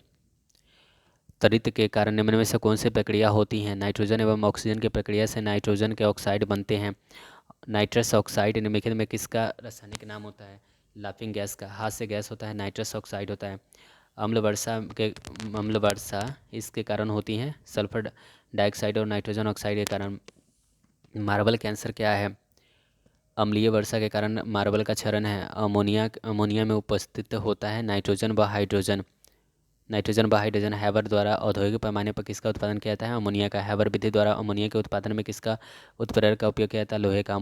त्वरित के कारण निम्न में से कौन सी प्रक्रिया होती है? नाइट्रोजन एवं ऑक्सीजन की प्रक्रिया से नाइट्रोजन के ऑक्साइड बनते हैं। नाइट्रस ऑक्साइड निम्नलिखित में किसका रासायनिक नाम होता है? लाफिंग गैस का। हास्य गैस होता है नाइट्रस ऑक्साइड होता है। अम्ल वर्षा इसके कारण होती है सल्फर डाइऑक्साइड और नाइट्रोजन ऑक्साइड के कारण। मार्बल कैंसर क्या है? अम्लीय वर्षा के कारण मार्बल का क्षरण है। अमोनिया में उपस्थित होता है नाइट्रोजन व हाइड्रोजन। हैबर द्वारा औद्योगिक पैमाने पर किसका उत्पादन किया जाता है? अमोनिया का। हैबर विधि द्वारा अमोनिया के उत्पादन में किसका उत्प्रेरक का उपयोग किया जाता है? लोहे का।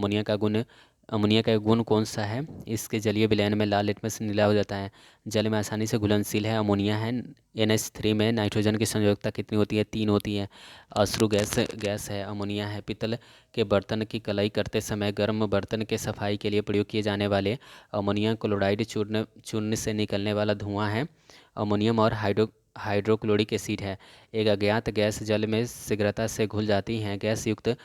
अमोनिया का गुण कौन सा है? इसके जलीय विलयन में लाल लिटमस नीला हो जाता है। जल में आसानी से घुलनशील है अमोनिया है। NH3 में नाइट्रोजन की संयोजकता कितनी होती है? 3 होती है। अश्रु गैस है अमोनिया है। पित्तल के बर्तन की कलाई करते समय गर्म बर्तन के सफाई के लिए प्रयोग किए जाने वाले अमोनियम क्लोराइड चूर्ण से निकलने वाला धुआं है अमोनियम और हाइड्रोक्लोरिक एसिड है। एक अज्ञात गैस जल में शीघ्रता से घुल जाती है। गैस युक्त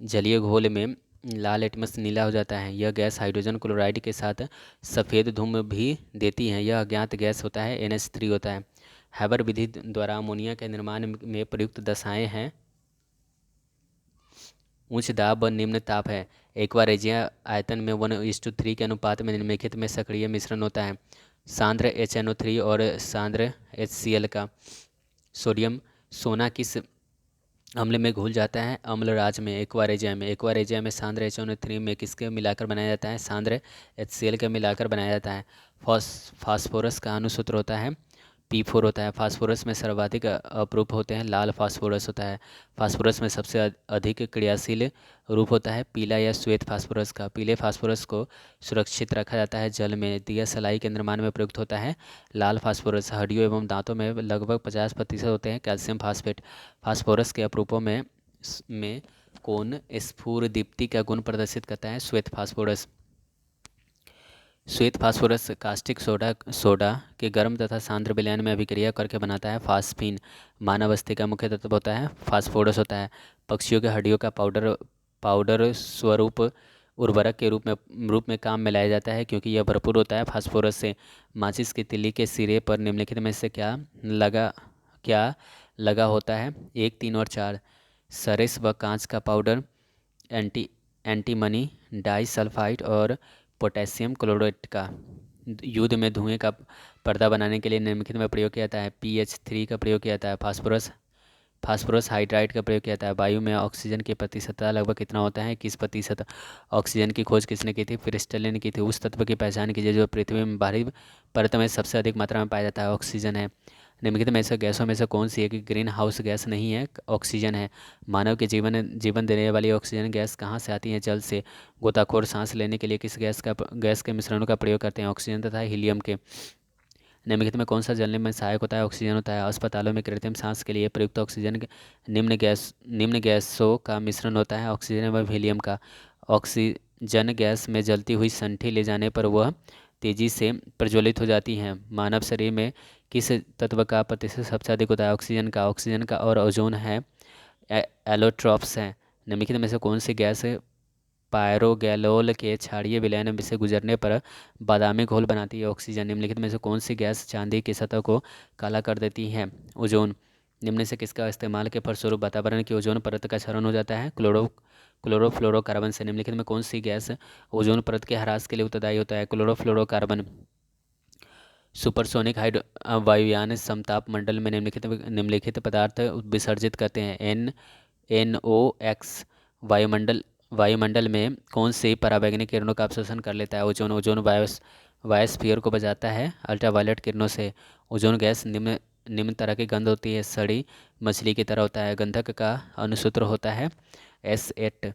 जलीय घोल में लाल लिटमस नीला हो जाता है। यह गैस हाइड्रोजन क्लोराइड के साथ सफ़ेद धूम भी देती है। यह अज्ञात गैस होता है NH3 होता है। हैबर विधि द्वारा अमोनिया के निर्माण में प्रयुक्त दशाएं हैं उच्च दाब व निम्न ताप है। एक्वारेजिया आयतन में 1:3 के अनुपात में निम्नलिखित में सक्रिय मिश्रण होता है सांद्र HNO3 और सांद्र HCl का। सोना किस अम्ल में घुल जाता है? अम्लराज में। एक्वारेजिया में सांद्र HNO3 में किसके मिलाकर बनाया जाता है? सांद्र HCl के मिलाकर बनाया जाता है। फास्फोरस का अणुसूत्र होता है P4 होता है। फास्फोरस में सर्वाधिक अपरूप होते हैं, लाल फास्फोरस होता है। फास्फोरस में सबसे अधिक क्रियाशील रूप होता है पीला या श्वेत फास्फोरस का। पीले फास्फोरस को सुरक्षित रखा जाता है जल में। दिया सलाई के निर्माण में प्रयुक्त होता है। लाल फास्फोरस हड्डियों एवं दांतों में लगभग 50% होते हैं। Calcium phosphate. फास्फोरस के अपरूपों में कौन स्फुरदीप्ति का गुण प्रदर्शित करता है? श्वेत फास्फोरस। श्वेत फास्फोरस कास्टिक सोडा के गर्म तथा सांद्र विलयन में अभिक्रिया करके बनाता है फास्फीन। मानव अस्थि का मुख्य तत्व होता है फास्फोरस होता है। पक्षियों के हड्डियों का पाउडर स्वरूप उर्वरक के रूप में काम में लाया जाता है क्योंकि यह भरपूर होता है फास्फोरस से। माचिस की तिल्ली के सिरे पर निम्नलिखित में से क्या लगा होता है? 1, 3 और 4। सरेस व कांच का पाउडर, एंटीमनी डाइसल्फाइड और पोटेशियम क्लोराइड का। युद्ध में धुएं का पर्दा बनाने के लिए निम्नलिखित में प्रयोग किया जाता है? PH3 का प्रयोग किया जाता है। फास्फोरस हाइड्राइड का प्रयोग किया जाता है। वायु में ऑक्सीजन की प्रतिशतता लगभग कितना होता है? 21%। ऑक्सीजन की खोज किसने की थी? प्रिस्टले ने की थी। उस तत्व की पहचान कीजिए जो पृथ्वी में बाहरी परत में सबसे अधिक मात्रा में पाया जाता है। ऑक्सीजन है। निम्नलिखित में से गैसों में से कौन सी एक ग्रीन हाउस गैस नहीं है? ऑक्सीजन है। मानव के जीवन देने वाली ऑक्सीजन गैस कहाँ से आती है? जल से। गोताखोर सांस लेने के लिए किस गैस के मिश्रणों का प्रयोग करते हैं? ऑक्सीजन तथा हीलियम के। निम्नलिखित में कौन सा जलने में सहायक होता है? ऑक्सीजन होता है। अस्पतालों में कृत्रिम सांस के लिए प्रयुक्त ऑक्सीजन निम्न गैसों का मिश्रण होता है, ऑक्सीजन एवं हीलियम का। ऑक्सीजन गैस में जलती हुई संठी ले जाने पर वह तेजी से प्रज्वलित हो जाती हैं। मानव शरीर में किस तत्व का प्रतिशत सबसे अधिक होता है? ऑक्सीजन का और ओजोन है। एलोट्रॉप्स हैं। निम्नलिखित में से कौन सी गैस पायरोगैलोल के क्षारीय विलयन से गुजरने पर बादामी घोल बनाती है? ऑक्सीजन। निम्नलिखित में से कौन सी गैस चांदी की सतह को काला कर देती है? ओजोन। निम्न से किसका इस्तेमाल के फलस्वरूप वातावरण की ओजोन परत का क्षरण हो जाता है? क्लोरोफ्लोरोकार्बन से। निम्नलिखित में कौन सी गैस ओजोन परत के ह्रास के लिए उत्तरदायी होता है? क्लोरोफ्लोरोकार्बन। सुपरसोनिक वायुयान समताप मंडल में निम्नलिखित पदार्थ विसर्जित करते हैं? NOx। वायुमंडल में कौन सी पराबैंगनी किरणों का अवशोषण कर लेता है? ओजोन बायोस्फीयर को बचाता है अल्ट्रावायलेट किरणों से। ओजोन गैस निम्न तरह की गंध होती है। सड़ी मछली की तरह होता है। गंधक का अणुसूत्र होता है S8।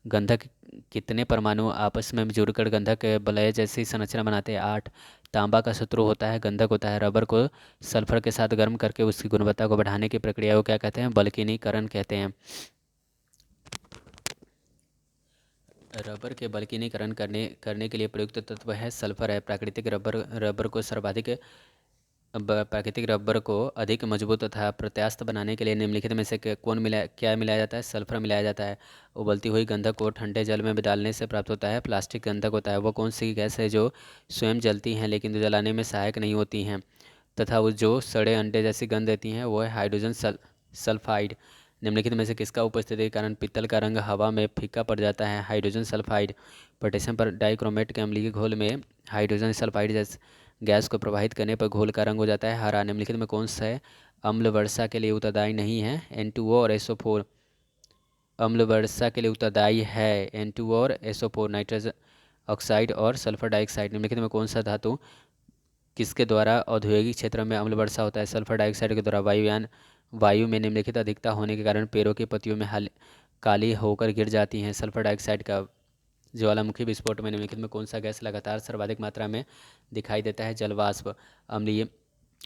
गंधक कितने परमाणु आपस में जुड़कर गंधक वलय जैसी संरचना बनाते हैं? 8। तांबा का शत्रु होता है गंधक होता है। रबर को सल्फर के साथ गर्म करके उसकी गुणवत्ता को बढ़ाने की प्रक्रिया को क्या कहते हैं? बल्कनीकरण कहते हैं। रबर के बल्कनीकरण करने के लिए प्रयुक्त तत्व है सल्फर है। प्राकृतिक रबर को अधिक मजबूत तथा प्रत्यास्थ बनाने के लिए निम्नलिखित में से क्या मिलाया जाता है? सल्फर मिलाया जाता है। उबलती हुई गंधक को ठंडे जल में डालने से प्राप्त होता है प्लास्टिक गंधक होता है। वो कौन सी गैस है जो स्वयं जलती हैं लेकिन जलाने में सहायक नहीं होती हैं तथा वो जो सड़े अंडे जैसी गंध देती हैं? वो है हाइड्रोजन सल्फाइड। निम्नलिखित में से किसका उपस्थिति के कारण पीतल का रंग हवा में फीका पड़ जाता है? Hydrogen sulphide. पोटेशियम पर डाइक्रोमेट के अम्लीय घोल में हाइड्रोजन सल्फाइड जैसे गैस को प्रवाहित करने पर घोल का रंग हो जाता है हरा। निम्नलिखित में कौन सा अम्ल वर्षा के लिए उत्तरदायी नहीं है? N2O और SO4। अम्ल वर्षा के लिए उत्तरदायी है N2O और SO4, नाइट्रस ऑक्साइड और सल्फर डाइऑक्साइड। निम्नलिखित में कौन सा धातु किसके द्वारा औद्योगिक क्षेत्र में अम्ल वर्षा होता है? सल्फर डाइऑक्साइड के द्वारा। वायु में निम्नलिखित अधिकता होने के कारण पेड़ों की पत्तियों में काली होकर गिर जाती हैं? सल्फर डाइऑक्साइड का। ज्वालामुखी विस्फोट में निम्नलिखित में कौन सा गैस लगातार सर्वाधिक मात्रा में दिखाई देता है? जलवाष्प।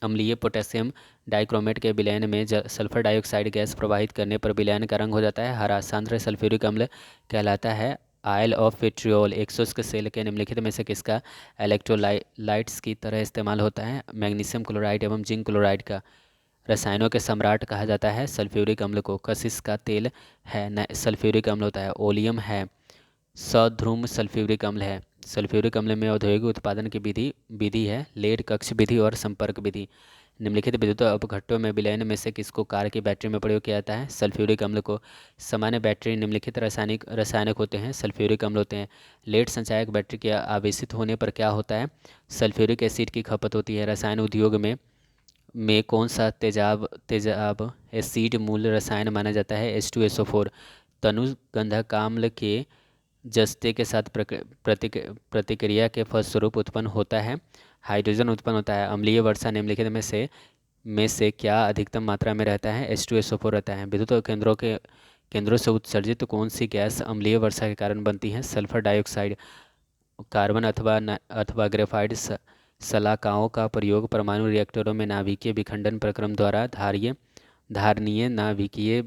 अम्लीय पोटेशियम डाइक्रोमेट के विलयन में सल्फर डाइऑक्साइड गैस प्रवाहित करने पर विलयन का रंग हो जाता है हरा। सांद्र सल्फ्यूरिक अम्ल कहलाता है आयल ऑफ विट्रियोल। एक शुष्क सेल के निम्नलिखित में से किसका इलेक्ट्रोलाइट्स की तरह इस्तेमाल होता है? मैग्नीशियम क्लोराइड एवं जिंक क्लोराइड का। रसायनों के सम्राट कहा जाता है सल्फ्यूरिक अम्ल को। कशिश का तेल है सल्फ्यूरिक अम्ल होता है। ओलियम है सध्रुम सल्फ्यूरिक अम्ल है। सल्फ्यूरिक अम्ल में औद्योगिक उत्पादन की विधि है लेड कक्ष विधि और संपर्क विधि। निम्नलिखित विद्युत अपघट्टों में विलयन में से किसको कार की बैटरी में प्रयोग किया जाता है? सल्फ्यूरिक अम्ल को। सामान्य बैटरी निम्नलिखित रासायनिक होते हैं सल्फ्यूरिक अम्ल होते हैं। लेड संचायक बैटरी के आवेशित होने पर क्या होता है? सल्फ्यूरिक एसिड की खपत होती है। रसायन उद्योग में कौन सा तेजाब एसिड मूल रसायन माना जाता है? H2SO4। तनु गंधकाम्ल के जस्ते के साथ प्रतिक्रिया के फलस्वरूप उत्पन्न होता है हाइड्रोजन उत्पन्न होता है। अम्लीय वर्षा निम्नलिखित में से में से क्या अधिकतम मात्रा में रहता है? H2SO4 रहता है। विद्युत केंद्रों से उत्सर्जित कौन सी गैस अम्लीय वर्षा के कारण बनती है? Sulphur dioxide. कार्बन अथवा ग्रेफाइट शलाकाओं का प्रयोग परमाणु रिएक्टरों में नाभिकीय विखंडन प्रक्रम द्वारा धारणीय नाभिकीय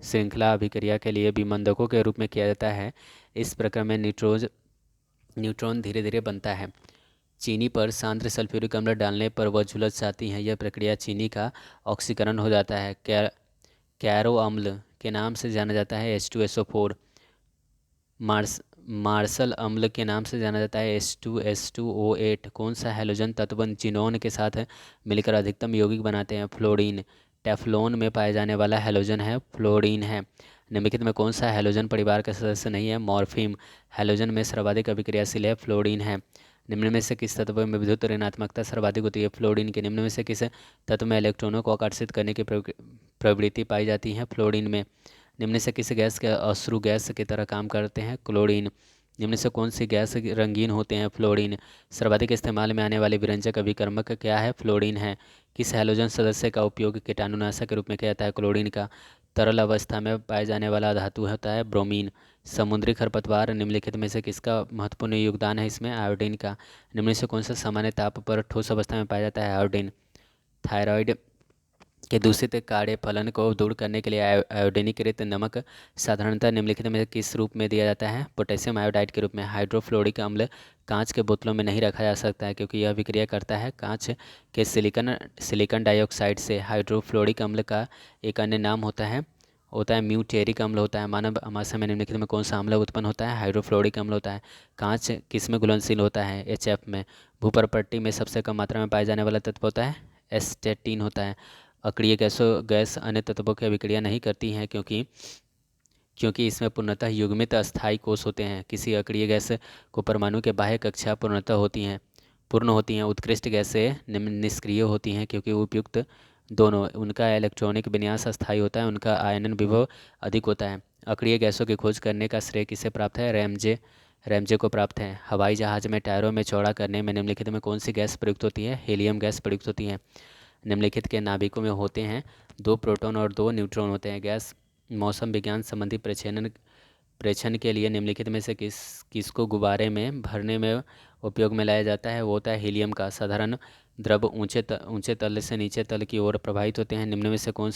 श्रृंखला अभिक्रिया के लिए विमंदकों के रूप में किया जाता है। इस प्रक्रम में न्यूट्रॉन धीरे धीरे बनता है। चीनी पर सांद्र सल्फ्यूरिक अम्ल डालने पर वह झुलस जाती है। यह प्रक्रिया चीनी का ऑक्सीकरण हो जाता है। कैरो अम्ल के नाम से जाना जाता है H2SO4। मार्शल अम्ल के नाम से जाना जाता है H2S2O8। कौन सा हैलोजन तत्व जिनोन के साथ मिलकर अधिकतम यौगिक बनाते हैं? फ्लोरीन। टेफ्लॉन में पाया जाने वाला हैलोजन है फ्लोरीन है। निम्नलिखित में कौन सा हैलोजन परिवार का सदस्य नहीं है? मॉर्फिन। हैलोजन में सर्वाधिक अभिक्रियाशील है फ्लोरीन है। निम्न में से किस तत्व में विद्युत ऋणात्मकता सर्वाधिक होती है? फ्लोरीन के। निम्न में से किस तत्व में इलेक्ट्रॉनों को आकर्षित करने की प्रवृत्ति पाई जाती है? फ्लोरीन में। निम्न से किस गैस के अश्रु गैस की तरह काम करते हैं? क्लोरीन। निम्न से कौन सी गैस रंगीन होते हैं? फ्लोरीन। सर्वाधिक इस्तेमाल में आने वाले विरंजक अभिकर्मक क्या है? फ्लोरीन है। किस हैलोजन सदस्य का उपयोग कीटाणुनाशक के रूप में किया जाता है? क्लोरीन का। तरल अवस्था में पाए जाने वाला धातु होता है ब्रोमीन। समुद्री खरपतवार निम्नलिखित में से किसका महत्वपूर्ण योगदान है इसमें? आयोडीन का। निम्न से कौन सा सामान्य ताप पर ठोस अवस्था में पाया जाता है? आयोडीन। थायराइड के दूषित कार्य फलन को दूर करने के लिए आयोडीनीकृत नमक साधारणतः निम्नलिखित में किस रूप में दिया जाता है? पोटेशियम आयोडाइड के रूप में। हाइड्रोफ्लोरिक अम्ल कांच के बोतलों में नहीं रखा जा सकता है क्योंकि यह विक्रिया करता है कांच के सिलिकॉन डाइऑक्साइड से। हाइड्रोफ्लोरिक अम्ल का एक अन्य नाम होता है म्यूटेरिक अम्ल होता है। मानव आमाशय में निम्नलिखित में कौन सा अम्ल उत्पन्न होता है? हाइड्रोफ्लोरिक अम्ल होता है। कांच किस में घुलनशील होता है? HF में। भूपर्पट्टी में सबसे कम मात्रा में पाया जाने वाला तत्व होता है? एस्टेटिन होता है। अक्रिय गैस अन्य तत्वों की अभिक्रिया नहीं करती हैं क्योंकि इसमें पूर्णतः युग्मित अस्थायी कोश होते हैं। किसी अक्रिय गैस को परमाणु के बाह्य कक्षा पूर्ण होती हैं। उत्कृष्ट गैसें निष्क्रिय होती हैं क्योंकि उपयुक्त दोनों उनका इलेक्ट्रॉनिक विन्यास अस्थायी होता है, उनका आयनन विभव अधिक होता है। अक्रिय गैसों की खोज करने का श्रेय किसे प्राप्त है? रैमजे को प्राप्त है। हवाई जहाज में टायरों में चौड़ा करने में निम्नलिखित में कौन सी गैस प्रयुक्त होती है? हीलियम गैस प्रयुक्त होती है। निम्नलिखित के नाभिकों में होते हैं 2 प्रोटॉन और 2 न्यूट्रॉन होते हैं। गैस मौसम विज्ञान संबंधी प्रेक्षण के लिए निम्नलिखित में से किसको गुब्बारे में भरने में उपयोग में लाया जाता है? वो होता है हीलियम का। साधारण द्रव ऊंचे तल से नीचे तल की ओर प्रवाहित होते हैं। निम्न में से कौन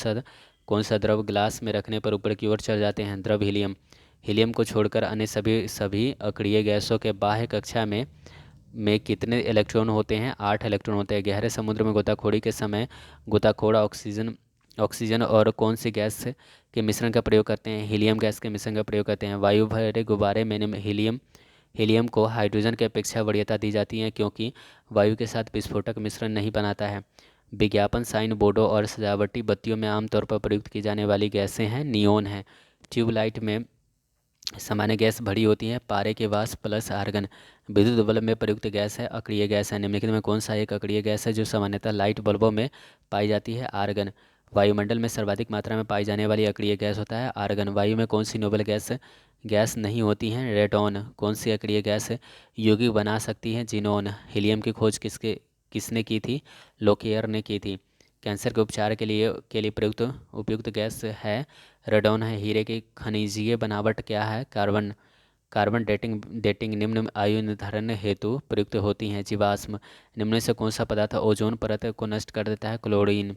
सा द्रव ग्लास में रखने पर ऊपर की ओर चढ़ जाते हैं? द्रव हीलियम। हीलियम को छोड़कर अन्य सभी अक्रिय गैसों के बाह्य कक्षा में कितने इलेक्ट्रॉन होते हैं? 8 इलेक्ट्रॉन होते हैं। गहरे समुद्र में गोताखोरी के समय गोताखोर ऑक्सीजन और कौन सी गैस के मिश्रण का प्रयोग करते हैं? हीलियम गैस के मिश्रण का प्रयोग करते हैं। वायु भरे गुब्बारे में हीलियम को हाइड्रोजन की अपेक्षा वरीयता दी जाती है क्योंकि वायु के साथ विस्फोटक मिश्रण नहीं बनाता है। विज्ञापन साइन बोर्डों और सजावटी बत्तियों में आमतौर पर प्रयुक्त की जाने वाली गैसें हैं नियोन है। ट्यूबलाइट में सामान्य गैस भरी होती है पारे के वाष्प प्लस आर्गन। विद्युत बल्ब में प्रयुक्त गैस है अक्रिय गैस है। निम्नलिखित में कौन सा एक अक्रिय गैस है जो सामान्यतः लाइट बल्बों में पाई जाती है? आर्गन। वायुमंडल में सर्वाधिक मात्रा में पाई जाने वाली अक्रिय गैस होता है आर्गन। वायु में कौन सी नोबल गैस नहीं होती है? रेडॉन। कौन सी अक्रिय गैस यौगिक बना सकती है? जिनोन। हीलियम की खोज किसने की थी? लोकियर ने की थी। कैंसर के उपचार के लिए प्रयुक्त उपयुक्त गैस है रेडॉन है। हीरे की खनिजीय बनावट क्या है? कार्बन डेटिंग निम्न आयु निर्धारण हेतु प्रयुक्त होती हैं। जीवाश्म। निम्न से कौन सा पदार्थ ओजोन परत को नष्ट कर देता है? क्लोरीन।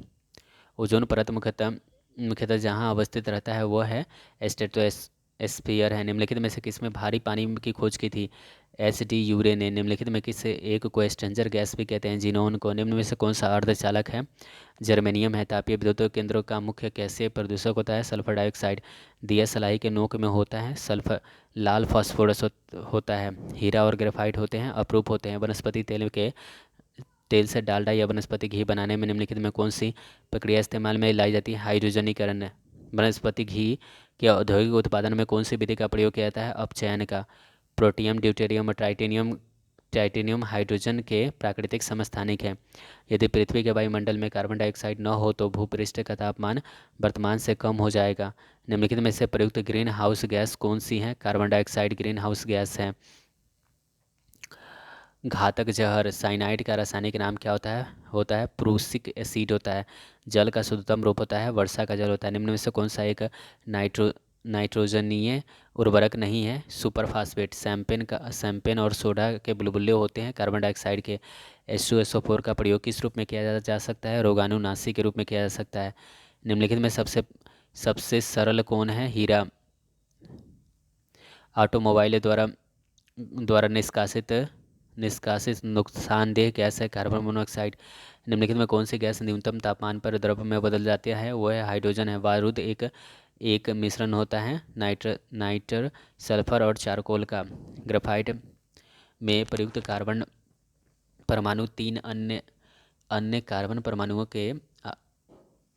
ओजोन परत मुख्यतः जहाँ अवस्थित रहता है वह है स्ट्रेटोस्फीयर है। निम्नलिखित में से किसमें भारी पानी की खोज की थी? HD यूरे ने। निम्नलिखित में किस एक को स्ट्रेंजर गैस भी कहते हैं? जिनोन को। निम्न में से कौन सा अर्धचालक है? जर्मेनियम है। तापीय विद्युत केंद्रों का मुख्य गैसीय प्रदूषक होता है सल्फर डाइऑक्साइड। दिया सलाई के नोक में होता है सल्फर लाल फास्फोरस होता है। हीरा और ग्रेफाइट होते हैं अपरूप होते हैं। वनस्पति तेल से डालडा या वनस्पति घी बनाने में निम्नलिखित में कौन सी प्रक्रिया इस्तेमाल में लाई जाती है? हाइड्रोजनीकरण। वनस्पति घी के औद्योगिक उत्पादन में कौन सी विधि का प्रयोग किया जाता है? अपचयन का। प्रोटियम ड्यूटेरियम और टाइटेनियम हाइड्रोजन के प्राकृतिक समस्थानिक हैं। यदि पृथ्वी के वायुमंडल में कार्बन डाइऑक्साइड न हो तो भूपृष्ठ का तापमान वर्तमान से कम हो जाएगा। निम्नलिखित में से प्रयुक्त ग्रीन हाउस गैस कौन सी है? Carbon dioxide green house gas है। घातक जहर साइनाइड का रासायनिक नाम क्या होता है? होता है प्रूसिक एसिड होता है। जल का शुद्धतम रूप होता है वर्षा का जल होता है। निम्न में से कौन सा एक नाइट्रोजनीय उर्वरक नहीं है? सुपरफास्फेट। सैंपेन और सोडा के बुलबुले होते हैं कार्बन डाइऑक्साइड के। H2SO4 का प्रयोग किस रूप में किया जा सकता है? रोगाणुनाशी के रूप में किया जा सकता है। निम्नलिखित में सबसे सबसे सरल कौन है? हीरा। ऑटोमोबाइल द्वारा द्वारा निष्कासित निष्कासित नुकसानदेह गैस है कार्बन मोनोऑक्साइड। निम्नलिखित में कौन सी गैस न्यूनतम तापमान पर द्रव में बदल जाती है? वह है हाइड्रोजन है। बारूद एक एक मिश्रण होता है नाइटर सल्फर और चारकोल का। ग्रेफाइट में प्रयुक्त कार्बन परमाणु तीन अन्य अन्य कार्बन परमाणुओं के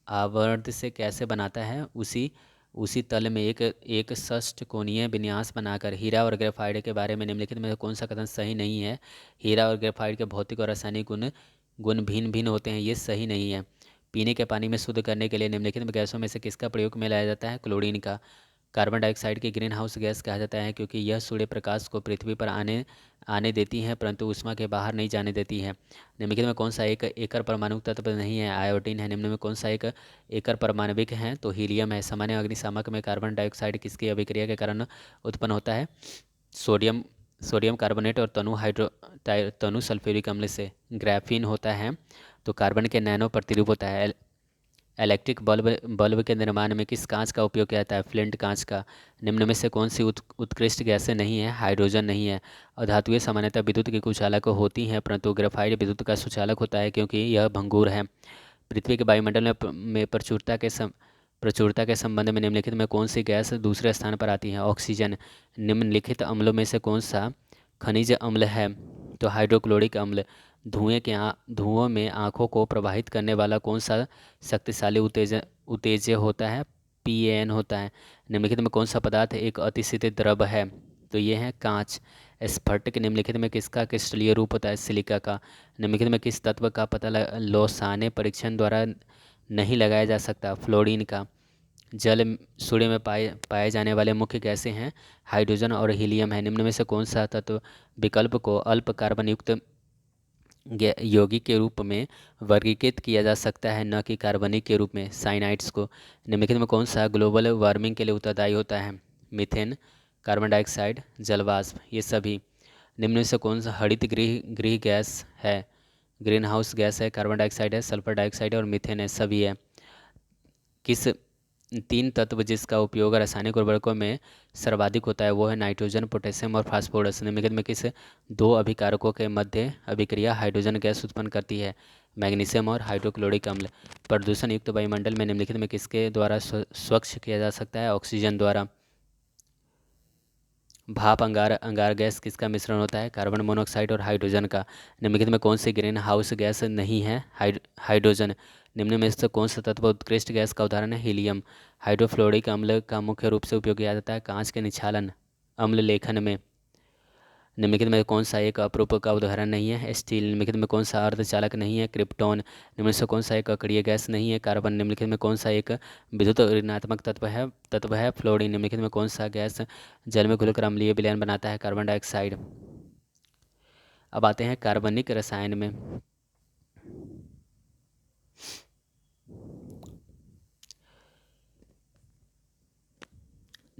आवर्त से कैसे बनाता है? उसी उसी तल में एक एक षष्ठकोणीय विन्यास बनाकर। हीरा और ग्रेफाइट के बारे में निम्नलिखित में कौन सा कथन सही नहीं है? हीरा और ग्रेफाइट के भौतिक और रासायनिक गुण गुण भिन्न भिन्न होते हैं, ये सही नहीं है। पीने के पानी में शुद्ध करने के लिए निम्नलिखित में गैसों में से किसका प्रयोग में लाया जाता है? क्लोरीन का। कार्बन डाइऑक्साइड की ग्रीन हाउस गैस कहा जाता है क्योंकि यह सूर्य प्रकाश को पृथ्वी पर आने आने देती है परंतु उष्मा के बाहर नहीं जाने देती है। निम्नलिखित में कौन सा एक एकल परमाणु तत्व नहीं है? आयोडीन है। निम्न में कौन सा एक एकल परमाणविक है? तो हीलियम है। सामान्य अग्निशामक में कार्बन डाइऑक्साइड किसकी अभिक्रिया के कारण उत्पन्न होता है? सोडियम सोडियम कार्बोनेट और तनु सल्फ्यूरिक अम्ल से। ग्राफीन होता है तो कार्बन के नैनो प्रतिरूप होता है। इलेक्ट्रिक बल्ब के निर्माण में किस कांच का उपयोग किया जाता है? फ्लिंट कांच का। निम्न में से कौन सी उत्कृष्ट गैसें नहीं है? हाइड्रोजन नहीं है। और धातुएं सामान्यतः विद्युत के कुचालक होती हैं परंतु ग्रेफाइट विद्युत का सुचालक होता है क्योंकि यह भंगुर है। पृथ्वी के वायुमंडल में प्रचुरता के संबंध में निम्नलिखित में कौन सी गैस दूसरे स्थान पर आती है? ऑक्सीजन। निम्नलिखित अम्लों में से कौन सा खनिज अम्ल है? तो हाइड्रोक्लोरिक अम्ल। धुओं में आँखों को प्रभावित करने वाला कौन सा शक्तिशाली उत्तेजक होता है? PAN होता है। निम्नलिखित में कौन सा पदार्थ एक अतिशीत द्रव है? तो ये है कांच। स्फटिक निम्नलिखित में किसका क्रिस्टलीय रूप होता है? सिलिका का। निम्नलिखित में किस तत्व का पता लौसाने परीक्षण द्वारा नहीं लगाया जा सकता? फ्लोरीन का। सूर्य में पाए जाने वाले मुख्य गैसें हैं हाइड्रोजन और हीलियम है। निम्न में से कौन सा तत्व विकल्प को अल्प कार्बन युक्त यौगिक के रूप में वर्गीकृत किया जा सकता है न कि कार्बनिक के रूप में? साइनाइड्स को। निम्नलिखित में कौन सा ग्लोबल वार्मिंग के लिए उत्तरदायी होता है? मीथेन, कार्बन डाइऑक्साइड, जलवाष्प, ये सभी। निम्न में से कौन सा हरित गृह गैस है? ग्रीन हाउस गैस है, कार्बन डाइऑक्साइड है, सल्फर डाइऑक्साइड और मीथेन है, सभी है। किस तीन तत्व जिसका उपयोग रासायनिक उर्वरकों में सर्वाधिक होता है वो है नाइट्रोजन, पोटेशियम और फास्फोरस। निम्नलिखित में किस दो अभिकारकों के मध्य अभिक्रिया हाइड्रोजन गैस उत्पन्न करती है? मैग्नीशियम और हाइड्रोक्लोरिक अम्ल। प्रदूषण युक्त वायुमंडल में निम्नलिखित में किसके द्वारा स्वच्छ किया जा सकता है? ऑक्सीजन द्वारा। भाप अंगार अंगार गैस किसका मिश्रण होता है? कार्बन मोनोऑक्साइड और हाइड्रोजन का। निम्नलिखित में कौन सी ग्रीन हाउस गैस नहीं है? हाइड्रोजन। निम्न में से कौन सा तत्व उत्कृष्ट गैस का उदाहरण है? हीलियम। हाइड्रोफ्लोरिक अम्ल का मुख्य रूप से उपयोग किया जाता है कांच के निक्षालन अम्ल लेखन में। निम्नलिखित में कौन सा एक अपरूप का उदाहरण नहीं है? स्टील। निम्नलिखित में कौन सा अर्धचालक नहीं है? क्रिप्टॉन। निम्न में से कौन सा एक अक्रिय गैस नहीं है? कार्बन। निम्नलिखित में कौन सा एक विद्युत ऋणात्मक तत्व है? फ्लोरीन। निम्नलिखित में कौन सा गैस जल में घुलकर अम्लीय विलयन बनाता है? Carbon dioxide. अब आते हैं कार्बनिक रसायन में।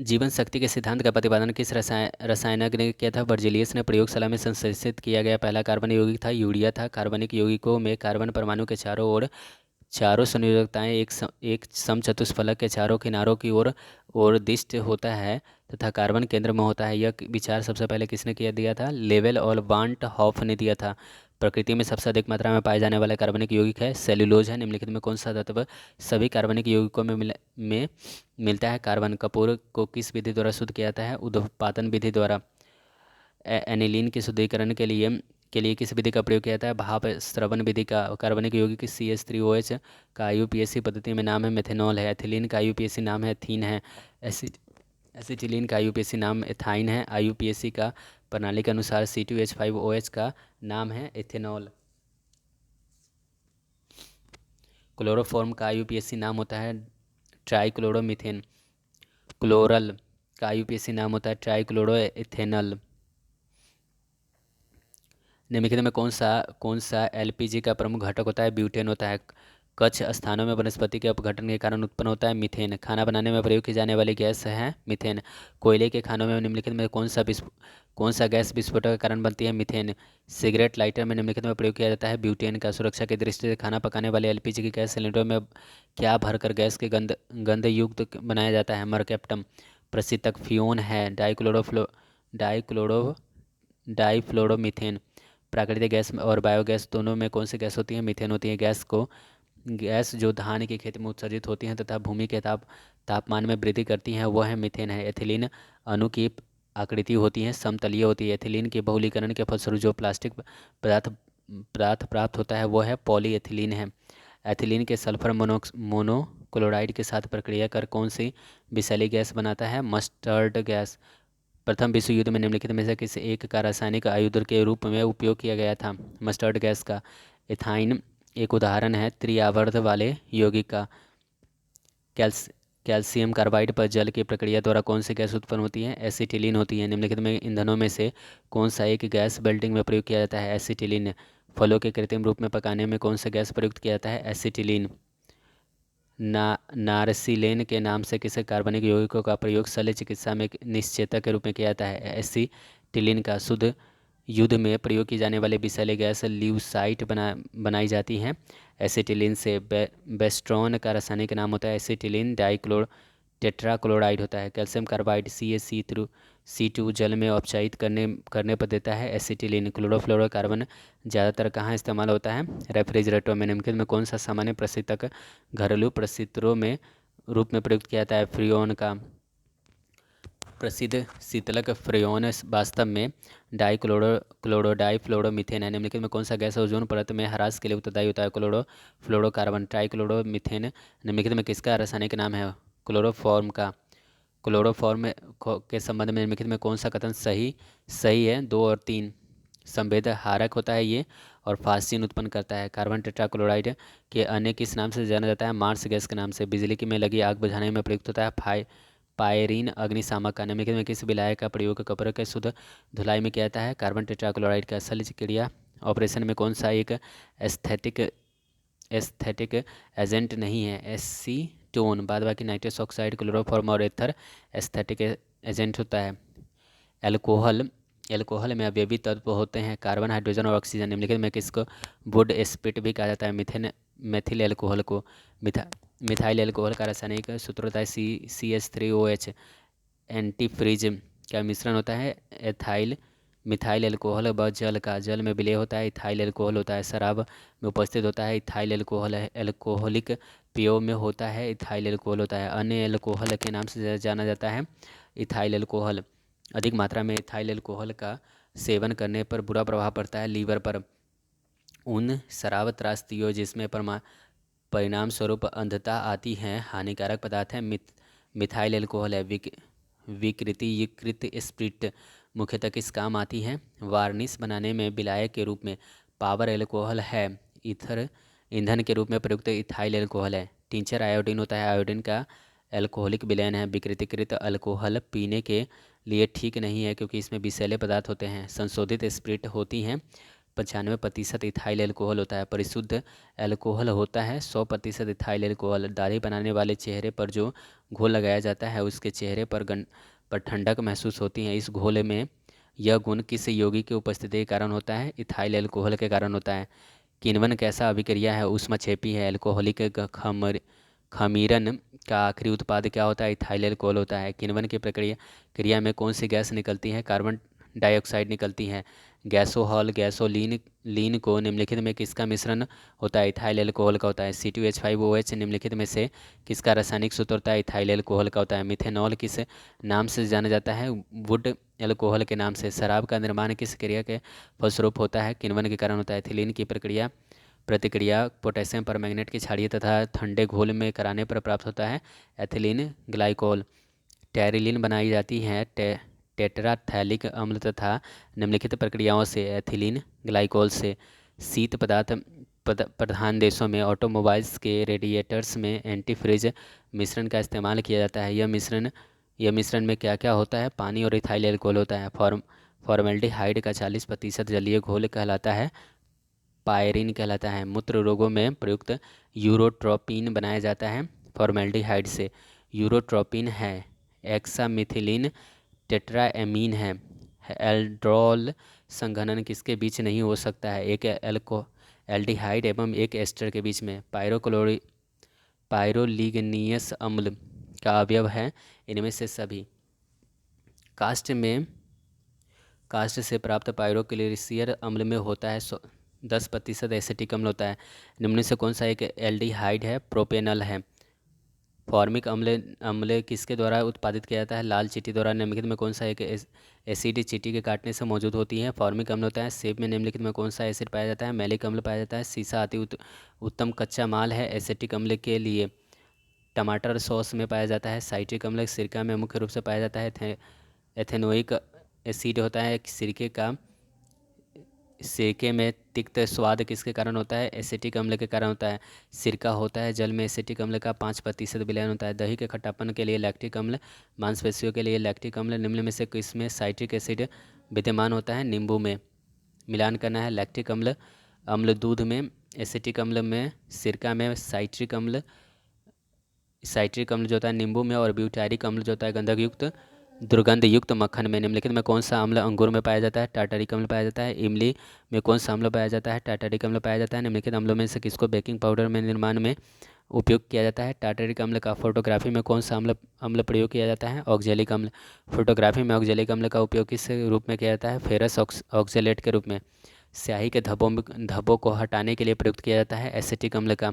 जीवन शक्ति के सिद्धांत का प्रतिपादन किस रसायनज्ञ ने किया था? बर्जेलियस ने। प्रयोगशाला में संश्लेषित किया गया पहला कार्बनिक यौगिक था यूरिया था। कार्बनिक यौगिकों में कार्बन परमाणु के चारों संयोजकताएं एक समचतुष्फलक के चारों किनारों की ओर दिष्ट होता है तथा कार्बन केंद्र में होता है। यह विचार सबसे पहले किसने दिया था? लेवेल और वांट हॉफ ने दिया था। प्रकृति में सबसे अधिक मात्रा में पाए जाने वाला कार्बनिक यौगिक है सेल्यूलोज है। निम्नलिखित में कौन सा तत्व सभी कार्बनिक यौगिकों में मिलता है? कार्बन। कपूर को किस विधि द्वारा शुद्ध किया जाता है? उद्घपातन विधि द्वारा। एनिलीन के शुद्धिकरण के लिए किस विधि का प्रयोग किया जाता है? भाप स्रवण विधि का। कार्बनिक यौगिक CH3OH का IUPAC पद्धति में नाम है मेथेनॉल है। एथिलीन का IUPAC नाम है एथीन है। एसिटिलीन का IUPAC नाम एथाइन है। IUPAC का प्रणाली के अनुसार C2H5OH का नाम है एथेनॉल। क्लोरोफॉर्म का IUPAC नाम होता है ट्राइक्लोरोमीथेन। क्लोरल का IUPAC नाम होता है ट्राइक्लोरो एथेनल। निम्नलिखित में कौन सा एलपीजी का प्रमुख घटक होता है? ब्यूटेन होता है। कुछ स्थानों में वनस्पति के अपघटन के कारण उत्पन्न होता है मीथेन। खाना बनाने में प्रयोग की जाने वाली गैस है मीथेन। कोयले के खानों में निम्नलिखित में कौन सा गैस विस्फोट का कारण बनती है? मीथेन। सिगरेट लाइटर में निम्नलिखित में प्रयोग किया जाता है ब्यूटेन का। सुरक्षा की दृष्टि से खाना पकाने वाले एलपीजी की गैस सिलेंडरों में क्या भरकर गैस के गंध युक्त बनाया जाता है? मरकेप्टम। प्रशीतक फ्यून है। डाइक्लोरो डाइफ्लोरोमीथेन। प्राकृतिक गैस और बायोगैस दोनों में कौन सी गैस होती है? मीथेन होती है। गैस जो धान की खेती में उत्सर्जित होती हैं तथा भूमि के तापमान में वृद्धि करती हैं वह है मीथेन है। एथिलीन अणु की आकृति होती है समतलीय होती है। एथिलीन के बहुलीकरण के फलस्वरूप जो प्लास्टिक पदार्थ पदार्थ प्राप्त होता है वह है पॉलीएथिलीन है। एथिलीन के सल्फर मोनोक्लोराइड के साथ प्रक्रिया कर कौन सी विषैली गैस बनाता है? Mustard gas. प्रथम विश्व युद्ध में निम्नलिखित में से किस एक का रासायनिक आयुध के रूप में उपयोग किया गया था? मस्टर्ड गैस का। इथाइन एक उदाहरण है त्रिआवर्त वाले यौगिक का। कैल्स कैल्शियम कार्बाइड पर जल की प्रक्रिया द्वारा कौन सी गैस उत्पन्न होती है? एसिटिलीन होती है। निम्नलिखित में ईंधनों में से कौन सा एक गैस वेल्डिंग में प्रयोग किया जाता है? एसिटिलीन। फलों के कृत्रिम रूप में पकाने में कौन सा गैस प्रयुक्त किया जाता है? एसिटिलीन। नारसिलेन के नाम से किसी कार्बनिक यौगिकों का प्रयोग शल्य चिकित्सा में निश्चेतक के रूप में किया जाता है? एसिटिलीन का। शुद्ध युद्ध में प्रयोग की जाने वाली विषैली गैस ल्यूसाइट बनाई जाती है एसिटिलीन से। बेस्ट्रॉन का रासायनिक नाम होता है एसिटिलीन टेट्राक्लोराइड होता है। कैल्शियम कार्बाइड CaC2 जल में अपचायित करने पर देता है एसिटिलीन। क्लोरोफ्लोरोकार्बन ज़्यादातर कहाँ इस्तेमाल होता है? रेफ्रिजरेटर में। निम्नलिखित में कौन सा सामान्य प्रशीतक घरेलू प्रशीतकों में रूप में प्रयुक्त किया जाता है? फ्रियोन का। प्रसिद्ध शीतलक फ्रेओन वास्तव में डाइफ्लोरोमीथेन है। निम्नलिखित में कौन सा गैस ओजोन परत में ह्रास के लिए उत्तरदायी होता है? फ्लोरोकार्बन। ट्राइक्लोरोमीथेन निम्नलिखित में किसका रासायनिक नाम है? क्लोरोफॉर्म का। क्लोरोफॉर्म के संबंध में निम्नलिखित में कौन सा कथन सही है? 2 और 3। संवेद हारक होता है ये और फास्टीन उत्पन्न करता है। कार्बन टेट्राक्लोराइड के अन्य किस नाम से जाना जाता है? मार्स गैस के नाम से। बिजली में लगी आग बुझाने में प्रयुक्त होता है पायरीन अग्निशामक का। निम्नलिखित में किस विलायक का प्रयोग कपड़े के शुद्ध धुलाई में किया जाता है? कार्बन टेट्राक्लोराइड का। शल्य क्रिया ऑपरेशन में कौन सा एक एस्थेटिक एजेंट नहीं है? एसीटोन। बाद बाकी नाइट्रस ऑक्साइड क्लोरोफॉर्म और एथर एस्थेटिक एजेंट होता है। एल्कोहल में अवयवी तत्व होते हैं कार्बन हाइड्रोजन और ऑक्सीजन। निम्नलिखित में किसको वुड स्पिरिट भी कहा जाता है? मेथिल एल्कोहल को। मिथाइल एल्कोहल का रासायनिक सूत्र होता है CH3OH। एंटीफ्रीज का मिश्रण होता है मिथाइल एल्कोहल व जल में विलय होता है इथाइल एल्कोहल होता है। शराब में उपस्थित होता है इथाइल एल्कोहल है। एल्कोहलिक पेयों में होता है इथाइल एल्कोहल होता है। अन्य एल्कोहल के नाम से जाना जाता है इथाइल एल्कोहल। अधिक मात्रा में इथाइल एल्कोहल का सेवन करने पर बुरा प्रभाव पड़ता है लीवर पर। उन शराब त्रासदियों जिसमें परिणाम स्वरूप अंधता आती है हानिकारक पदार्थ है मिथाइल एल्कोहल है। विकृत स्प्रिट मुख्यतः किस काम आती है? वार्निश बनाने में विलायक के रूप में। पावर एल्कोहल है। ईंधन के रूप में प्रयुक्त इथाइल एल्कोहल है। टिंचर आयोडीन होता है। आयोडीन का एल्कोहलिक विलयन है। विकृतीकृत अल्कोहल पीने के लिए ठीक नहीं है क्योंकि इसमें विषैले पदार्थ होते हैं। संशोधित स्प्रिट होती हैं 95% इथाइल एल्कोहल होता है। परिशुद्ध एल्कोहल होता है 100% इथाइल एल्कोहल। दाढ़ी बनाने वाले चेहरे पर जो घोल लगाया जाता है उसके चेहरे पर ठंडक महसूस होती है। इस घोल में यह गुण किस यौगिक की उपस्थिति के कारण होता है? इथाइल एल्कोहल के कारण होता है। किण्वन कैसा अभिक्रिया है? ऊष्मक्षेपी है। एल्कोहलिक खमीरन का आखिरी उत्पाद क्या होता है? इथाइल एल्कोहल होता है। किण्वन की क्रिया में कौन सी गैस निकलती है? कार्बन डाइऑक्साइड निकलती है। गैसोलीन को निम्नलिखित में किसका मिश्रण होता है? इथाइल एल्कोहल का होता है। C2H5OH निम्नलिखित में से किसका रासायनिक सूत्र होता है? इथाइल एल्कोहल का होता है। मिथेनॉल किस नाम से जाना जाता है? वुड एल्कोहल के नाम से। शराब का निर्माण किस क्रिया के फलस्वरूप होता है? किण्वन के कारण होता है। एथिलीन की प्रतिक्रिया पोटेशियम परमैंगनेट की क्षारीय तथा ठंडे घोल में कराने पर प्राप्त होता है एथिलीन ग्लाइकोल। टेरिलीन बनाई जाती है टेट्राथैलिक अम्ल तथा निम्नलिखित प्रक्रियाओं से। एथिलीन ग्लाइकोल से। शीत पदार्थ प्रधान देशों में ऑटोमोबाइल्स के रेडिएटर्स में एंटीफ्रीज मिश्रण का इस्तेमाल किया जाता है। यह मिश्रण में क्या क्या होता है? पानी और इथाइल एल्कोहल होता है। फॉर्मेल्डिहाइड का 40% जलीय घोल कहलाता है पायरीन कहलाता है। मूत्र रोगों में प्रयुक्त यूरोट्रोपिन बनाया जाता है फॉर्मेल्डिहाइड से। यूरोट्रोपिन है एक्सामिथिलीन टेट्राएमीन है। एल्ड्रोल संघनन किसके बीच नहीं हो सकता है? एक एल्डिहाइड एवं एक एस्टर के बीच में। पायरोलिग्नियस अम्ल का अवयव है इनमें से सभी। कास्ट से प्राप्त पायरोक्लोरिसियर अम्ल में होता है 10% एसिटिक अम्ल होता है। निम्न से कौन सा एक एल्डिहाइड है? प्रोपेनल है। फॉर्मिक अम्ल किसके द्वारा उत्पादित किया जाता है? लाल चींटी द्वारा। निम्नलिखित में कौन सा एक एसिड चींटी के काटने से मौजूद होती है? फॉर्मिक अम्ल होता है। सेब में निम्नलिखित में कौन सा एसिड पाया जाता है? मैलिक अम्ल पाया जाता है। सीसा अति उत्तम कच्चा माल है एसिटिक अम्ल के लिए। टमाटर सॉस में पाया जाता है। साइट्रिक अम्ल सिरका में मुख्य रूप से पाया जाता है। एथेनोइक एसिड होता है सिरके में तिक्त स्वाद किसके कारण होता है? एसिटिक अम्ल के कारण होता है। सिरका होता है जल में एसिटिक अम्ल का 5% विलयन होता है। दही के खट्टापन के लिए लैक्टिक अम्ल, मांसपेशियों के लिए लैक्टिक अम्ल। निम्न में से किसमें साइट्रिक एसिड विद्यमान होता है? नींबू में। मिलान करना है लैक्टिक अम्ल अम्ल दूध में, एसिटिक अम्ल में सिरका में, साइट्रिक अम्ल जो होता है नींबू में, और ब्यूटारिक अम्ल जो होता है गंधक युक्त दुर्गंध युक्त मक्खन में। निम्नलिखित में कौन सा अम्ल अंगूर में पाया जाता है? टार्टारिक अम्ल पाया जाता है। इमली में कौन सा अम्ल पाया जाता है? टार्टारिक अम्ल पाया जाता है। निम्नलिखित अम्लों में से किसको बेकिंग पाउडर में निर्माण में उपयोग किया जाता है? टार्टारिक अम्ल का। फोटोग्राफी में कौन सा अम्ल प्रयोग किया जाता है? ऑक्जेलिक अम्ल। फोटोग्राफी में ऑक्जेलिक अम्ल का उपयोग किस रूप में किया जाता है? फेरस ऑक्जेलेट के रूप में। स्याही के धब्बों को हटाने के लिए प्रयुक्त किया जाता है एसिटिक अम्ल का।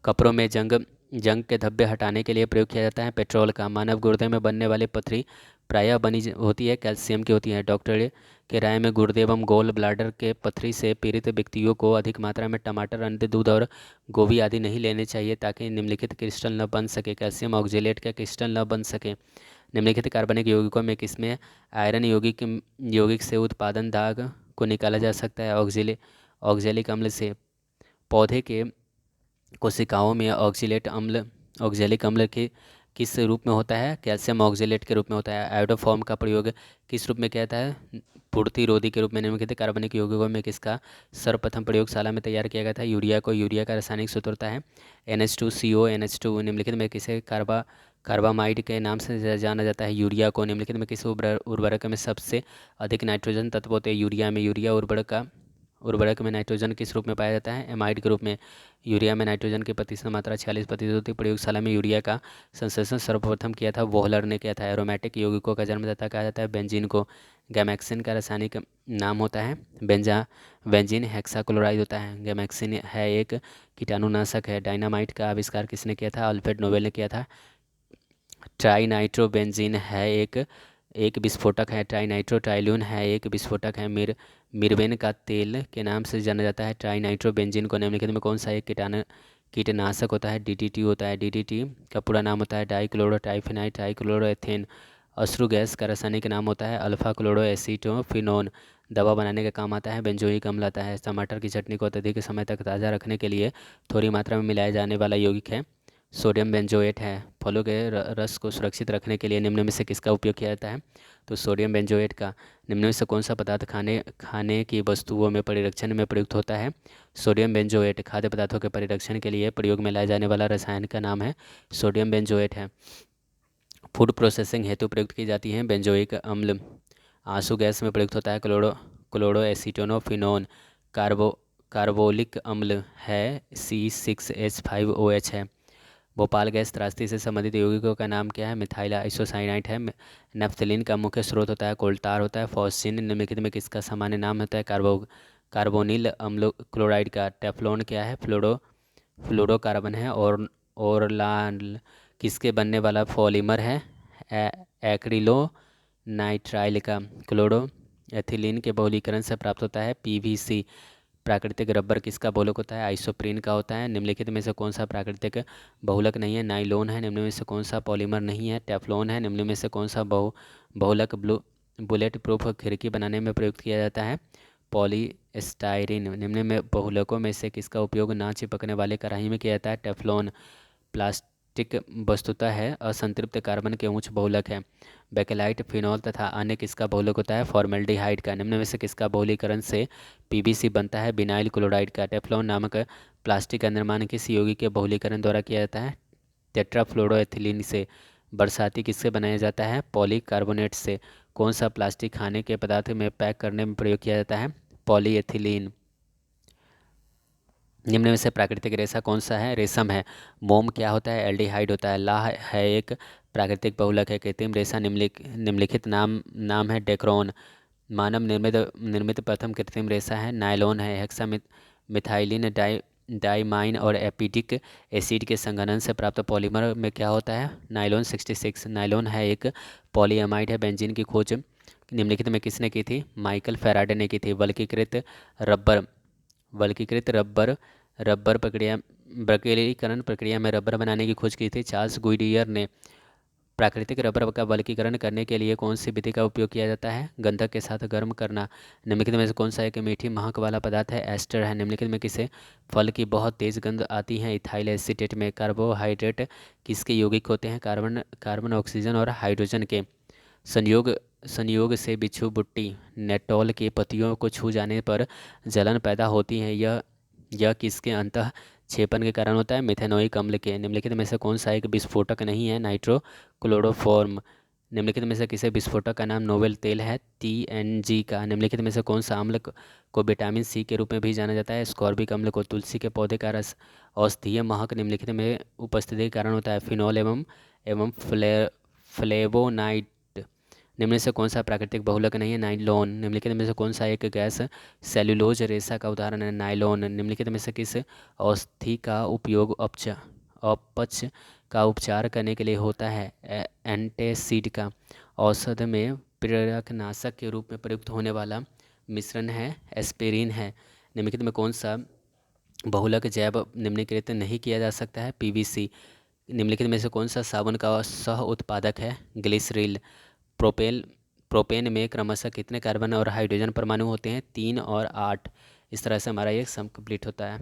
कपड़ों में जंग के धब्बे हटाने के लिए प्रयोग किया जाता है पेट्रोल का। मानव गुर्दे में बनने वाली पथरी प्रायः बनी होती है कैल्शियम की होती है। डॉक्टर के राय में गुर्दे एवं गोल ब्लाडर के पथरी से पीड़ित व्यक्तियों को अधिक मात्रा में टमाटर, अंडे, दूध और गोभी आदि नहीं लेने चाहिए ताकि निम्नलिखित क्रिस्टल न बन सके। कैल्शियम ऑक्जेलेट का क्रिस्टल न बन सके। निम्नलिखित कार्बनिक यौगिकों में किसमें आयरन यौगिक से उत्पादन दाग को निकाला जा सकता है? ऑक्जेलिक अम्ल से। पौधे के कोशिकाओं में ऑक्जेलिक अम्ल के किस रूप में होता है? कैल्शियम ऑक्जेलेट के रूप में होता है। आयोडोफॉर्म का प्रयोग किस रूप में किया जाता है? पूर्तिरोधी के रूप में। निम्नलिखित कार्बनिक यौगिकों में किसका सर्वप्रथम प्रयोगशाला में तैयार किया गया था? यूरिया को। यूरिया का रासायनिक सूत्र होता है NH2CO NH2। निम्नलिखित में किसे कार्बामाइड के नाम से जाना जाता है? यूरिया को। निम्नलिखित में किस उर्वरक में सबसे अधिक नाइट्रोजन तत्व होते हैं? यूरिया में। यूरिया उर्वरक में नाइट्रोजन किस रूप में पाया जाता है? एमाइड के रूप में। यूरिया में नाइट्रोजन की प्रतिशत मात्रा 46% होती है। प्रयोगशाला में यूरिया का संश्लेषण सर्वप्रथम किया था वोहलर ने किया था। एरोमेटिक यौगिकों का जन्मदाता कहा जाता है बेंजीन को। गैमेक्सिन का रासायनिक नाम होता है बेंजीन हेक्साक्लोराइड होता है। गैमेक्सिन है एक कीटाणुनाशक है। डायनामाइट का आविष्कार किसने किया था? अल्फ्रेड नोबेल ने किया था। ट्राइनाइट्रोबेंजीन है एक विस्फोटक है। ट्राइनाइट्रोटाइलून है एक विस्फोटक है। मिर्वेन का तेल के नाम से जाना जाता है ट्राइनाइट्रोबेंजीन को। निम्नलिखित में कौन सा एक कीटनाशक होता है? DDT होता है। DDT का पूरा नाम होता है डाइक्लोरोटाइफेनाइल ट्राइक्लोरोएथेन। अश्रु गैस का रासायनिक नाम होता है अल्फा क्लोरोएसीटोफिनोन। दवा बनाने का काम आता है बेंजोइक अम्ल आता है। टमाटर की चटनी को अत्यधिक समय तक ताज़ा रखने के लिए थोड़ी मात्रा में मिलाया जाने वाला यौगिक है सोडियम बेंजोएट है। फलों के रस को सुरक्षित रखने के लिए निम्न में से किसका उपयोग किया जाता है? तो सोडियम बेंजोएट का। निम्न में से कौन सा पदार्थ खाने की वस्तुओं में परिरक्षण में प्रयुक्त होता है? Sodium benzoate. खाद्य पदार्थों के परिरक्षण के लिए प्रयोग में लाए जाने वाला रसायन का नाम है सोडियम बेंजोएट है। फूड प्रोसेसिंग हेतु प्रयुक्त की जाती है बेंजोइक अम्ल। आंसू गैस में प्रयुक्त होता है क्लोरोएसीटोनोफिनोन। कार्बोलिक अम्ल है C6H5OH है। भोपाल गैस त्रासदी से संबंधित यौगिकों का नाम क्या है? मिथाइल आइसोसाइनाइड है। नेफ्थलीन का मुख्य स्रोत होता है कोल्टार होता है। फॉस्फिन निम्नलिखित में किसका सामान्य नाम होता है? कार्बोनिल अम्ल क्लोराइड का। टेफ्लॉन क्या है? फ्लोरोकार्बन है। और लाल किसके बनने वाला पॉलीमर है? एक्रिलो नाइट्राइल का। क्लोरो एथिलीन के बहुलीकरण से प्राप्त होता है PVC। प्राकृतिक रबर किसका बहुलक होता है? आइसोप्रीन का होता है। निम्नलिखित में से कौन सा प्राकृतिक बहुलक नहीं है? नाइलोन है। निम्न में से कौन सा पॉलीमर नहीं है? टेफ्लॉन है। निम्न में से कौन सा बहुलक बुलेट प्रूफ खिड़की बनाने में प्रयुक्त किया जाता है? पॉलीस्टाइरीन। निम्न में बहुलकों में से किसका उपयोग ना चिपकने वाले कढ़ाई में किया जाता है? टेफ्लॉन। प्लास्टिक वस्तुतः है असंतृप्त कार्बन के उच्च बहुलक है। बेकेलाइट, फिनॉल तथा अन्य किसका बहुलक होता है? फॉर्मेल्डिहाइड का। निम्न में से किसका बहुलीकरण से पीवीसी बनता है? विनाइल क्लोराइड का। टेफ्लॉन नामक प्लास्टिक का निर्माण किस यौगिक के बहुलीकरण द्वारा किया जाता है? टेट्राफ्लोरोएथिलीन से। बरसाती किससे बनाया जाता है? पॉलीकार्बोनेट से। कौन सा प्लास्टिक खाने के पदार्थ में पैक करने में प्रयोग किया जाता है? पॉलीएथिलीन। निम्न में से प्राकृतिक रेशा कौन सा है? रेशम है। मोम क्या होता है? एल्डिहाइड होता है। लाह है एक प्राकृतिक बहुलक है। कृत्रिम रेशा निम्नलिखित नाम है डेक्रोन। मानव निर्मित निर्मित प्रथम कृत्रिम रेशा है नायलॉन है। हेक्सा मिथाइलिन डाइमाइन और एपिडिक एसिड के संघनन से प्राप्त पॉलीमर में क्या होता है? नायलॉन 66। नायलॉन है एक पॉलीअमाइड है। बेंजीन की खोज निम्नलिखित में किसने की थी? माइकल फैराडे ने की थी। वल्कीकृत रबर रबर प्रक्रिया वल्कनीकरण प्रक्रिया में रबर बनाने की खोज की थी चार्ल्स गुइडियर ने। प्राकृतिक रबर का वल्कीकरण करने के लिए कौन सी विधि का उपयोग किया जाता है? गंधक के साथ गर्म करना। निम्नलिखित में से कौन सा एक मीठी महक वाला पदार्थ है? एस्टर है। निम्नलिखित में किसे फल की बहुत तेज गंध आती है? इथाइल एसीटेट में। कार्बोहाइड्रेट किसके यौगिक होते हैं? कार्बन ऑक्सीजन और हाइड्रोजन के। संयोग संयोग से बिच्छू बुट्टी नेटोल के पत्तियों को छू जाने पर जलन पैदा होती है। यह किसके अंतः छेपन के कारण होता है? मिथेनोइक अम्ल के। निम्नलिखित में से कौन सा एक विस्फोटक नहीं है? नाइट्रोक्लोरोफॉर्म। निम्नलिखित में से किसे विस्फोटक का नाम नोबेल तेल है? TNG का। निम्नलिखित में से कौन सा अम्ल को विटामिन सी के रूप में भी जाना जाता है? स्कॉर्बिक अम्ल को। तुलसी के पौधे का रस औषधीय महक निम्नलिखित में उपस्थिति के कारण होता है? फिनॉल एवं फ्लेवोनाइड। निम्न से कौन सा प्राकृतिक बहुलक नहीं है? नाइलॉन। निम्नलिखित में से कौन सा एक गैस सेल्यूलोज रेशा का उदाहरण है? नायलॉन। निम्नलिखित में से किस औषधि का उपयोग अपच का उपचार करने के लिए होता है? एंटासिड का। औषध में प्रेरकनाशक के रूप में प्रयुक्त होने वाला मिश्रण है एस्पिरिन है। निम्नलिखित में कौन सा बहुलक जैव निम्नीकृत नहीं किया जा सकता है? PVC। निम्नलिखित में से कौन सा साबुन का सह उत्पादक है? ग्लिसरीन। प्रोपेल प्रोपेन में क्रमशः कितने कार्बन और हाइड्रोजन परमाणु होते हैं? 3 और 8। इस तरह से हमारा ये सम कंप्लीट होता है।